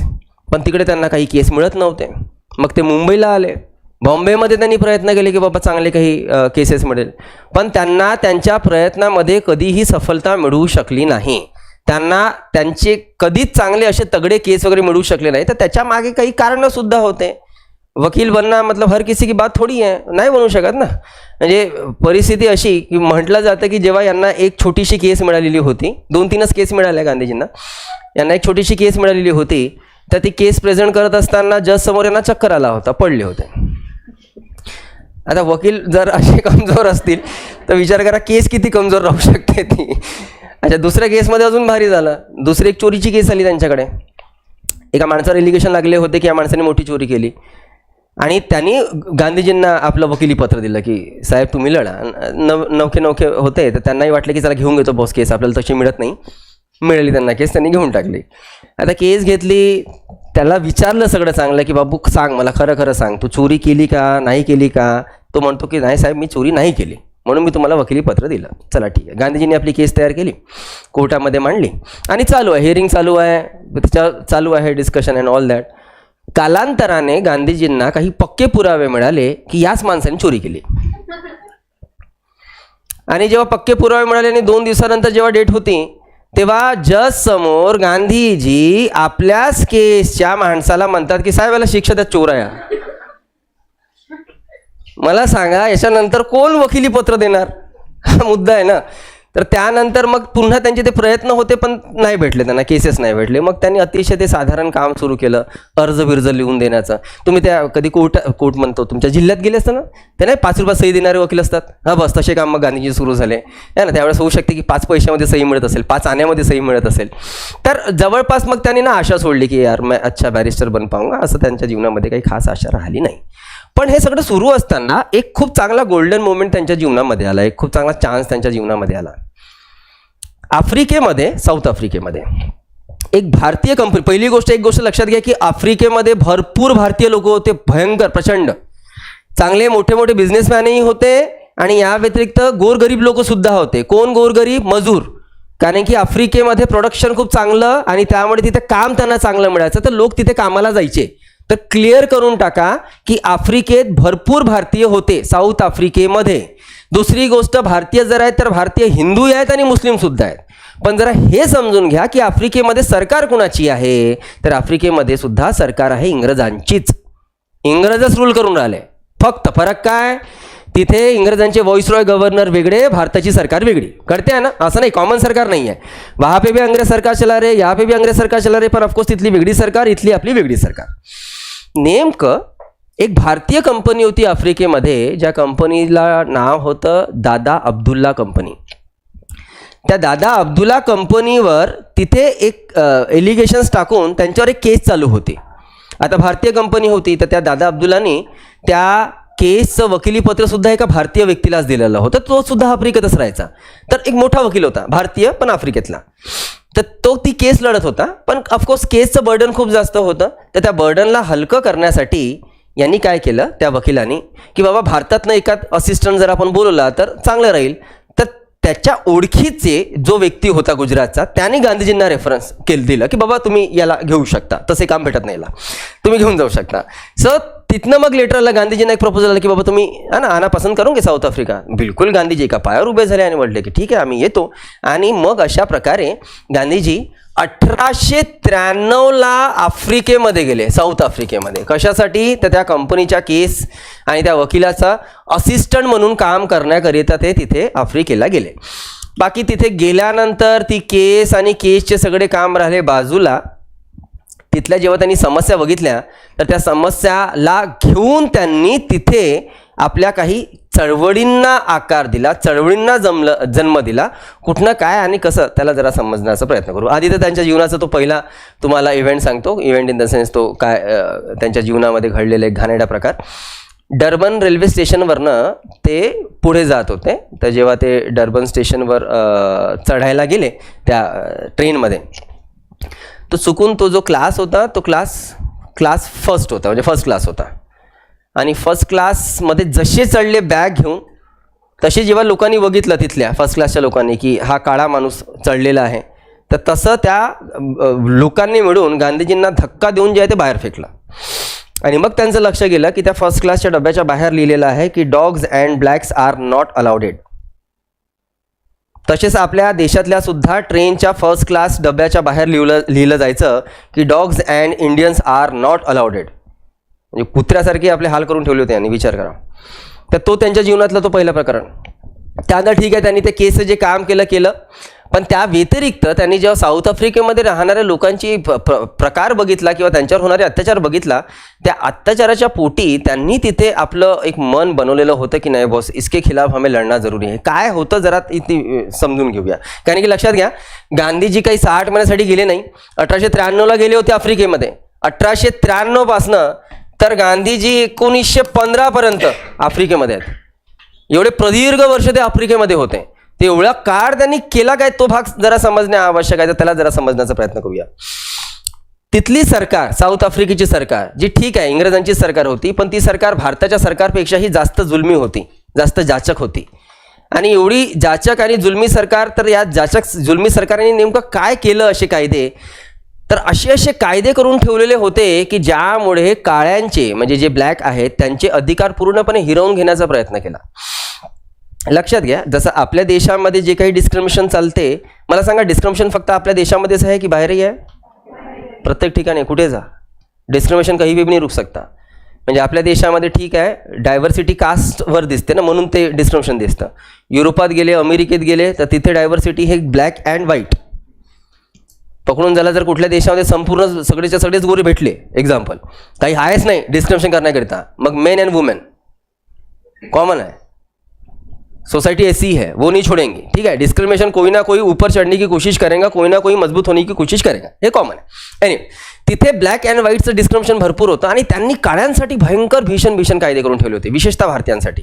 पण तिकडे त्यांना काही केस मिळत नव्हते. मग ते मुंबईला आले, बॉम्बेमध्ये त्यांनी प्रयत्न केले की बाबा चांगले काही केसेस मिळेल, पण त्यांना त्यांच्या प्रयत्नामध्ये कधीही सफलता मिळू शकली नाही. त्यांना त्यांचे कधीच चांगले असे तगडे केस वगैरे मिळू शकले नाही. तर त्याच्या मागे काही कारणंसुद्धा होते. वकील बनना मतलब हर किसी की बात थोडी आहे, नाही बनवू शकत ना. म्हणजे परिस्थिती अशी की म्हटलं जातं की जेव्हा यांना एक छोटीशी केस मिळालेली होती, 2-3च केस मिळाल्या गांधीजींना, यांना एक छोटीशी केस मिळालेली होती, तर ती केस प्रेझेंट करत असताना जज समोर यांना चक्कर आला होता, पडले होते. आता वकील जर असे कमजोर असतील तर विचार करा केस किती कमजोर राहू शकते ती. अच्छा, दुसऱ्या केसमध्ये अजून भारी झालं. दुसरी एक चोरीची केस आली त्यांच्याकडे. एका माणसावर एलिगेशन लागले होते की या माणसाने मोठी चोरी केली आणि त्यांनी गांधीजींना आपलं वकिली पत्र दिलं की साहेब तुम्ही लढा. नवखे होते तर त्यांनाही वाटलं की चला घेऊन घेतो बॉस केस, आपल्याला तशी मिळत नाही. मिळाली त्यांना केस, त्यांनी घेऊन टाकली. आता केस घेतली, त्याला विचारलं सगळं चांगलं की बाबू सांग मला, खरं खरं सांग, तू चोरी केली का नाही केली का? तो म्हणतो की नाही साहेब मी चोरी नाही केली, म्हणून मी तुम्हाला वकिली पत्र दिलं. चला ठीक आहे. गांधीजींनी आपली केस तयार केली, कोर्टामध्ये मांडली आणि चालू आहे, हिअरिंग चालू आहे, त्याच्या चालू आहे डिस्कशन अँड ऑल दॅट. कालांतराने गांधीजींना काही पक्के पुरावे मिळाले की याच माणसाने चोरी केली. आणि जेव्हा पक्के पुरावे मिळाले आणि 2 दिवसानंतर जेव्हा डेट होती तेव्हा जज समोर गांधीजी आपल्याच केसच्या माणसाला म्हणतात की साहेब याला शिक्षा द्या, चोर आहे. मला सांगा याच्यानंतर कोण वकिली पत्र देणार? हा मुद्दा आहे ना. तर त्यानंतर मग पुन्हा त्यांचे ते प्रयत्न होते पण नाही भेटले, त्यांना केसेस नाही भेटले. मग त्यांनी अतिशय ते साधारण काम सुरू केलं, अर्ज बिर्ज लिहून देण्याचं. तुम्ही त्या कधी कोर्ट म्हणतो तुमच्या जिल्ह्यात गेले असतं ना, ते नाही 5 रुपयात सही देणारे वकील असतात, हां बस तसे काम मग गांधीजी सुरू झाले आहे ना. त्यावेळेस होऊ शकते की 5 पैशामध्ये सही मिळत असेल, 5 आण्यामध्ये सही मिळत असेल. तर जवळपास मग त्यांनी ना आशा सोडली की यार मैं अच्छा बॅरिस्टर बन पाऊंगा, असं त्यांच्या जीवनामध्ये काही खास आशा राहिली नाही. पण हे सगळं सुरू असताना एक खूप चांगला गोल्डन मोमेंट त्यांच्या जीवनामध्ये आला, एक खूप चांगला चान्स त्यांच्या जीवनामध्ये आला. आफ्रिकेमध्ये, साऊथ आफ्रिकेमध्ये एक भारतीय कंपनी, पहिली गोष्ट एक गोष्ट लक्षात घ्या की आफ्रिकेमध्ये भरपूर भारतीय लोक होते, भयंकर प्रचंड चांगले मोठे मोठे बिझनेसमॅनही होते आणि या व्यतिरिक्त गोरगरीब लोक सुद्धा होते. कोण गोरगरीब? मजूर. कारण की आफ्रिकेमध्ये प्रोडक्शन खूप चांगलं आणि त्यामुळे तिथे काम त्यांना चांगलं मिळायचं, तर लोक तिथे कामाला जायचे. तर क्लिअर करून टाका की आफ्रिकेत भरपूर भारतीय होते, साऊथ आफ्रिकेमध्ये. दुसरी गोष्ट, भारतीय जर आहेत तर भारतीय हिंदू आहेत आणि मुस्लिम सुद्धा आहेत. पण जरा हे समजून घ्या की आफ्रिकेमध्ये सरकार कुणाची आहे, तर आफ्रिकेमध्ये सुद्धा सरकार आहे इंग्रजांचीच. इंग्रजच रूल करून राहिले. फक्त फरक काय, तिथे इंग्रजांचे व्हॉइसरॉय गव्हर्नर वेगळे, भारताची सरकार वेगळी. कळते आहे ना? असं नाही कॉमन सरकार नाही आहे. वहाँ पे भी अंग्रेज सरकार चला रे, यहाँ पे भी अंग्रेज सरकार चला रे, पण ऑफकोर्स तिथली वेगळी सरकार, इथली आपली वेगळी सरकार. नेमकं एक भारतीय कंपनी होती आफ्रिकेमध्ये, ज्या कंपनीला नाव होतं दादा अब्दुल्ला कंपनी. त्या दादा अब्दुल्ला कंपनीवर तिथे एक एलिगेशन्स टाकून त्यांच्यावर एक केस चालू होती. आता भारतीय कंपनी होती तर त्या दादा अब्दुल्लानी त्या केसचं वकिलीपत्र सुद्धा एका भारतीय व्यक्तीलाच दिलेलं होतं, तो सुद्धा आफ्रिकेतच राहायचा. तर एक मोठा वकील होता, भारतीय पण आफ्रिकेतला. तर तो ती केस लढत होता, पण ऑफकोर्स केसचं बर्डन खूप जास्त होतं. तर त्या बर्डनला हलकं करण्यासाठी यांनी काय केलं त्या वकिलांनी की बाबा भारतातनं एकात असिस्टंट जर आपण बोलवला तर चांगलं राहील. तर त्याच्या ओळखीचे जो व्यक्ती होता गुजरातचा, त्याने गांधीजींना रेफरन्स दिलं की बाबा तुम्ही याला घेऊ शकता, तसे काम भेटत नाही याला, तुम्ही घेऊन जाऊ शकता. सो तिथनं मग लेटरला गांधीजींना एक प्रपोजल आला की बाबा तुम्ही आना पसंत करोगे साऊथ आफ्रिका. बिलकुल गांधीजी एका पायावर उभे झाले आणि म्हटले की ठीक आहे आम्ही येतो. आणि मग अशा प्रकारे गांधीजी 1893ला आफ्रिकेमध्ये गेले, साऊथ आफ्रिकेमध्ये. कशासाठी? तर त्या कंपनीच्या केस आणि त्या वकिलाचा असिस्टंट म्हणून काम करण्याकरिता ते तिथे आफ्रिकेला गेले. बाकी तिथे गेल्यानंतर ती केस आणि केसचे सगळे काम राहिले बाजूला. तिथल्या जेव्हा त्यांनी समस्या बघितल्या तर त्या समस्याला घेऊन त्यांनी तिथे आपल्या काही चळवळींना आकार दिला, चळवळींना जन्म दिला. कुठनं काय आणि कसं त्याला जरा समजण्याचा प्रयत्न करू. आधी तर त्यांच्या जीवनाचा तो पहिला तुम्हाला इव्हेंट सांगतो. इव्हेंट इन द सेन्स तो काय त्यांच्या जीवनामध्ये घडलेला एक घाणेरडा प्रकार. डर्बन रेल्वे स्टेशनवरनं ते पुढे जात होते. तर जेव्हा ते डर्बन स्टेशनवर चढायला गेले त्या ट्रेनमध्ये, तो चुकून तो जो क्लास होता तो क्लास फर्स्ट होता, म्हणजे फर्स्ट क्लास होता. आणि फर्स्ट क्लासमध्ये जसे चढले बॅग घेऊन, तसे जेव्हा लोकांनी बघितलं तिथल्या फर्स्ट क्लासच्या लोकांनी की हा काळा माणूस चढलेला आहे, तर तसं त्या लोकांनी मिळून गांधीजींना धक्का देऊन जे आहे ते बाहेर फेकलं. आणि मग त्यांचं लक्ष गेलं की त्या फर्स्ट क्लासच्या डब्याच्या बाहेर लिहिलेलं आहे की dogs and blacks are not allowed. तसेच आपल्या देशातल्या सुद्धा ट्रेनच्या फर्स्ट क्लास डब्याच्या बाहेर लिहिलं जायचं की dogs and Indians are not allowed. म्हणजे कुत्र्यासारखे आपले हाल करून ठेवले होते यांनी, विचार करा. तर तो त्यांच्या जीवनातला तो पहिला प्रकरण. त्यानं ठीक आहे त्यांनी ते केसचं जे काम केलं, पण त्या व्यतिरिक्त त्यांनी जेव्हा साऊथ आफ्रिकेमध्ये राहणाऱ्या लोकांची प्रकार बघितला किंवा त्यांच्यावर होणारे अत्याचार बघितला, त्या अत्याचाराच्या पोटी त्यांनी तिथे आपलं एक मन बनवलेलं होतं की नाही बॉस इसके खिलाफ हमें लढणं जरुरी आहे. काय होतं जरा इथे समजून घेऊया. कारण की लक्षात घ्या, गांधीजी काही 60 महिन्यासाठी गेले नाही, 1893ला गेले होते आफ्रिकेमध्ये 1893 पासनं तर गांधीजी 1915 पर्यंत आफ्रिकेमध्ये आहेत. एवढे प्रदीर्घ वर्ष ते आफ्रिकेमध्ये होते. ते एवढा काळ त्यांनी केला काय, तो भाग जरा समजणे आवश्यक आहे. तर त्याला जरा समजण्याचा प्रयत्न करूया. तिथली सरकार, साऊथ आफ्रिकेची सरकार, जी ठीक आहे इंग्रजांची सरकार होती, पण ती सरकार भारताच्या सरकारपेक्षाही जास्त जुलमी होती, जास्त जाचक होती. आणि एवढी जाचक आणि जुलमी सरकार, तर या जाचक जुलमी सरकारने नेमकं काय केलं असे कायदे, तर असे कायदे करून ठेवलेले होते की ज्यामुळे काळ्यांचे म्हणजे जे ब्लॅक आहेत त्यांचे अधिकार पूर्णपणे हिरावून घेण्याचा प्रयत्न केला. लक्षात घ्या, जसं आपल्या देशामध्ये जे काही डिस्क्रिमिनेशन चालते, मला सांगा डिस्क्रिमिनेशन फक्त आपल्या देशामध्येच आहे की बाहेरही आहे? प्रत्येक ठिकाणी कुठे जा डिस्क्रिमिनेशन काही भी नाही रुक सकता. म्हणजे आपल्या देशामध्ये ठीक आहे डायव्हर्सिटी कास्टवर दिसते ना, म्हणून ते डिस्क्रिमिनेशन दिसतं. युरोपात गेले, अमेरिकेत गेले तर तिथे डायव्हर्सिटी हे ब्लॅक अँड व्हाईट पकडून झाला. जर कुठल्या देशामध्ये संपूर्ण सगळेच्या सगळेच गोरे भेटले, एक्झाम्पल काही आहेच नाही डिस्क्रिमिनेशन करण्याकरिता, मग मेन एंड वुमेन कॉमन है, सोसाइटी ऐसी है, वो नहीं छोड़ेंगे. ठीक है, डिस्क्रिमिनेशन कोई ना कोई ऊपर चढ़ने की कोशिश करेगा, कोई ना कोई मजबूत होने की कोशिश करेगा, हे कॉमन आहे. एनिवे तिथे ब्लॅक अँड व्हाईटचं डिस्क्रिमिनेशन भरपूर होतं आणि त्यांनी काळ्यांसाठी भयंकर भीषण कायदे करून ठेवले होते, विशेषतः भारतीयांसाठी.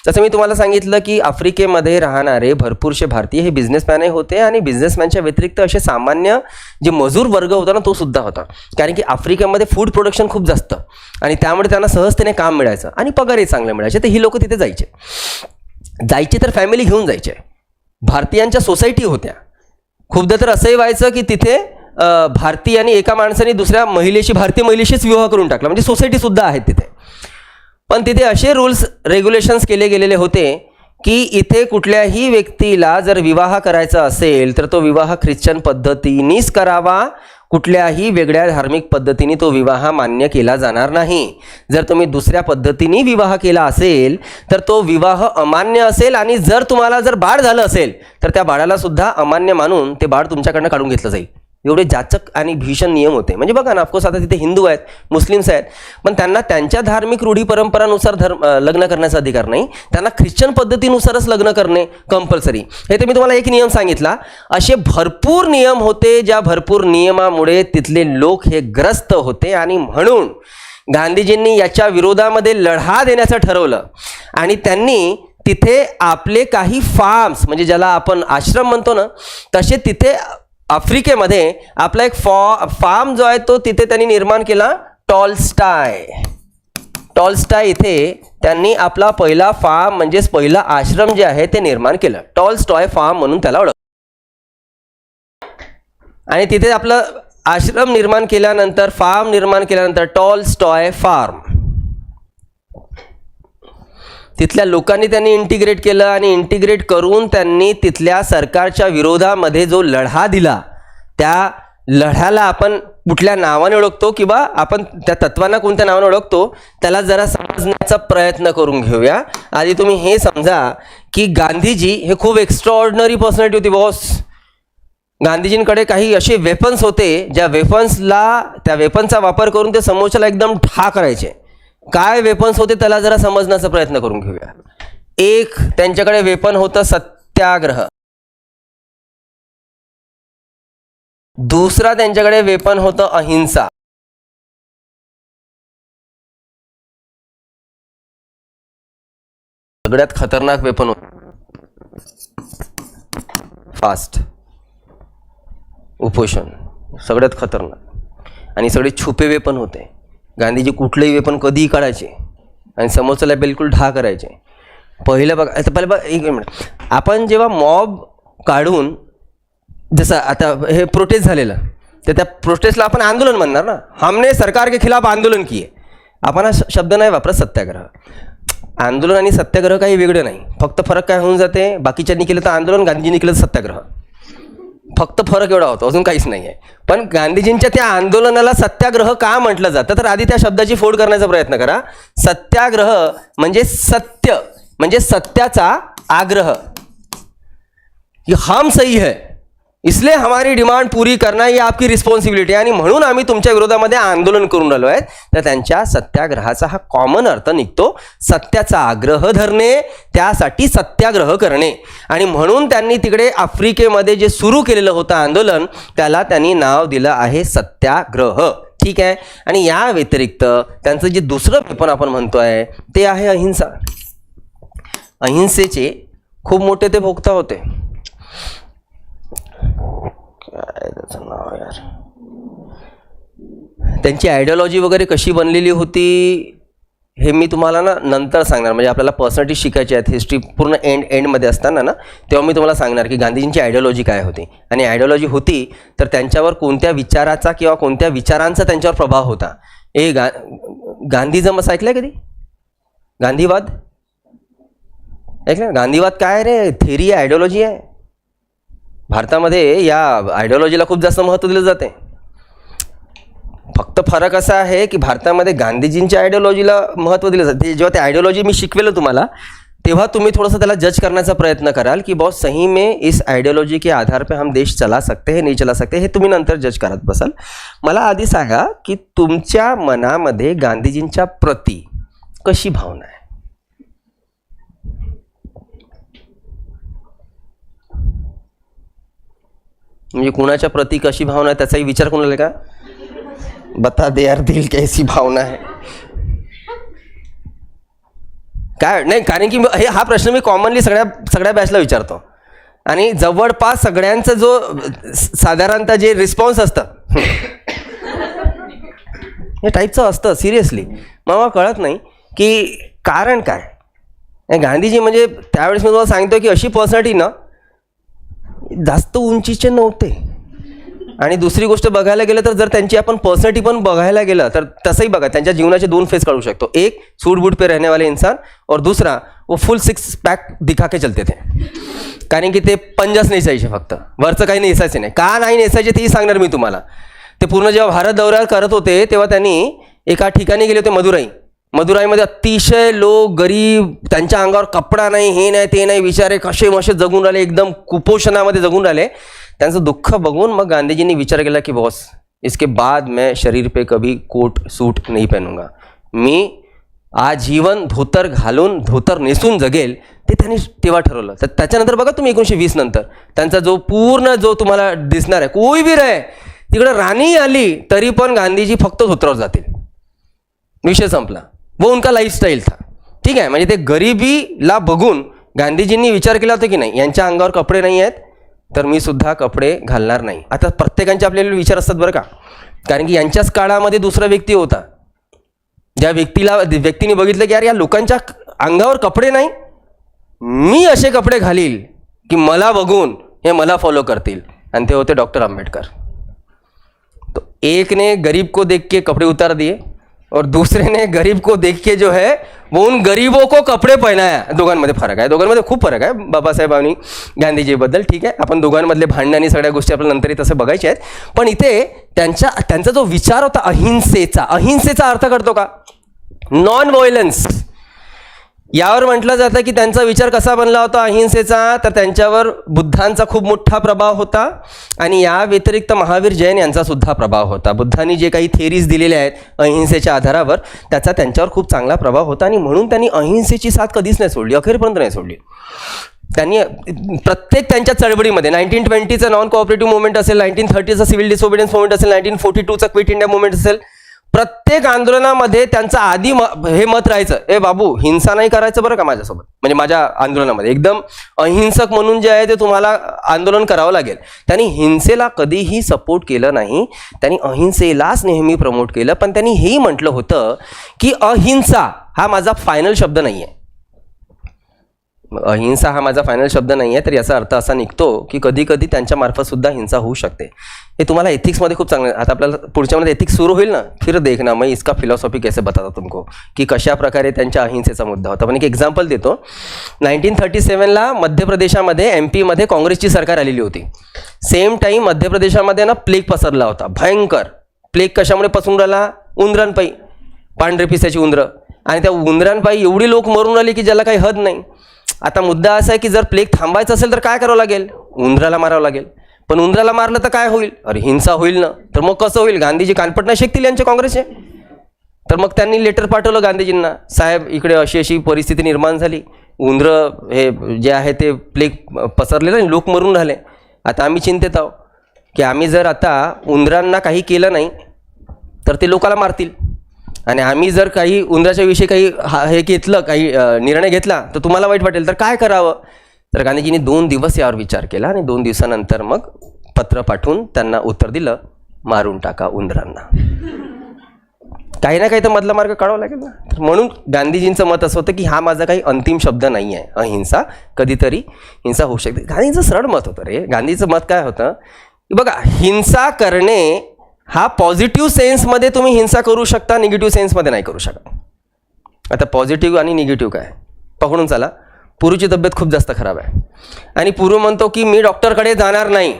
जसं मी तुम्हाला सांगितलं की आफ्रिकेमध्ये राहणारे भरपूरसे भारतीय हे बिझनेसमॅनही होते आणि बिझनेसमॅनच्या व्यतिरिक्त असे सामान्य जे मजूर वर्ग होता ना, तो सुद्धा होता. कारण की आफ्रिकेमध्ये फूड प्रोडक्शन खूप जास्त आणि त्यामुळे त्यांना सहजतेने काम मिळायचं आणि पगारही चांगले मिळायचे. तर ही लोक तिथे जायचे तर फॅमिली घेऊन जायचे. भारतीयांच्या सोसायटी होत्या. खूपदा तर असंही व्हायचं की तिथे भारतीयांनी एका माणसाने दुसऱ्या महिलेशी, भारतीय महिलेशीच विवाह करून टाकला, म्हणजे सोसायटीसुद्धा आहेत तिथे. पण तिथे असे रूल्स रेग्युलेशन्स केले गेलेले होते की इथे कुठल्याही व्यक्तीला जर विवाह करायचा असेल तर तो विवाह ख्रिश्चन पद्धतीनेच करावा, कुठल्याही वेगळ्या धार्मिक पद्धतीने तो विवाह मान्य केला जाणार नाही. जर तुम्ही दुसऱ्या पद्धतीने विवाह केला असेल तर तो विवाह अमान्य असेल आणि जर तुम्हाला जर बाळ झालं असेल तर त्या बाळाला सुद्धा अमान्य मानून ते बाळ तुमच्याकडनं काढून घेतलं जाईल. एवढे जाचक आणि भीषण नियम होते. म्हणजे बघा ना, ऑफकोर्स आता तिथे हिंदू आहेत, मुस्लिम्स आहेत, पण त्यांना त्यांच्या धार्मिक रूढी परंपरानुसार लग्न करण्याचा अधिकार नाही. त्यांना ख्रिश्चन पद्धतीनुसारच लग्न करणे कंपल्सरी. हे तर मी तुम्हाला एक नियम सांगितला. असे भरपूर नियम होते, ज्या भरपूर नियमामुळे तिथले लोक हे ग्रस्त होते आणि म्हणून गांधीजींनी याच्या विरोधामध्ये लढा देण्याचं ठरवलं आणि त्यांनी तिथे आपले काही फार्म्स, म्हणजे ज्याला आपण आश्रम म्हणतो ना, तसे तिथे आफ्रिकेमध्ये आपला एक फार्म जो आहे तो तिथे त्यांनी निर्माण केला. टॉलस्टाय इथे त्यांनी आपला पहिला फार्म म्हणजेच पहिला आश्रम जे आहे ते निर्माण केलं. टॉलस्टॉय फार्म म्हणून त्याला ओळख. आणि तिथे आपलं आश्रम निर्माण केल्यानंतर, फार्म निर्माण केल्यानंतर टॉलस्टॉय फार्म तिथल्या लोकांनी त्यांनी इंटिग्रेट केलं आणि इंटिग्रेट करून त्यांनी तिथल्या सरकारच्या विरोधामध्ये जो लढा दिला, त्या लढ्याला आपण कुठल्या नावाने ओळखतो किंवा आपण त्या तत्वांना कोणत्या नावाने ओळखतो त्याला जरा समजण्याचा प्रयत्न करून घेऊया. आधी तुम्ही हे समजा की गांधीजी हे खूप एक्स्ट्राऑर्डिनरी पर्सनॅलिटी होती बॉस. गांधीजींकडे काही असे वेपन्स होते ज्या त्या वेपनचा वापर करून ते समोरच्याला एकदम ठा करायचे. काय वेपन्स होते त्याला जरा समजण्याचा प्रयत्न करून घेऊया. एक त्यांच्याकडे वेपन होतं सत्याग्रह. दुसरा त्यांच्याकडे वेपन होतं अहिंसा. सगळ्यात खतरनाक वेपन होतं फास्ट, उपोषण, सगळ्यात खतरनाक. आणि सगळे छुपे वेपन होते. गांधीजी कुठलंही वेपन कधीही काढायचे आणि समोरच्याला बिलकुल ढा करायचे. पहिलं बघा, पहिलं बघा एक मिनिट, आपण जेव्हा मॉब काढून, जसं आता हे प्रोटेस्ट झालेलं, तर त्या प्रोटेस्टला आपण आंदोलन म्हणणार ना. हमने सरकार के खिलाफ आंदोलन किए. आपण हा शब्द नाही वापरत सत्याग्रह. आंदोलन आणि सत्याग्रह काही वेगळं नाही. फक्त फरक काय होऊन जाते, बाकीच्यांनी केलं तर आंदोलन, गांधीजींनी केलं तर सत्याग्रह. फक्त फरक एवढा होतो, अजून काहीच नाही आहे. पण गांधीजींच्या त्या आंदोलनाला सत्याग्रह का म्हटलं जातं, तर आधी त्या शब्दाची फोड करण्याचा प्रयत्न करा. सत्याग्रह म्हणजे सत्य, म्हणजे सत्याचा आग्रह, की हम सही है इसलिए हमारी डिमांड पूरी करना ही आपकी रिस्पॉन्सिबिलिटी, आणि म्हणून आम्ही तुमच्या विरोधामध्ये आंदोलन करून राहिलो आहे. तर त्यांच्या सत्याग्रहाचा हा कॉमन अर्थ निघतो सत्याचा आग्रह धरणे, त्यासाठी सत्याग्रह करणे. आणि म्हणून त्यांनी तिकडे आफ्रिकेमध्ये जे सुरू केलेलं होतं आंदोलन, त्याला त्यांनी नाव दिलं आहे सत्याग्रह. ठीक आहे. आणि या व्यतिरिक्त त्यांचं जे दुसरं वेपन आपण म्हणतो आहे ते आहे अहिंसा. अहिंसेचे खूप मोठे ते भोक्ता होते. काय त्याचं नाव यार, त्यांची आयडिओलॉजी वगैरे कशी बनलेली होती हे मी तुम्हाला ना नंतर सांगणार. म्हणजे आपल्याला पर्सनॅलिटी शिकायची आहेत, हिस्ट्री पूर्ण एंडमध्ये असताना ना, तेव्हा मी तुम्हाला सांगणार की गांधीजींची आयडिओलॉजी काय होती. आणि आयडिओलॉजी होती तर त्यांच्यावर कोणत्या विचाराचा किंवा कोणत्या विचारांचा त्यांच्यावर प्रभाव होता. गांधीजम असं ऐकलं कधी? गांधीवाद ऐकलं? गांधीवाद काय रे? थेरी आहे, आयडिओलॉजी आहे. भारतामध्ये या आयडिओलॉजीला खूप जास्त महत्त्व दिलं जाते. फक्त फरक असा आहे की भारतामध्ये गांधीजींच्या आयडिओलॉजीला महत्त्व दिलं जाते. जेव्हा ते आयडिओलॉजी मी शिकवेलं तुम्हाला तेव्हा तुम्ही थोडंसं त्याला जज करण्याचा प्रयत्न कराल की बॉस सही में इस आयडिओलॉजी के आधार पे हम देश चला सकते हैं, नहीं चला सकते, हे तुम्ही नंतर जज करत बसाल. मला आधी सांगा की तुमच्या मनामध्ये गांधीजींच्या प्रती कशी भावना आहे? म्हणजे कुणाच्या प्रती कशी भावना आहे त्याचाही विचार कोणाला का? बता दे यार, दिल कैसी भावना है. काय नाही, कारण की हा प्रश्न मी कॉमनली सगळ्या बॅचला विचारतो आणि जवळपास सगळ्यांचा जो साधारणतः जे रिस्पॉन्स असतं हे टाईपचं असतं. सिरियसली मला कळत नाही की कारण काय. गांधीजी म्हणजे त्यावेळेस मी तुम्हाला सांगतो की अशी पर्सनॅलिटी ना जास्त उंचीचे नव्हते. आणि दुसरी गोष्ट बघायला गेलं तर जर त्यांची आपण पर्सनॅलिटी पण बघायला गेलं तर तसंही बघा, त्यांच्या जीवनाचे दोन फेस काढू शकतो. एक सूट बूट पे रहने वाले इंसान और दूसरा वो फुल 6 पैक दिखा के चलते थे. कारण की ते पंजाच नेसायचे, फक्त वरचं काही नेसायचे नाही. का नाही नेसायचे तेही सांगणार मी तुम्हाला. ते पूर्ण जेव्हा भारत दौरा करत होते तेव्हा त्यांनी एका ठिकाणी गेले होते, मदुराईमध्ये अतिशय लोक गरीब, त्यांच्या अंगावर कपडा नाही, हे नाही ते नाही, बिचारे कसे मसे जगून राहिले, एकदम कुपोषणामध्ये जगून राहिले. त्यांचं दुःख बघून मग गांधीजींनी विचार केला की बॉस इसके बाद मैं शरीर पे कभी कोट सूट नहीं पहनूंगा, मी आजीवन धोतर नेसून जगेल. ते त्यांनी तेव्हा ठरवलं. तर त्याच्यानंतर बघा तुम्ही 1920 नंतर त्यांचा जो पूर्ण जो तुम्हाला दिसणार आहे, कोई भी रहे तिकडे राणी आली तरी पण गांधीजी फक्त धोत्रावर जातील, विषय संपला. वो उनका लाईफस्टाईल था. ठीक आहे. म्हणजे ते गरिबीला बघून गांधीजींनी विचार केला होता की नाही यांच्या अंगावर कपडे नाही आहेत तर मी सुद्धा कपडे घालणार नाही. आता प्रत्येकांचे आपल्याला विचार असतात बरं का, कारण की यांच्याच काळामध्ये दुसरा व्यक्ती होता, ज्या व्यक्तीने बघितलं की यार या लोकांच्या अंगावर कपडे नाही, मी असे कपडे घालील की मला बघून हे मला फॉलो करतील. आणि ते होते डॉक्टर आंबेडकर. तो एक ने गरीब को देख के कपडे उतार दिए और दूसरे ने गरीब को देख के जो है वो उन गरीबों को कपडे पहनाया. दोघांमध्ये फरक आहे, दोघांमध्ये खूप फरक आहे बाबासाहेब आणि गांधीजीबद्दल. ठीक आहे, आपण दोघांमधले भांडण आणि सगळ्या गोष्टी आपल्याला नंतरही तसं बघायच्या आहेत. पण इथे त्यांचा जो विचार होता अहिंसेचा अर्थ करतो का? Non violence. यावर म्हटलं जातं की त्यांचा विचार कसा बनला होता अहिंसेचा, तर त्यांच्यावर बुद्धांचा खूप मोठा प्रभाव होता आणि या व्यतिरिक्त महावीर जैन यांचा सुद्धा प्रभाव होता. बुद्धांनी जे काही थेरीज दिलेल्या आहेत अहिंसेच्या आधारावर त्याचा त्यांच्यावर खूप चांगला प्रभाव होता आणि म्हणून त्यांनी अहिंसेची साथ कधीच नाही सोडली, अखेरपर्यंत नाही सोडली. त्यांनी प्रत्येक त्यांच्या चळवळीमध्ये 1920चं नॉन कोऑपरेटिव्ह मुवमेंट असेल, 1930चा सिव्हिल डिसओबिडियन्स मुवमेंट असेल, 1942चा क्विट इंडिया मुवमेंट असेल, प्रत्येक आंदोलनामध्ये त्यांचं आधी हे मत राहायचं, ए बाबू हिंसा नाही करायचं बरं का माझ्यासोबत, म्हणजे माझ्या आंदोलनामध्ये एकदम अहिंसक म्हणून जे आहे ते तुम्हाला आंदोलन करावं लागेल. त्यांनी हिंसेला कधीही सपोर्ट केलं नाही, त्यांनी अहिंसेलाच नेहमी प्रमोट केलं. पण त्यांनी हेही म्हटलं होतं की अहिंसा हा माझा फायनल शब्द नाही आहे. अहिंसा हा माझा फायनल शब्द नाही आहे तर याचा अर्थ असा निघतो की कधी कधी त्यांच्यामार्फत सुद्धा हिंसा होऊ शकते. हे तुम्हाला एथिक्समध्ये खूप चांगलं, आता आपल्याला पुढच्यामध्ये एथिक्स सुरू होईल ना, फिर देखना मैं इसका फिलॉसॉफी कैसे बताता तुमको की कशा प्रकारे त्यांच्या अहिंसेचा मुद्दा होता. पण एक एक्झाम्पल देतो. 1937ला मध्य प्रदेशामध्ये MP मध्ये काँग्रेसची सरकार आलेली होती. सेम टाईम मध्य प्रदेशामध्ये ना प्लेग पसरला होता, भयंकर. प्लेग कशामुळे पसरून राहिला? उंदरांपायी, पांढरे पिसाची उंदरं. आणि त्या उंदरांपायी एवढी लोक मरून आली की ज्याला काही हद नाही. आता मुद्दा असा आहे की जर प्लेग थांबायचं असेल तर काय करावं लागेल? उंदराला मारावं लागेल. पण उंदराला मारलं तर काय होईल? अरे हिंसा होईल ना. तर मग कसं होईल? गांधीजी कानपट नाही शेकतील यांचे काँग्रेसचे. तर मग त्यांनी लेटर पाठवलं गांधीजींना, साहेब इकडे अशी अशी परिस्थिती निर्माण झाली, उंदरं हे जे आहे ते प्लेग पसरलेलं आणि लोक मरून राहिले. आता आम्ही चिंतेत आहोत की आम्ही जर आता उंदरांना काही केलं नाही तर ते लोकाला मारतील. आणि आम्ही जर काही उंदराच्या विषयी काही हे घेतलं, काही निर्णय घेतला तर तुम्हाला वाईट वाटेल. तर काय करावं? तर गांधीजींनी 2 दिवस यावर विचार केला आणि 2 दिवसानंतर मग पत्र पाठवून त्यांना उत्तर दिलं, मारून टाका उंदरांना. काही ना काही तर मधला मार्ग काढावा लागेल ना. तर म्हणून गांधीजींचं मत असं होतं की हा माझा काही अंतिम शब्द नाही आहे, अहिंसा, कधीतरी हिंसा होऊ शकते. गांधींचं सरळ मत होतं रे. गांधीचं मत काय होतं की बघा, हिंसा करणे हा पॉझिटिव्ह सेन्समध्ये तुम्ही हिंसा करू शकता, निगेटिव्ह सेन्समध्ये नाही करू शकत. आता पॉझिटिव्ह आणि निगेटिव्ह काय पकडून चला. पुरूची तब्येत खूप जास्त खराब आहे आणि पुरू म्हणतो की मी डॉक्टरकडे जाणार नाही.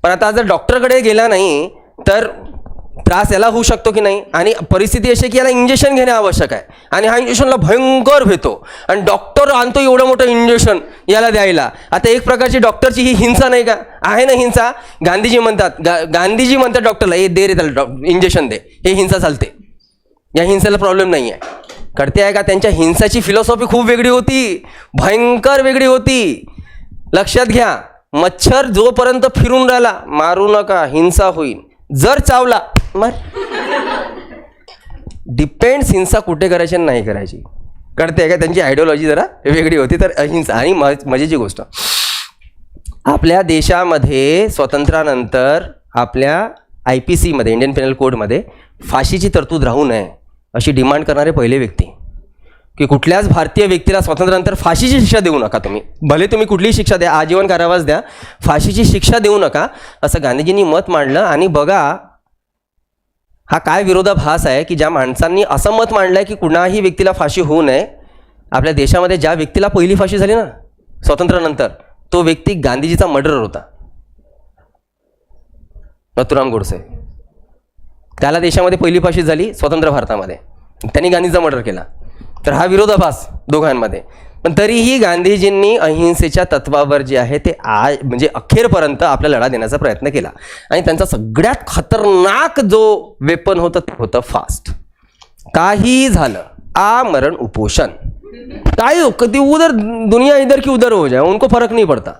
पण आता जर डॉक्टरकडे गेला नाही तर त्रास याला होऊ शकतो की नाही. आणि परिस्थिती अशी की याला इंजेक्शन घेणे आवश्यक आहे आणि हा इंजेक्शनला भयंकर भेटतो आणि डॉक्टर आणतो एवढं मोठं इंजेक्शन याला द्यायला. आता एक प्रकारची डॉक्टरची ही हिंसा नाही का? आहे ना हिंसा. गांधीजी म्हणतात डॉक्टरला, हे दे रे त्याला इंजेक्शन दे, हे हिंसा चालते. या हिंसेला प्रॉब्लेम नाही आहे. कळते आहे का? त्यांच्या हिंसाची फिलॉसॉफी खूप वेगळी होती, भयंकर वेगळी होती. लक्षात घ्या, मच्छर जोपर्यंत फिरून राहिला मारू नका, हिंसा होईल. जर चावला मार. डिपेंड्स हिंसा कुठे करायची आणि नाही करायची. कळते आहे का? त्यांची आयडिओलॉजी जरा वेगळी होती. तर अहिंसा. आणि मजेची गोष्ट, आपल्या देशामध्ये स्वातंत्र्यानंतर आपल्या IPC मध्ये, इंडियन पेनल कोडमध्ये फाशीची तरतूद राहू नये अशी डिमांड करणारे पहिले व्यक्ती, की कुठल्याच भारतीय व्यक्तीला स्वातंत्र्यानंतर फाशीची शिक्षा देऊ नका. तुम्ही भले तुम्ही कुठलीही शिक्षा द्या, आजीवन कारावास द्या, फाशीची शिक्षा देऊ नका, असं गांधीजींनी मत मांडलं. आणि बघा हा काय विरोधाभास आहे की ज्या माणसांनी असं मत मांडलं आहे की कुणाही व्यक्तीला फाशी होऊ नये. आपल्या देशामध्ये ज्या व्यक्तीला पहिली फाशी झाली ना स्वातंत्र्यानंतर, तो व्यक्ती गांधीजीचा मर्डरर होता, नथुराम गोडसे. त्याला देशामध्ये पहिली फाशी झाली स्वतंत्र भारतामध्ये, त्यांनी गांधीचा मर्डर केला. तर हा विरोधाभास दोघांमध्ये. पण तरीही गांधीजींनी अहिंसेच्या तत्वावर जे आहे ते म्हणजे अखेरपर्यंत आपला लढा देण्याचा प्रयत्न केला. आणि त्यांचा सगळ्यात खतरनाक जो वेपन होतं ते होतं फास्ट. काही झालं, आमरण उपोषण, काही कधी उधर दुनिया इधर की उधर हो जाए, उनको फरक नाही पडता.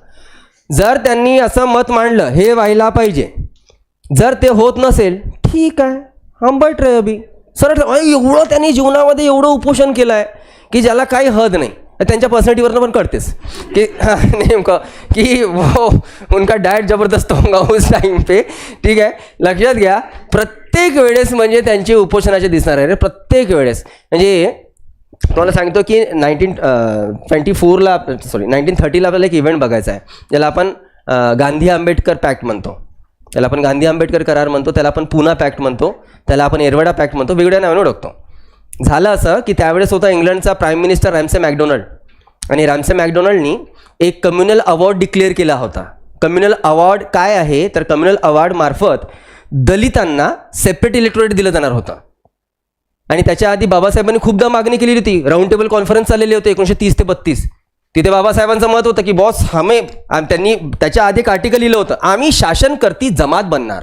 जर त्यांनी असं मत मांडलं हे व्हायला पाहिजे, जर ते होत नसेल ठीक आहे, हम बैठ रहे अभी. सरळ एवढं त्यांनी जीवनामध्ये एवढं उपोषण केलं आहे की ज्याला काही हद नाही. त्यांच्या पर्सनॅलिटीवरनं पण कळतेस की नेमकं की वो उनका डाएट जबरदस्त होगा उस टाइम पे. ठीक आहे, लक्षात घ्या. प्रत्येक वेळेस म्हणजे त्यांचे उपोषणाचे दिसणार आहे रे, प्रत्येक वेळेस. म्हणजे तुम्हाला सांगतो की 1930ला आपल्याला एक इव्हेंट बघायचा आहे, ज्याला आपण गांधी आंबेडकर पॅक्ट म्हणतो, त्याला आपण गांधी आंबेडकर करार म्हणतो, त्याला आपण पुना पॅक्ट म्हणतो, त्याला आपण एरवडा पॅक्ट म्हणतो, वेगळ्या नावाने ओळखतो. झालं असं की त्यावेळेस होता इंग्लंडचा प्राईम मिनिस्टर रॅम्से मॅकडोनल्ड, आणि रॅम्से मॅकडोनल्डनी एक कम्युनल अवॉर्ड डिक्लेअर केला होता. कम्युनल अवॉर्ड काय आहे तर कम्युनल अवॉर्ड मार्फत दलितांना सेपरेट इलेक्टोरेट दिलं जाणार होतं. आणि त्याच्या आधी बाबासाहेबांनी खूपदा मागणी केली होती. राऊंड टेबल कॉन्फरन्स चाललेली होती 1930 ते 32. तिथे बाबासाहेबांचं मत होतं की बॉस त्यांनी त्याच्या आधी एक आर्टिकल लिहिलं होतं, आम्ही शासनकर्ती जमात बनणार.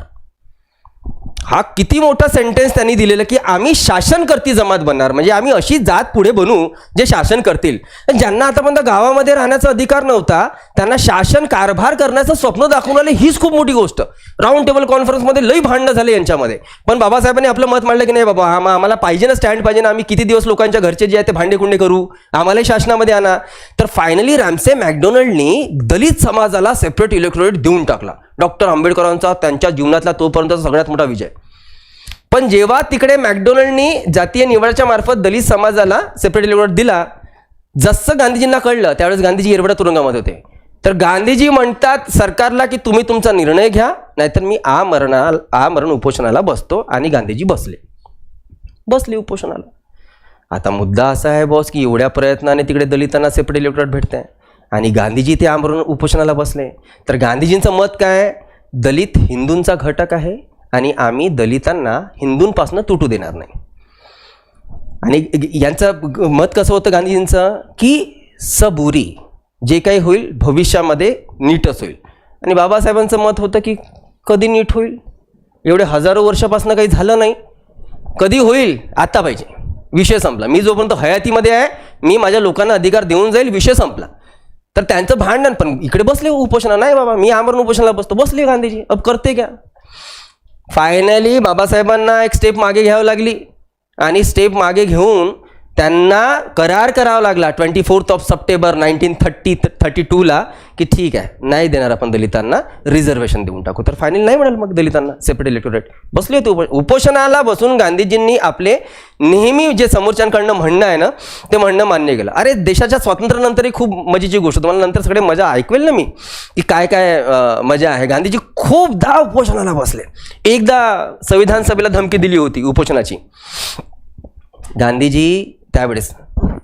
हा किती मोठा सेंटेन्स त्यांनी दिलेलं की आम्ही शासनकर्ती जमात बनणार, म्हणजे आम्ही अशी जात पुढे बनू जे शासन करतील. ज्यांना आतापर्यंत गावामध्ये राहण्याचा अधिकार नव्हता त्यांना शासन कारभार करण्याचं स्वप्न दाखवून आले, हीच खूप मोठी गोष्ट. राऊंड टेबल कॉन्फरन्समध्ये लई भांडणं झाले यांच्यामध्ये, पण बाबासाहेबांनी आपलं मत मांडलं की नाही बाबा, आम्हाला पाहिजे ना स्टँड पाहिजे ना, आम्ही किती दिवस लोकांच्या घरचे जे आहे ते भांडे कुंडे करू, आम्हालाही शासनामध्ये आणा. तर फायनली रॅम्से मॅकडोनल्डनी दलित समाजाला सेपरेट इलेक्टोरेट देऊन टाकला. डॉक्टर आंबेडकरांचा त्यांच्या जीवनातला तोपर्यंतचा सगळ्यात मोठा विजय. पण जेव्हा तिकडे मॅकडोनल्डनी जातीय निवडाच्या मार्फत दलित समाजाला सेपरेट इलेक्टोरेट दिला, जसं गांधीजींना कळलं त्यावेळेस गांधीजी एरवडा तुरुंगामध्ये होते. तर गांधीजी म्हणतात सरकारला की तुम्ही तुमचा निर्णय घ्या, नाहीतर मी आमरण उपोषणाला बसतो. आणि गांधीजी बसले उपोषणाला. आता मुद्दा असा आहे बॉस की एवढ्या प्रयत्नाने तिकडे दलितांना सेपरेट इलेक्टोरेट भेटतंय आणि गांधीजी ते आमरण उपोषणाला बसले. तर गांधीजींचं मत काय, दलित हिंदूंचा घटक आहे आणि आम्ही दलितांना हिंदूंपासून तुटू देणार नाही. आणि यांचं मत कसं होतं गांधीजींचं की सबुरी, जे काही होईल भविष्यामध्ये नीटच होईल. आणि बाबासाहेबांचं मत होतं की कधी नीट होईल, एवढे हजारो वर्षापासून काही झालं नाही, कधी होईल आता पाहिजे, विषय संपला. मी जोपर्यंत हयातीमध्ये आहे मी माझ्या लोकांना अधिकार देऊन जाईल, विषय संपला. तर त्यांचं भांडण. पण इकडे बसले उपोषणा, नाही बाबा मी आमरण उपोषणाला बसतो, बसले गांधीजी, अब करते क्या. फायनली बाबासाहेबांना एक स्टेप मागे घ्यावी लागली आणि स्टेप मागे घेऊन त्यांना करार करावा लागला 24 सप्टेंबर 1932ला की ठीक आहे, नाही देणार आपण दलितांना, रिझर्वेशन देऊन टाकू. तर फायनली नाही म्हणाल मग दलितांना सेपरेट इलेक्टोरेट. बसले होते उपोषणाला बसून गांधीजींनी आपले नेहमी जे समोरच्यांकडनं म्हणणं आहे ना ते म्हणणं मान्य केलं. अरे देशाच्या स्वातंत्र्यानंतरही खूप मजेची गोष्ट, तुम्हाला नंतर सगळे मजा ऐकवेल ना मी की काय काय मजा आहे. गांधीजी खूपदा उपोषणाला बसले. एकदा संविधान सभेला धमकी दिली होती उपोषणाची. गांधीजी त्यावेळेस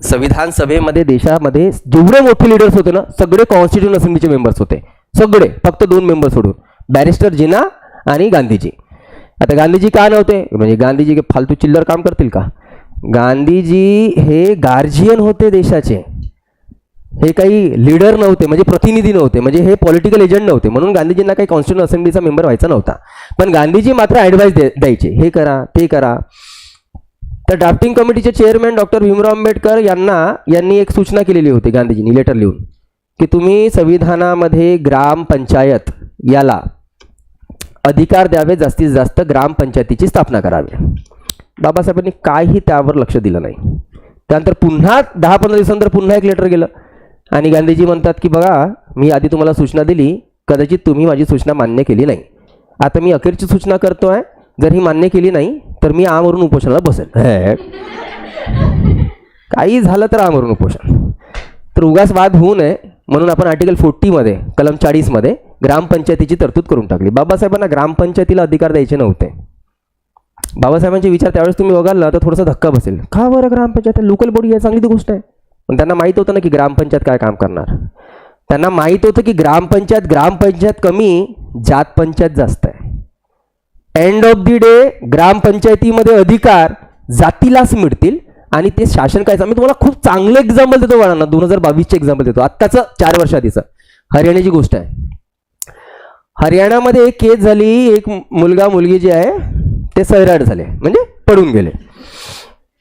संविधान सभेमध्ये देशामध्ये जेवढे मोठे लिडर्स होते ना सगळे कॉन्स्टिट्यूशन असेंब्लीचे मेंबर्स होते, सगळे, फक्त 2 मेंबर सोडून, बॅरिस्टर जिना आणि गांधीजी. आता गांधीजी का नव्हते, म्हणजे गांधीजी के फालतू चिल्लर काम करतील का? गांधीजी हे गार्जियन होते देशाचे, हे काही लीडर नव्हते, म्हणजे प्रतिनिधी नव्हते, म्हणजे हे पॉलिटिकल एजंट नव्हते. म्हणून गांधीजींना काही कॉन्स्टिट्यूशन असेंब्लीचा मेंबर व्हायचा नव्हता. पण गांधीजी मात्र ॲडवाईस द्यायचे, हे करा ते करा. तर ड्राफ्टिंग कमिटीचे चेअरमॅन डॉक्टर भीमराव आंबेडकर यांनी एक सूचना केलेली होती गांधीजींनी लेटर लिहून की तुम्ही संविधानामध्ये ग्रामपंचायत याला अधिकार द्यावे, जास्तीत जास्त ग्रामपंचायतीची स्थापना करावी. बाबासाहेबांनी काही त्यावर लक्ष दिलं नाही. त्यानंतर पुन्हा 10-15 दिवसानंतर पुन्हा एक लेटर गेलं आणि गांधीजी म्हणतात की बघा, मी आधी तुम्हाला सूचना दिली, कदाचित तुम्ही माझी सूचना मान्य केली नाही, आता मी अखेरची सूचना करतो आहे, जर ही मान्य केली नाही तर मी आमरून उपोषणाला बसेल. काही झालं तर आमरून उपोषण. तर उगाच वाद होऊ नये म्हणून आपण आर्टिकल 40 कलम 40 ग्रामपंचायतीची तरतूद करून टाकली. बाबासाहेबांना ग्रामपंचायतीला अधिकार द्यायचे नव्हते. बाबासाहेबांचे विचार त्यावेळेस तुम्ही बघाल तर थोडासा धक्का बसेल. का बरं ग्रामपंचायत, लोकल बॉडी आहे, चांगली गोष्ट आहे. पण त्यांना माहीत होतं ना की ग्रामपंचायत काय काम करणार. त्यांना माहीत होतं की ग्रामपंचायत कमी, जात पंचायत जास्त आहे. एंड ऑफ दी डे ग्रामपंचायतीमध्ये अधिकार जातीलाच मिळतील आणि ते शासन काय. मी तुम्हाला खूप चांगलं एक्झाम्पल देतो बाळांना, 2022चे एक्झाम्पल देतो, आत्ताचं 4 वर्ष आधीचं. हरियाणाची गोष्ट आहे. हरियाणामध्ये एक केस झाली, एक मुलगा मुलगी जे आहे ते सैराट झाले, म्हणजे पडून गेले.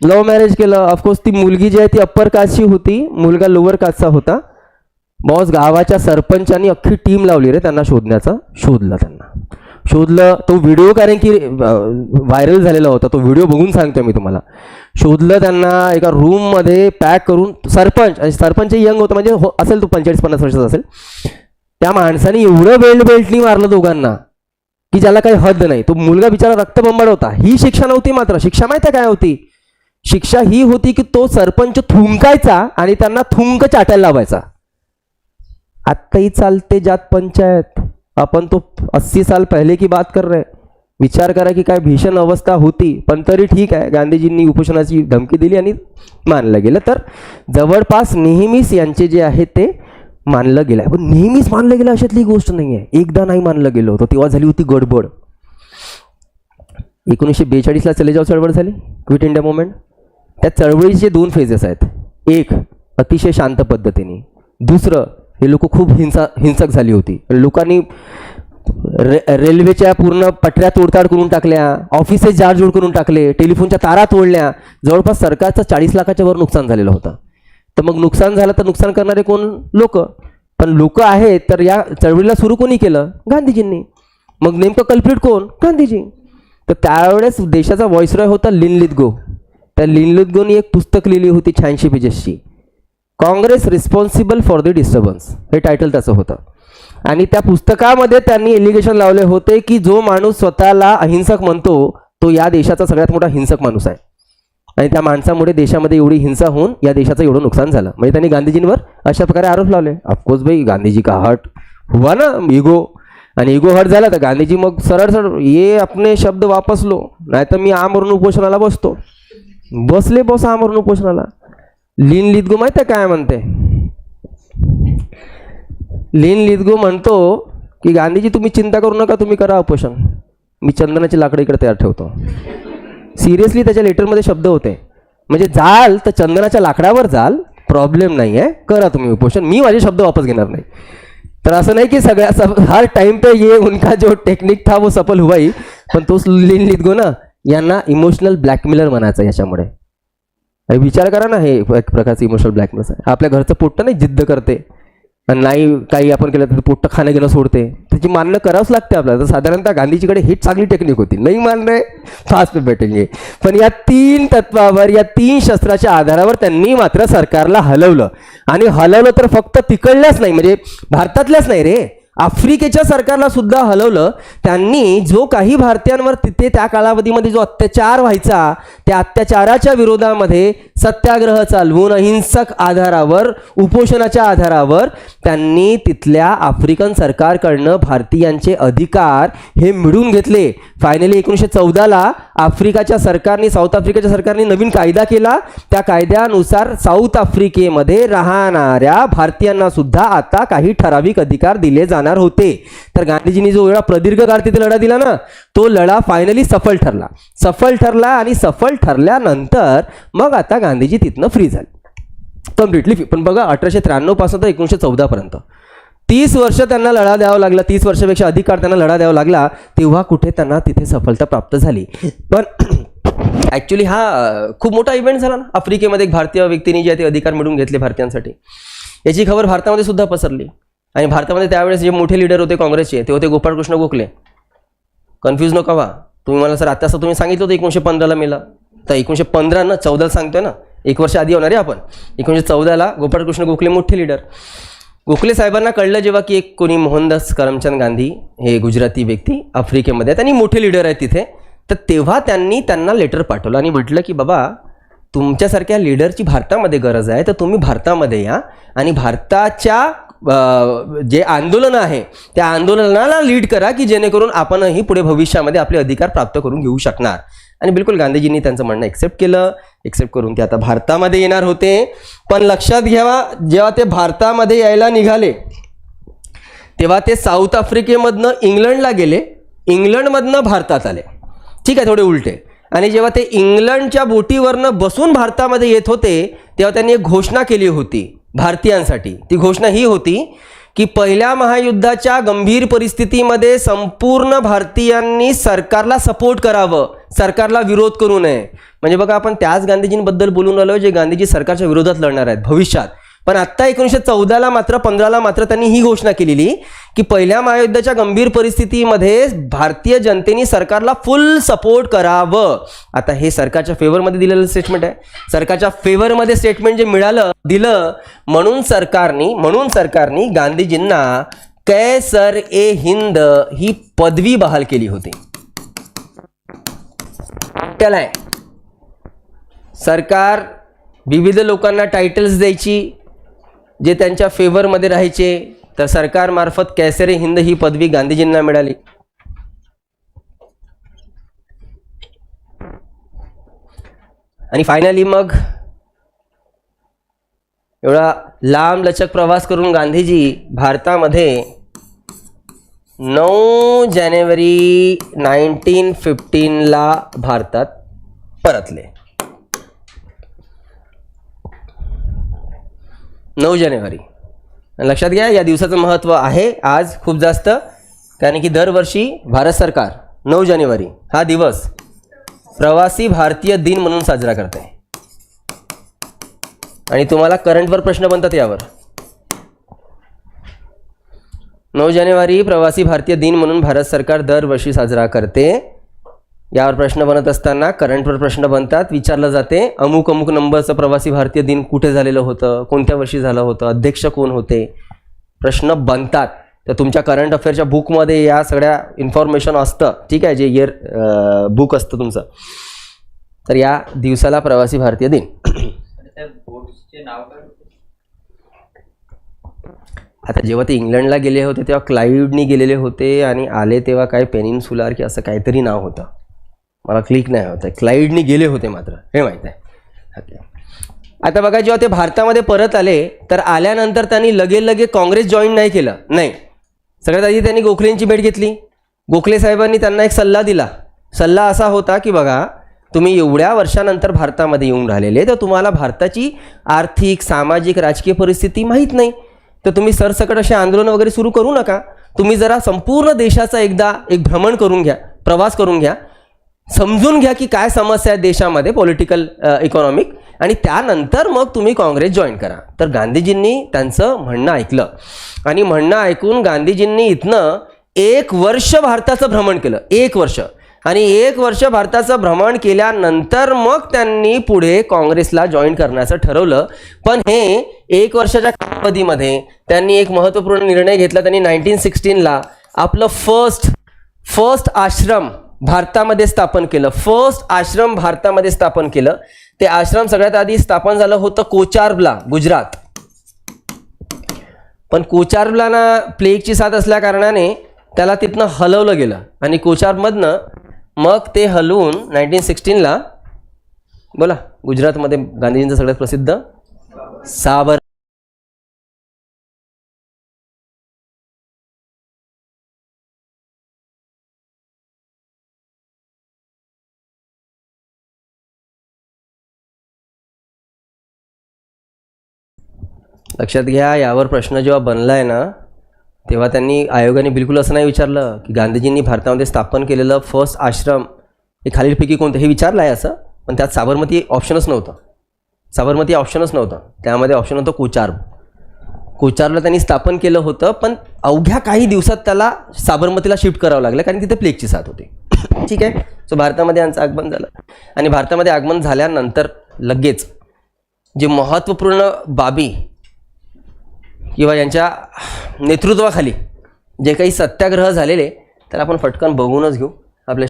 लव्ह मॅरेज केलं. ऑफकोर्स ती मुलगी जी आहे ती अप्पर कास्टची होती, मुलगा लोअर कास्टचा होता. बॉस गावाच्या सरपंचांनी अख्खी टीम लावली रे त्यांना शोधण्याचा. शोधलं. तो व्हिडिओ कारण की व्हायरल झालेला होता, तो व्हिडिओ बघून सांगतोय मी तुम्हाला. शोधलं त्यांना एका रूममध्ये पॅक करून. सरपंच यंग होतं, म्हणजे असेल तो 45-50 वर्षाचा असेल. त्या माणसाने एवढं बेल्टनी मारलं दोघांना की ज्याला काही हद्द नाही. तो मुलगा बिचारा रक्तबंबाळ होता. ही शिक्षा नव्हती, मात्र शिक्षा माहिती काय होती? शिक्षा ही होती की तो सरपंच थुंकायचा आणि त्यांना थुंक चाटायला लावायचा. आत्ताही चालते जात पंचायत. अपन तो 80 साल पहले की बात कर रहे. विचार करा की काय भीषण अवस्था होती. पण तरी ठीक आहे, गांधीजींनी उपोषणाची धमकी दिली आणि मानलं गेलं. तर जवळपास नेहमीच यांचे जे आहे ते मानलं गेलं आहे. पण नेहमीच मानलं गेलं अशातली गोष्ट नाही आहे. एकदा नाही मानलं गेलं होतं, तेव्हा झाली होती गडबड. 1942ला चले जाव चळवळ झाली, क्विट इंडिया मुवमेंट. त्या चळवळीचे 2 फेजेस आहेत. एक अतिशय शांत पद्धतीने, दुसरं हे लोक खूप हिंसक झाली होती. लोकांनी रेल्वेच्या पूर्ण पटऱ्या तोडताड करून टाकल्या, ऑफिसेस जाळजूळ करून टाकले, टेलिफोनच्या तारा तोडल्या. जवळपास सरकारचं 40 लाखाच्या वर नुकसान झालेलं होतं. तर मग नुकसान झालं तर नुकसान करणारे कोण? लोक. पण लोक आहेत तर या चळवळीला सुरू कोणी केलं? गांधीजींनी. मग नेमकं कल्प्रिट कोण? गांधीजी. तर त्यावेळेस देशाचा व्हॉइसरॉय होता लिन लिथगो. त्या लिन लिथगोनी एक पुस्तक लिहिली होती 86 पेजेसची, Congress responsible for the disturbance, हे टायटल त्याचं होतं. आणि त्या पुस्तकामध्ये त्यांनी एलिगेशन लावले होते की जो माणूस स्वतःला अहिंसक म्हणतो तो या देशाचा सगळ्यात मोठा हिंसक माणूस आहे आणि त्या माणसामुळे देशामध्ये एवढी हिंसा होऊन या देशाचं एवढं नुकसान झालं. म्हणजे त्यांनी गांधीजींवर अशा प्रकारे आरोप लावले. ऑफकोर्स भाई गांधीजी का हर्ट हुआ ना, इगो. आणि इगो हर्ट झाला तर गांधीजी मग सरळ ये अपने शब्द वापस लो, नाहीतर मी आमरण उपोषणाला बसतो. बसले बॉस आमरण उपोषणाला. लिन लिथगो माहिती आहे काय म्हणते? लिन लिथगो म्हणतो की गांधीजी तुम्ही चिंता करू नका, तुम्ही करा उपोषण, मी चंदनाची लाकडं इकडे तयार ठेवतो. सिरियसली त्याच्या लेटरमध्ये शब्द होते. म्हणजे जाल तर चंदनाच्या लाकडावर जाल, प्रॉब्लेम नाही आहे, करा तुम्ही उपोषण, मी माझे शब्द वापस घेणार नाही. तर असं नाही की सगळ्या हर टाइम पे ये उनका जो टेक्निक था वो सफल हुआ ही. पण तोच लिन लिथगो ना, यांना इमोशनल ब्लॅकमेलर म्हणायचं याच्यामुळे. विचार करा ना, हे एक प्रकारचं इमोशनल ब्लॅकमेल आहे. आपल्या घरचं पोट्ट नाही जिद्द करते आणि नाही काही आपण केलं तर पोट्ट खाणं गेलं सोडते, त्याची मान्य करावंच लागते आपल्याला. तर साधारणतः गांधीजीकडे हीच चांगली टेक्निक होती, नाही मानणे फास्ट बॅटिंग. पण या 3 तत्वावर, या 3 शस्त्राच्या आधारावर त्यांनी मात्र सरकारला हलवलं. आणि हलवलं तर फक्त तिकडल्याच नाही, म्हणजे भारतातल्याच नाही रे, आफ्रिकेच्या सरकारला सुद्धा हलवलं त्यांनी. जो काही भारतीयांवर तिथे त्या कालावधीमध्ये जो अत्याचार व्हायचा, त्या अत्याचाराच्या विरोधामध्ये सत्याग्रह चालवून अहिंसक आधारावर, उपोषणाच्या आधारावर त्यांनी तिथल्या आफ्रिकन सरकारकडनं भारतीयांचे अधिकार हे मिळवून घेतले. फायनली 1914ला आफ्रिकाच्या सरकारने, साऊथ आफ्रिकेच्या सरकारने नवीन कायदा केला. त्या कायद्यानुसार साऊथ आफ्रिकेमध्ये राहणाऱ्या भारतीयांना सुद्धा आता काही ठराविक अधिकार दिले जाणार होते. तर गांधीजींनी जो एवढा प्रदीर्घ काळ तिथे लढा दिला ना, तो लढा फायनली सफल ठरला. आणि सफल ठरल्यानंतर मग आता गांधीजी तिथनं फ्री झाले कम्प्लिटली. पण बघा 1893 पासून तर 1914 पर्यंत 30 वर्ष त्यांना लढा द्यावा लागला. 30 वर्षापेक्षा अधिक काळ त्यांना लढा द्यावा लागला. तेव्हा कुठे त्यांना तिथे सफलता प्राप्त झाली. पण ॲक्च्युली हा खूप मोठा इव्हेंट झाला ना आफ्रिकेमध्ये. एक भारतीय व्यक्तीने जे ते अधिकार मिळवून घेतले भारतीयांसाठी, याची खबर भारतामध्ये सुद्धा पसरली. आणि भारतामध्ये त्यावेळेस जे मोठे लीडर होते काँग्रेसचे, ते होते गोपाळकृष्ण गोखले. कन्फ्यूज नका व्हा. तुम्ही मला सर आता असं तुम्ही सांगितलं होतं 1915ला मेला, तर 1915 ना 14 सांगतोय ना, 1 वर्ष आधी होणार आहे आपण. 1914ला गोपाळकृष्ण गोखले मोठे लीडर. गोखले साहेबांना कळलं जेव्हा की एक कोणी मोहनदास करमचंद गांधी हे गुजराती व्यक्ती आफ्रिकेमध्ये आहेत आणि मोठे लीडर आहेत तिथे, तर तेव्हा त्यांनी त्यांना लेटर पाठवलं आणि म्हटलं की बाबा तुमच्यासारख्या लीडरची भारतामध्ये गरज आहे, तर तुम्ही भारतामध्ये या आणि भारताच्या जे आंदोलन आहे त्या आंदोलनाला लीड करा, की जेणेकरून आपणही पुढे भविष्यामध्ये आपले अधिकार प्राप्त करून घेऊ शकणार. आणि बिलकुल गांधीजींनी त्यांचं म्हणणं एक्सेप्ट केलं. एक्सेप्ट करून ते आता भारतामध्ये येणार होते. पण लक्षात घ्यावा, जेव्हा ते भारतामध्ये यायला निघाले तेव्हा ते साऊथ आफ्रिकेमधनं इंग्लंडला गेले, इंग्लंडमधनं भारतात आले. ठीक आहे, थोडे उलटे. आणि जेव्हा ते इंग्लंडच्या बोटीवरनं बसून भारतामध्ये येत होते तेव्हा त्यांनी एक घोषणा केली होती भारतीयांसाठी. ती घोषणा ही होती की पहिल्या महायुद्धाच्या गंभीर परिस्थितीमध्ये संपूर्ण भारतीयांनी सरकारला सपोर्ट करावं, सरकारला विरोध करू नये. म्हणजे बघा, आपण त्याच गांधीजींबद्दल बोलून आलो जे गांधीजी सरकारच्या विरोधात लढणार आहेत भविष्यात. पण आत्ता 1914ला मात्र 15ला मात्र त्यांनी ही घोषणा केलेली की पहिल्या महायुद्धाच्या गंभीर परिस्थितीमध्ये भारतीय जनतेने सरकारला फुल सपोर्ट करावं. आता हे सरकारच्या फेवरमध्ये दिलेलं स्टेटमेंट आहे. सरकारच्या फेवरमध्ये स्टेटमेंट जे दिलं म्हणून सरकारने गांधीजींना कैसर ए हिंद ही पदवी बहाल केली होती. त्याला सरकार विविध लोकांना टायटल्स द्यायची जे त्यांच्या फेवरमध्ये राहायचे. तर सरकारमार्फत कैसर ए हिंद ही पदवी गांधीजींना मिळाली. आणि फायनली मग एवढा लांब लचक प्रवास करून गांधीजी भारतामध्ये 9 जानेवारी 1915ला भारतात परतले. 9 जानेवारी. लक्षात घ्या, या दिवसाचं महत्त्व आहे आज खूप जास्त, कारण की दरवर्षी भारत सरकार 9 जानेवारी हा दिवस प्रवासी भारतीय दिन म्हणून साजरा करते. आणि तुम्हाला करंटवर प्रश्न बनतात यावर. 9 जानेवारी प्रवासी भारतीय दिन म्हणून भारत सरकार दरवर्षी साजरा करते. यावर प्रश्न बनत असताना करंटवर प्रश्न बनतात. विचारलं जाते अमुक अमुक नंबरचं प्रवासी भारतीय दिन कुठे झालेलं होतं, कोणत्या वर्षी झालं होतं, अध्यक्ष कोण होते, प्रश्न बनतात. तर तुमच्या करंट अफेअरच्या बुकमध्ये या सगळ्या इन्फॉर्मेशन असतं. ठीक आहे, जे इयर बुक असतं तुमचं. तर या दिवसाला प्रवासी भारतीय दिन. आता जेव्हा ते इंग्लंडला गेले होते तेव्हा क्लाइडनी गेलेले होते आणि आले तेव्हा काय पेनिन्सुलार की असं काहीतरी नाव होतं, मला क्लिक नाही होतं. क्लाइडनी गेले होते मात्र हे माहीत आहे. आता बघा, जेव्हा ते भारतामध्ये परत आले तर आल्यानंतर त्यांनी लगे काँग्रेस जॉईन नाही केलं. नाही, सगळ्यात आधी त्यांनी गोखलेंची भेट घेतली. गोखले साहेबांनी त्यांना एक सल्ला दिला. सल्ला असा होता की बघा, तुम्ही एवढ्या वर्षानंतर भारतामध्ये येऊन राहिलेले, तर तुम्हाला भारताची आर्थिक, सामाजिक, राजकीय परिस्थिती माहीत नाही, तर तुम्ही सरसकट असे आंदोलन वगैरे सुरू करू नका. तुम्ही जरा संपूर्ण देशाचा एकदा एक भ्रमण करून घ्या, प्रवास करून घ्या, समजून घ्या की काय समस्या आहेत देशामध्ये, पॉलिटिकल, इकॉनॉमिक, आणि त्यानंतर मग तुम्ही काँग्रेस जॉईन करा. तर गांधीजींनी त्यांचं म्हणणं ऐकलं आणि म्हणणं ऐकून गांधीजींनी इथनं 1 वर्ष भारताचं भ्रमण केलं. 1 वर्ष. आणि 1 वर्ष भारताचं भ्रमण केल्यानंतर मग त्यांनी पुढे काँग्रेसला जॉईन करण्याचं ठरवलं. पण हे 1 वर्षाच्या कालावधीमध्ये त्यांनी एक महत्त्वपूर्ण निर्णय घेतला. त्यांनी 1916ला आपलं फर्स्ट आश्रम भारतामध्ये स्थापन केलं. फर्स्ट आश्रम भारतामध्ये स्थापन केलं. ते आश्रम सगळ्यात आधी स्थापन झालं होतं कोचार्बला, गुजरात. पण कोचार्बला प्लेगची साथ असल्या कारणाने त्याला तिथनं हलवलं गेलं आणि कोचार्बमधनं मग ते हलवून 1916ला बोला गुजरातमध्ये गांधीजींचं सगळ्यात प्रसिद्ध साबर लक्षात घ्या. यावर प्रश्न जेव्हा बनलाय ना तेव्हा त्यांनी आयोगाने बिलकुल असं नाही विचारलं की गांधीजींनी भारतामध्ये स्थापन केलेलं फर्स्ट आश्रम हे खालीलपैकी कोणतं हे विचारलं आहे असं. पण त्यात साबरमती ऑप्शनच नव्हतं. त्यामध्ये ऑप्शन होतं कोचार्बला त्यांनी स्थापन केलं होतं. पण अवघ्या काही दिवसात त्याला साबरमतीला शिफ्ट करावं लागलं कारण तिथे प्लेगची साथ होती. ठीक आहे. सो भारतामध्ये यांचं आगमन झालं आणि भारतामध्ये आगमन झाल्यानंतर लगेच जे महत्त्वपूर्ण बाबी किंवा यांच्या नेतृत्वाखाली जे काही सत्याग्रह झालेले तर आपण फटकन बघूनच घेऊ. आपल्या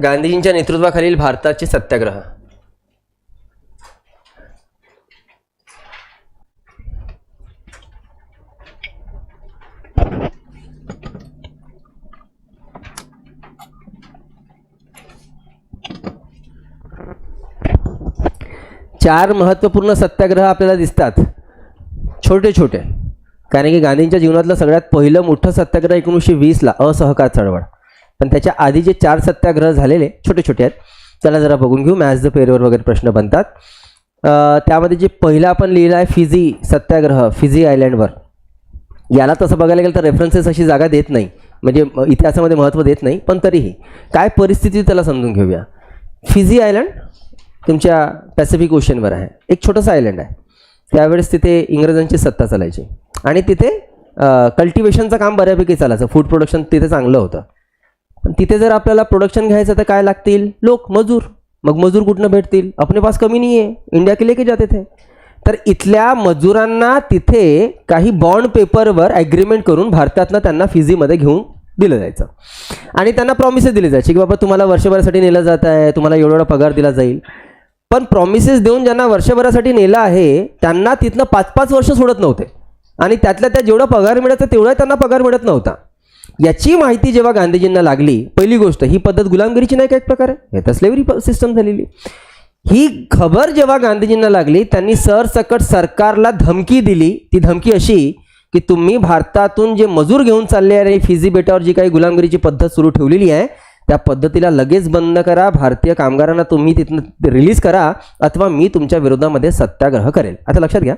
गांधीजींच्या नेतृत्वाखालील भारताचे सत्याग्रह. चार महत्त्वपूर्ण सत्याग्रह आपल्याला दिसतात, छोटे छोटे. कारण की गांधींच्या जीवनातलं सगळ्यात पहिलं मोठं सत्याग्रह 1920ला असहकार चळवळ. पण त्याच्या आधी जे 4 सत्याग्रह झालेले छोटे छोटे आहेत त्याला जरा बघून घेऊ. मॅच द पेअरवर वगैरे प्रश्न बनतात. त्यामध्ये जे पहिलं आपण लिहिलं आहे फिजी सत्याग्रह, फिजी आयलँडवर. याला तसं बघायला गेलं तर रेफरन्सेस अशी जागा देत नाही, म्हणजे इतिहासामध्ये महत्त्व देत नाही. पण तरीही काय परिस्थिती त्याला समजून घेऊया. फिजी आयलँड तुमच्या पॅसिफिक ओशनवर आहे. एक छोटंसं आयलँड आहे. त्यावेळेस तिथे इंग्रजांची सत्ता चालायची आणि तिथे कल्टिवेशनचं काम बऱ्यापैकी चालायचं. फूड प्रोडक्शन तिथे चांगलं होतं. पण तिथे जर आपल्याला प्रोडक्शन घ्यायचं तर काय लागतील, लोक, मजूर. मग मजूर कुठनं भेटतील, अपने पास कमी नाही आहे, इंडिया के लेके जाते थे. तर इथल्या मजुरांना तिथे काही बॉन्ड पेपरवर ॲग्रीमेंट करून भारतातनं त्यांना फिजीमध्ये घेऊन दिलं जायचं आणि त्यांना प्रॉमिसेस दिले जायचे की बाबा तुम्हाला वर्षभरासाठी नेलं जात आहे, तुम्हाला एवढा पगार दिला जाईल. पण प्रॉमिसेस देऊन ज्यांना वर्षभरासाठी नेलं आहे त्यांना तिथनं 5-5 वर्ष सोडत नव्हते आणि त्यातल्या त्या जेवढा पगार मिळायचा तेवढा त्यांना पगार मिळत नव्हता. याची माहिती जेव्हा गांधीजींना लागली, पहिली गोष्ट ही पद्धत गुलामगिरीची नाही का एक प्रकारे, हे तर स्लेव्हरी सिस्टम झालेली. ही खबर जेव्हा गांधीजींना लागली त्यांनी सरसकट सरकारला धमकी दिली. ती धमकी अशी की तुम्ही भारतातून जे मजूर घेऊन चालले आहे फिजी बेटावर जी काही गुलामगिरीची पद्धत सुरू ठेवलेली आहे त्या पद्धतीला लगेच बंद करा. भारतीय कामगारांना तुम्ही तिथनं रिलीज करा अथवा मी तुमच्या विरोधामध्ये सत्याग्रह करेल. आता लक्षात घ्या,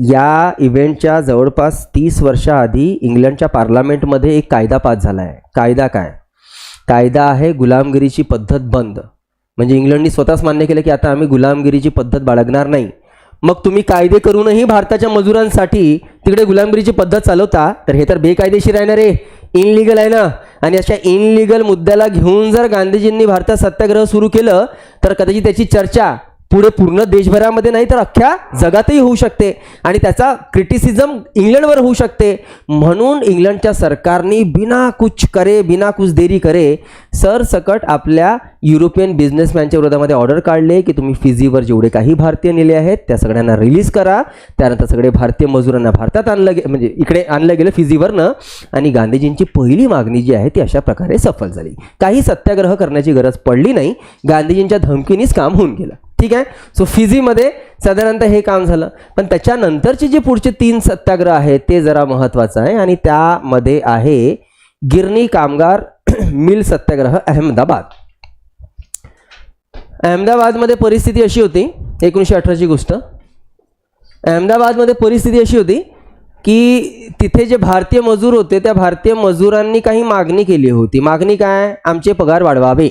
या इव्हेंटच्या जवळपास 30 वर्षाआधी इंग्लंडच्या पार्लमेंटमध्ये एक कायदा पास झाला आहे. कायदा काय? कायदा आहे गुलामगिरीची पद्धत बंद. म्हणजे इंग्लंडनी स्वतःच मान्य केलं की आता आम्ही गुलामगिरीची पद्धत बाळगणार नाही. मग तुम्ही कायदे करूनही भारताच्या मजुरांसाठी तिकडे गुलामगिरीची पद्धत चालवता तर हे तर बेकायदेशीर आहे ना रे, इनलिगल आहे ना. आणि अशा इनलिगल मुद्द्याला घेऊन जर गांधीजींनी भारतात सत्याग्रह सुरू केलं तर कदाचित त्याची चर्चा पुढे पूर्ण देशभरामध्ये नाही तर अख्ख्या जगातही होऊ शकते आणि त्याचा क्रिटिसिझम इंग्लंडवर होऊ शकते. म्हणून इंग्लंडच्या सरकारने बिना कुछ देरी करे सरसकट आपल्या युरोपियन बिझनेसमॅनच्या विरोधामध्ये ऑर्डर काढले की तुम्ही फिजीवर जेवढे काही भारतीय नेले आहेत त्या सगळ्यांना रिलीज करा. त्यानंतर सगळे भारतीय मजुरांना भारतात म्हणजे इकडे आणलं गेलं फिजीवरनं. आणि गांधीजींची पहिली मागणी जी आहे ती अशा प्रकारे सफल झाली. काही सत्याग्रह करण्याची गरज पडली नाही, गांधीजींच्या धमकीनेच काम होऊन गेलं. ठीक आहे. सो फिजीमध्ये साधारणतः हे काम झालं. पण त्याच्यानंतरचे जे पुढचे 3 सत्याग्रह आहेत ते जरा महत्त्वाचं आहे आणि त्यामध्ये आहे गिरणी कामगार मिल सत्याग्रह अहमदाबाद. अहमदाबादमध्ये परिस्थिती अशी होती, 1918ची गोष्ट. अहमदाबादमध्ये परिस्थिती अशी होती की तिथे जे भारतीय मजूर होते त्या भारतीय मजुरांनी काही मागणी केली होती. मागणी काय? आमचे पगार वाढवावे.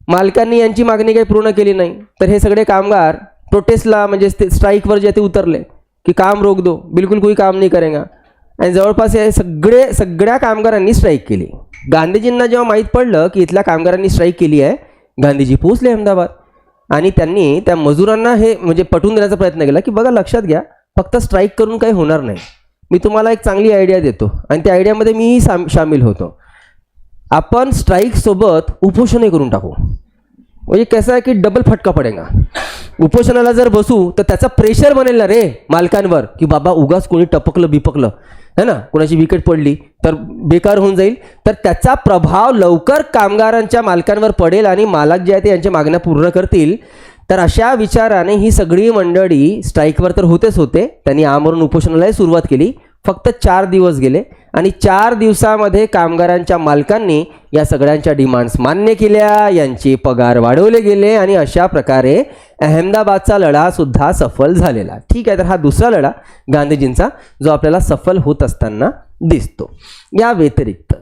मालकांनी यांची मागणी काही पूर्ण केली नाही, तर हे सगळे कामगार प्रोटेस्टला म्हणजे स्ट्राईकवर जे ते उतरले की काम रोक दो, बिलकुल कोई काम नहीं करेगा. आणि जवळपास हे सगळ्या कामगारांनी स्ट्राईक केली. गांधीजींना जेव्हा माहीत पडलं की इथल्या कामगारांनी स्ट्राईक केली आहे, गांधीजी पोहोचले अहमदाबाद आणि त्यांनी त्या मजुरांना हे म्हणजे पटवून देण्याचा प्रयत्न केला की बघा, लक्षात घ्या, फक्त स्ट्राईक करून काही होणार नाही. मी तुम्हाला एक चांगली आयडिया देतो आणि त्या आयडियामध्ये मीही सामील होतो. आपण स्ट्राईकसोबत उपोषणही करून टाकू. म्हणजे कसं आहे की डबल फटका पडेगा. उपोषणाला जर बसू तर त्याचा प्रेशर बनेल ना रे मालकांवर की बाबा उगाच कोणी टपकलं बिपकलं है ना, कोणाची विकेट पडली तर बेकार होऊन जाईल, तर त्याचा प्रभाव लवकर कामगारांच्या मालकांवर पडेल आणि मालक जे आहे ते यांच्या मागण्या पूर्ण करतील. तर अशा विचाराने ही सगळी मंडळी स्ट्राईकवर तर होतेच होते. त्यांनी आमरण उपोषणालाही सुरुवात केली. फक्त 4 दिवस गेले आणि 4 दिवसामध्ये कामगारांच्या मालकांनी या सगळ्यांच्या डिमांड्स मान्य केल्या, यांचे पगार वाढवले गेले आणि अशा प्रकारे अहमदाबादचा लढा सुद्धा सफल झालेला. ठीक आहे, तर हा दुसरा लढा गांधीजींचा जो आपल्याला सफल होत असताना दिसतो. या व्यतिरिक्त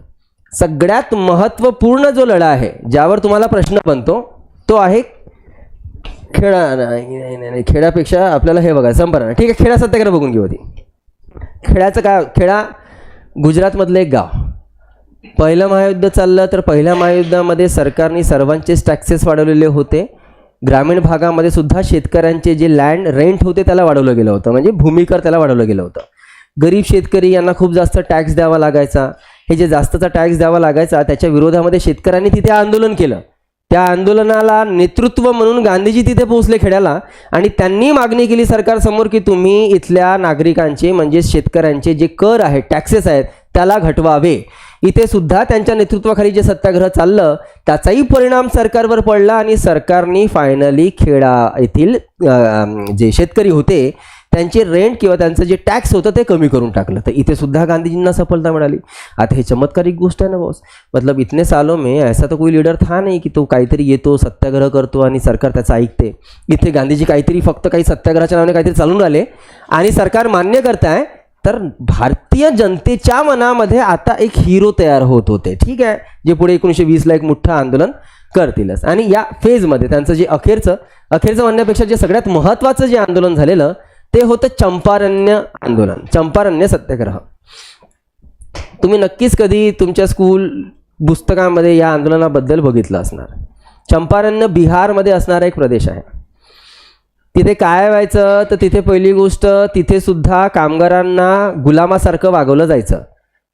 सगळ्यात महत्त्वपूर्ण जो लढा आहे ज्यावर तुम्हाला प्रश्न बनतो तो आहे खेडा. नाही, खेड्यापेक्षा आपल्याला हे बघा संपर्क. ठीक आहे, खेडा सत्याग्रह बघून घेऊ आधी. खेड्याचं काय? खेडा गुजरातमधलं एक गाव. पहिलं महायुद्ध चाललं तर पहिल्या महायुद्धामध्ये सरकारने सर्वांचेच टॅक्सेस वाढवलेले होते. ग्रामीण भागामध्ये सुद्धा शेतकऱ्यांचे जे लँड रेंट होते त्याला वाढवलं गेलं होतं, म्हणजे भूमिकर त्याला वाढवलं गेलं होतं. गरीब शेतकरी यांना खूप जास्त टॅक्स द्यावा लागायचा. हे जे जास्तचा टॅक्स द्यावा लागायचा त्याच्या विरोधामध्ये शेतकऱ्यांनी तिथे आंदोलन केलं. त्या आंदोलनाला नेतृत्व म्हणून गांधीजी तिथे पोहोचले खेड्याला आणि त्यांनी मागणी केली सरकारसमोर की तुम्ही इथल्या नागरिकांचे म्हणजे शेतकऱ्यांचे जे कर आहेत, टॅक्सेस आहेत त्याला घटवावे. इथे सुद्धा त्यांच्या नेतृत्वाखाली जे सत्याग्रह चाललं त्याचाही परिणाम सरकारवर पडला आणि सरकारने फायनली खेडा येथील जे शेतकरी होते त्यांचे रेंट किंवा त्यांचं जे टॅक्स होतं ते कमी करून टाकलं. तर इथे सुद्धा गांधीजींना सफलता मिळाली. आता हे चमत्कारिक गोष्ट आहे ना बॉस. मतलब इतने सालों में ऐसा तो कोई लीडर था नहीं की तो काहीतरी येतो, सत्याग्रह करतो आणि सरकार त्याचं ऐकते. इथे गांधीजी काहीतरी फक्त काही सत्याग्रहाच्या नावाने काहीतरी चालून राहिले आणि सरकार मान्य करताय. तर भारतीय जनतेच्या मनामध्ये आता एक हिरो तयार होत होते. ठीक आहे, जे पुढे 1920ला एक मोठं आंदोलन करतीलच. आणि या फेजमध्ये त्यांचं जे अखेरचं म्हणण्यापेक्षा जे सगळ्यात महत्त्वाचं जे आंदोलन झालेलं ते होतं चंपारण्य आंदोलन, चंपारण्य सत्याग्रह. तुम्ही नक्कीच कधी तुमच्या स्कूल पुस्तकामध्ये या आंदोलनाबद्दल बघितलं असणार. चंपारण्य बिहारमध्ये असणारा एक प्रदेश आहे. तिथे काय व्हायचं तर तिथे पहिली गोष्ट तिथे सुद्धा कामगारांना गुलामासारखं वागवलं जायचं.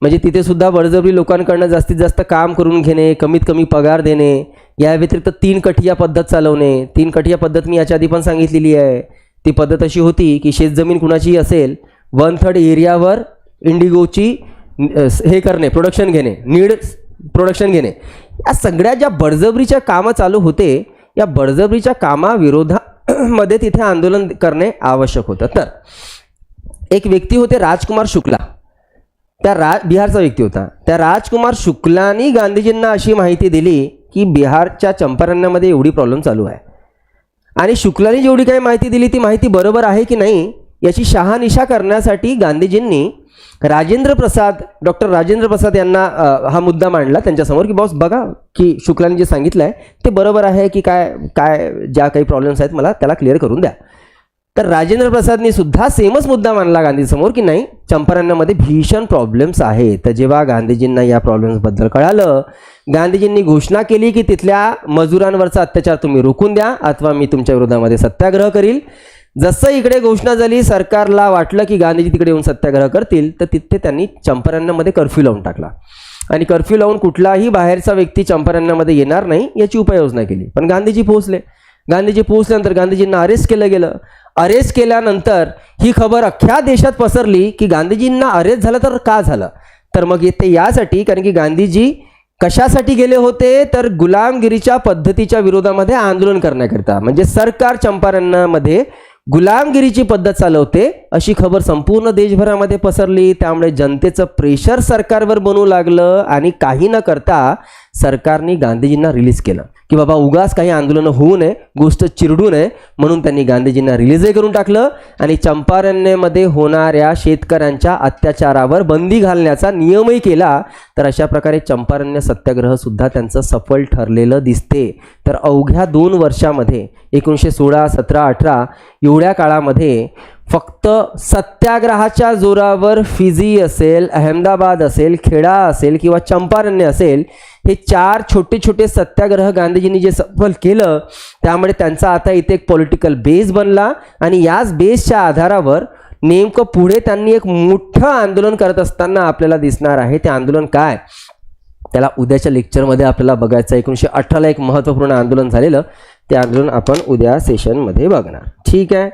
म्हणजे तिथे सुद्धा बळजबरी लोकांकडनं जास्तीत जास्त काम करून घेणे, कमीत कमी पगार देणे, या व्यतिरिक्त 3 कठिया पद्धत चालवणे. 3 कठिया पद्धत मी याच्या आधी पण सांगितलेली आहे. ती पद्धत अशी होती की शेतजमीन कुणाची असेल 1/3 एरियावर इंडिगोची हे करणे, प्रोडक्शन घेणे, नीड प्रोडक्शन घेणे. या सगळ्या ज्या बळजबरीच्या कामं चालू होते या बळजबरीच्या कामाविरोधामध्ये तिथे आंदोलन करणे आवश्यक होतं. तर एक व्यक्ती होते राजकुमार शुक्ला, त्या बिहारचा व्यक्ती होता. त्या राजकुमार शुक्लानी गांधीजींना अशी माहिती दिली की बिहारच्या चंपारण्यामध्ये एवढी प्रॉब्लेम चालू आहे आणि शुक्लानी जेवढी काही माहिती दिली ती माहिती बरोबर आहे की नाही याची शहानिशा करण्यासाठी गांधीजींनी डॉक्टर राजेंद्र प्रसाद यांना हा मुद्दा मांडला त्यांच्यासमोर की बॉस बघा की शुक्लानी जे सांगितलं आहे ते बरोबर आहे की काय ज्या काही प्रॉब्लेम्स आहेत मला त्याला क्लिअर करून द्या. तर राजेंद्र प्रसादनी सुद्धा सेमच मुद्दा मांडला गांधीसमोर की नाही चंपारण्यामध्ये भीषण प्रॉब्लेम्स आहेत. तर जेव्हा गांधीजींना या प्रॉब्लेम्सबद्दल कळालं गांधीजींनी घोषणा केली की तिथल्या मजुरांवरचा अत्याचार तुम्ही रोखून द्या अथवा मी तुमच्या विरोधामध्ये सत्याग्रह करील. जसं इकडे घोषणा झाली सरकारला वाटलं की गांधीजी तिकडे येऊन सत्याग्रह करतील तर तिथे त्यांनी चंपारण्यामध्ये कर्फ्यू लावून टाकला आणि कर्फ्यू लावून कुठलाही बाहेरचा व्यक्ती चंपारण्यामध्ये येणार नाही याची उपाययोजना केली. पण गांधीजी पोहोचल्यानंतर गांधीजींना अरेस्ट केलं गेलं. अरेस्ट केल्यानंतर ही खबर अख्ख्या देशात पसरली की गांधीजींना अरेस्ट झालं तर का झालं. तर मग येते यासाठी कारण की गांधीजी कशासाठी गेले होते तर गुलामगिरीच्या पद्धतीच्या विरोधामध्ये आंदोलन करण्याकरिता. म्हणजे सरकार चंपारण्यामध्ये गुलामगिरीची पद्धत चालवते अशी खबर संपूर्ण देशभरामध्ये पसरली. त्यामुळे जनतेचं प्रेशर सरकारवर बनू लागलं आणि काही न करता सरकारने गांधीजींना रिलीज केलं की बाबा उगाच काही आंदोलनं होऊ नये, गोष्ट चिरडू नये म्हणून त्यांनी गांधीजींना रिलीजही करून टाकलं आणि चंपारण्यमध्ये होणाऱ्या शेतकऱ्यांच्या अत्याचारावर बंदी घालण्याचा नियमही केला. तर अशा प्रकारे चंपारण्य सत्याग्रह सुद्धा त्यांचं सफल ठरलेलं दिसते. तर अवघ्या 2 वर्षामध्ये 1916, 17, 18 एवढ्या काळामध्ये फक्त सत्याग्रहाच्या जोरावर फिजी असेल, अहमदाबाद असेल, खेडा असेल किंवा चंपारण्य असेल, हे 4 छोटे छोटे सत्याग्रह गांधीजींनी जे सफल केलं त्यामुळे त्यांचा आता इथे एक पॉलिटिकल बेस बनला आणि याच बेसच्या आधारावर नेमकं पुढे त्यांनी एक मोठं आंदोलन करत असताना आपल्याला दिसणार आहे. ते आंदोलन काय त्याला उद्याच्या लेक्चरमध्ये आपल्याला बघायचं. 1918ला एक महत्त्वपूर्ण आंदोलन झालेलं, ते आंदोलन आपण उद्या सेशनमध्ये बघणार. ठीक आहे.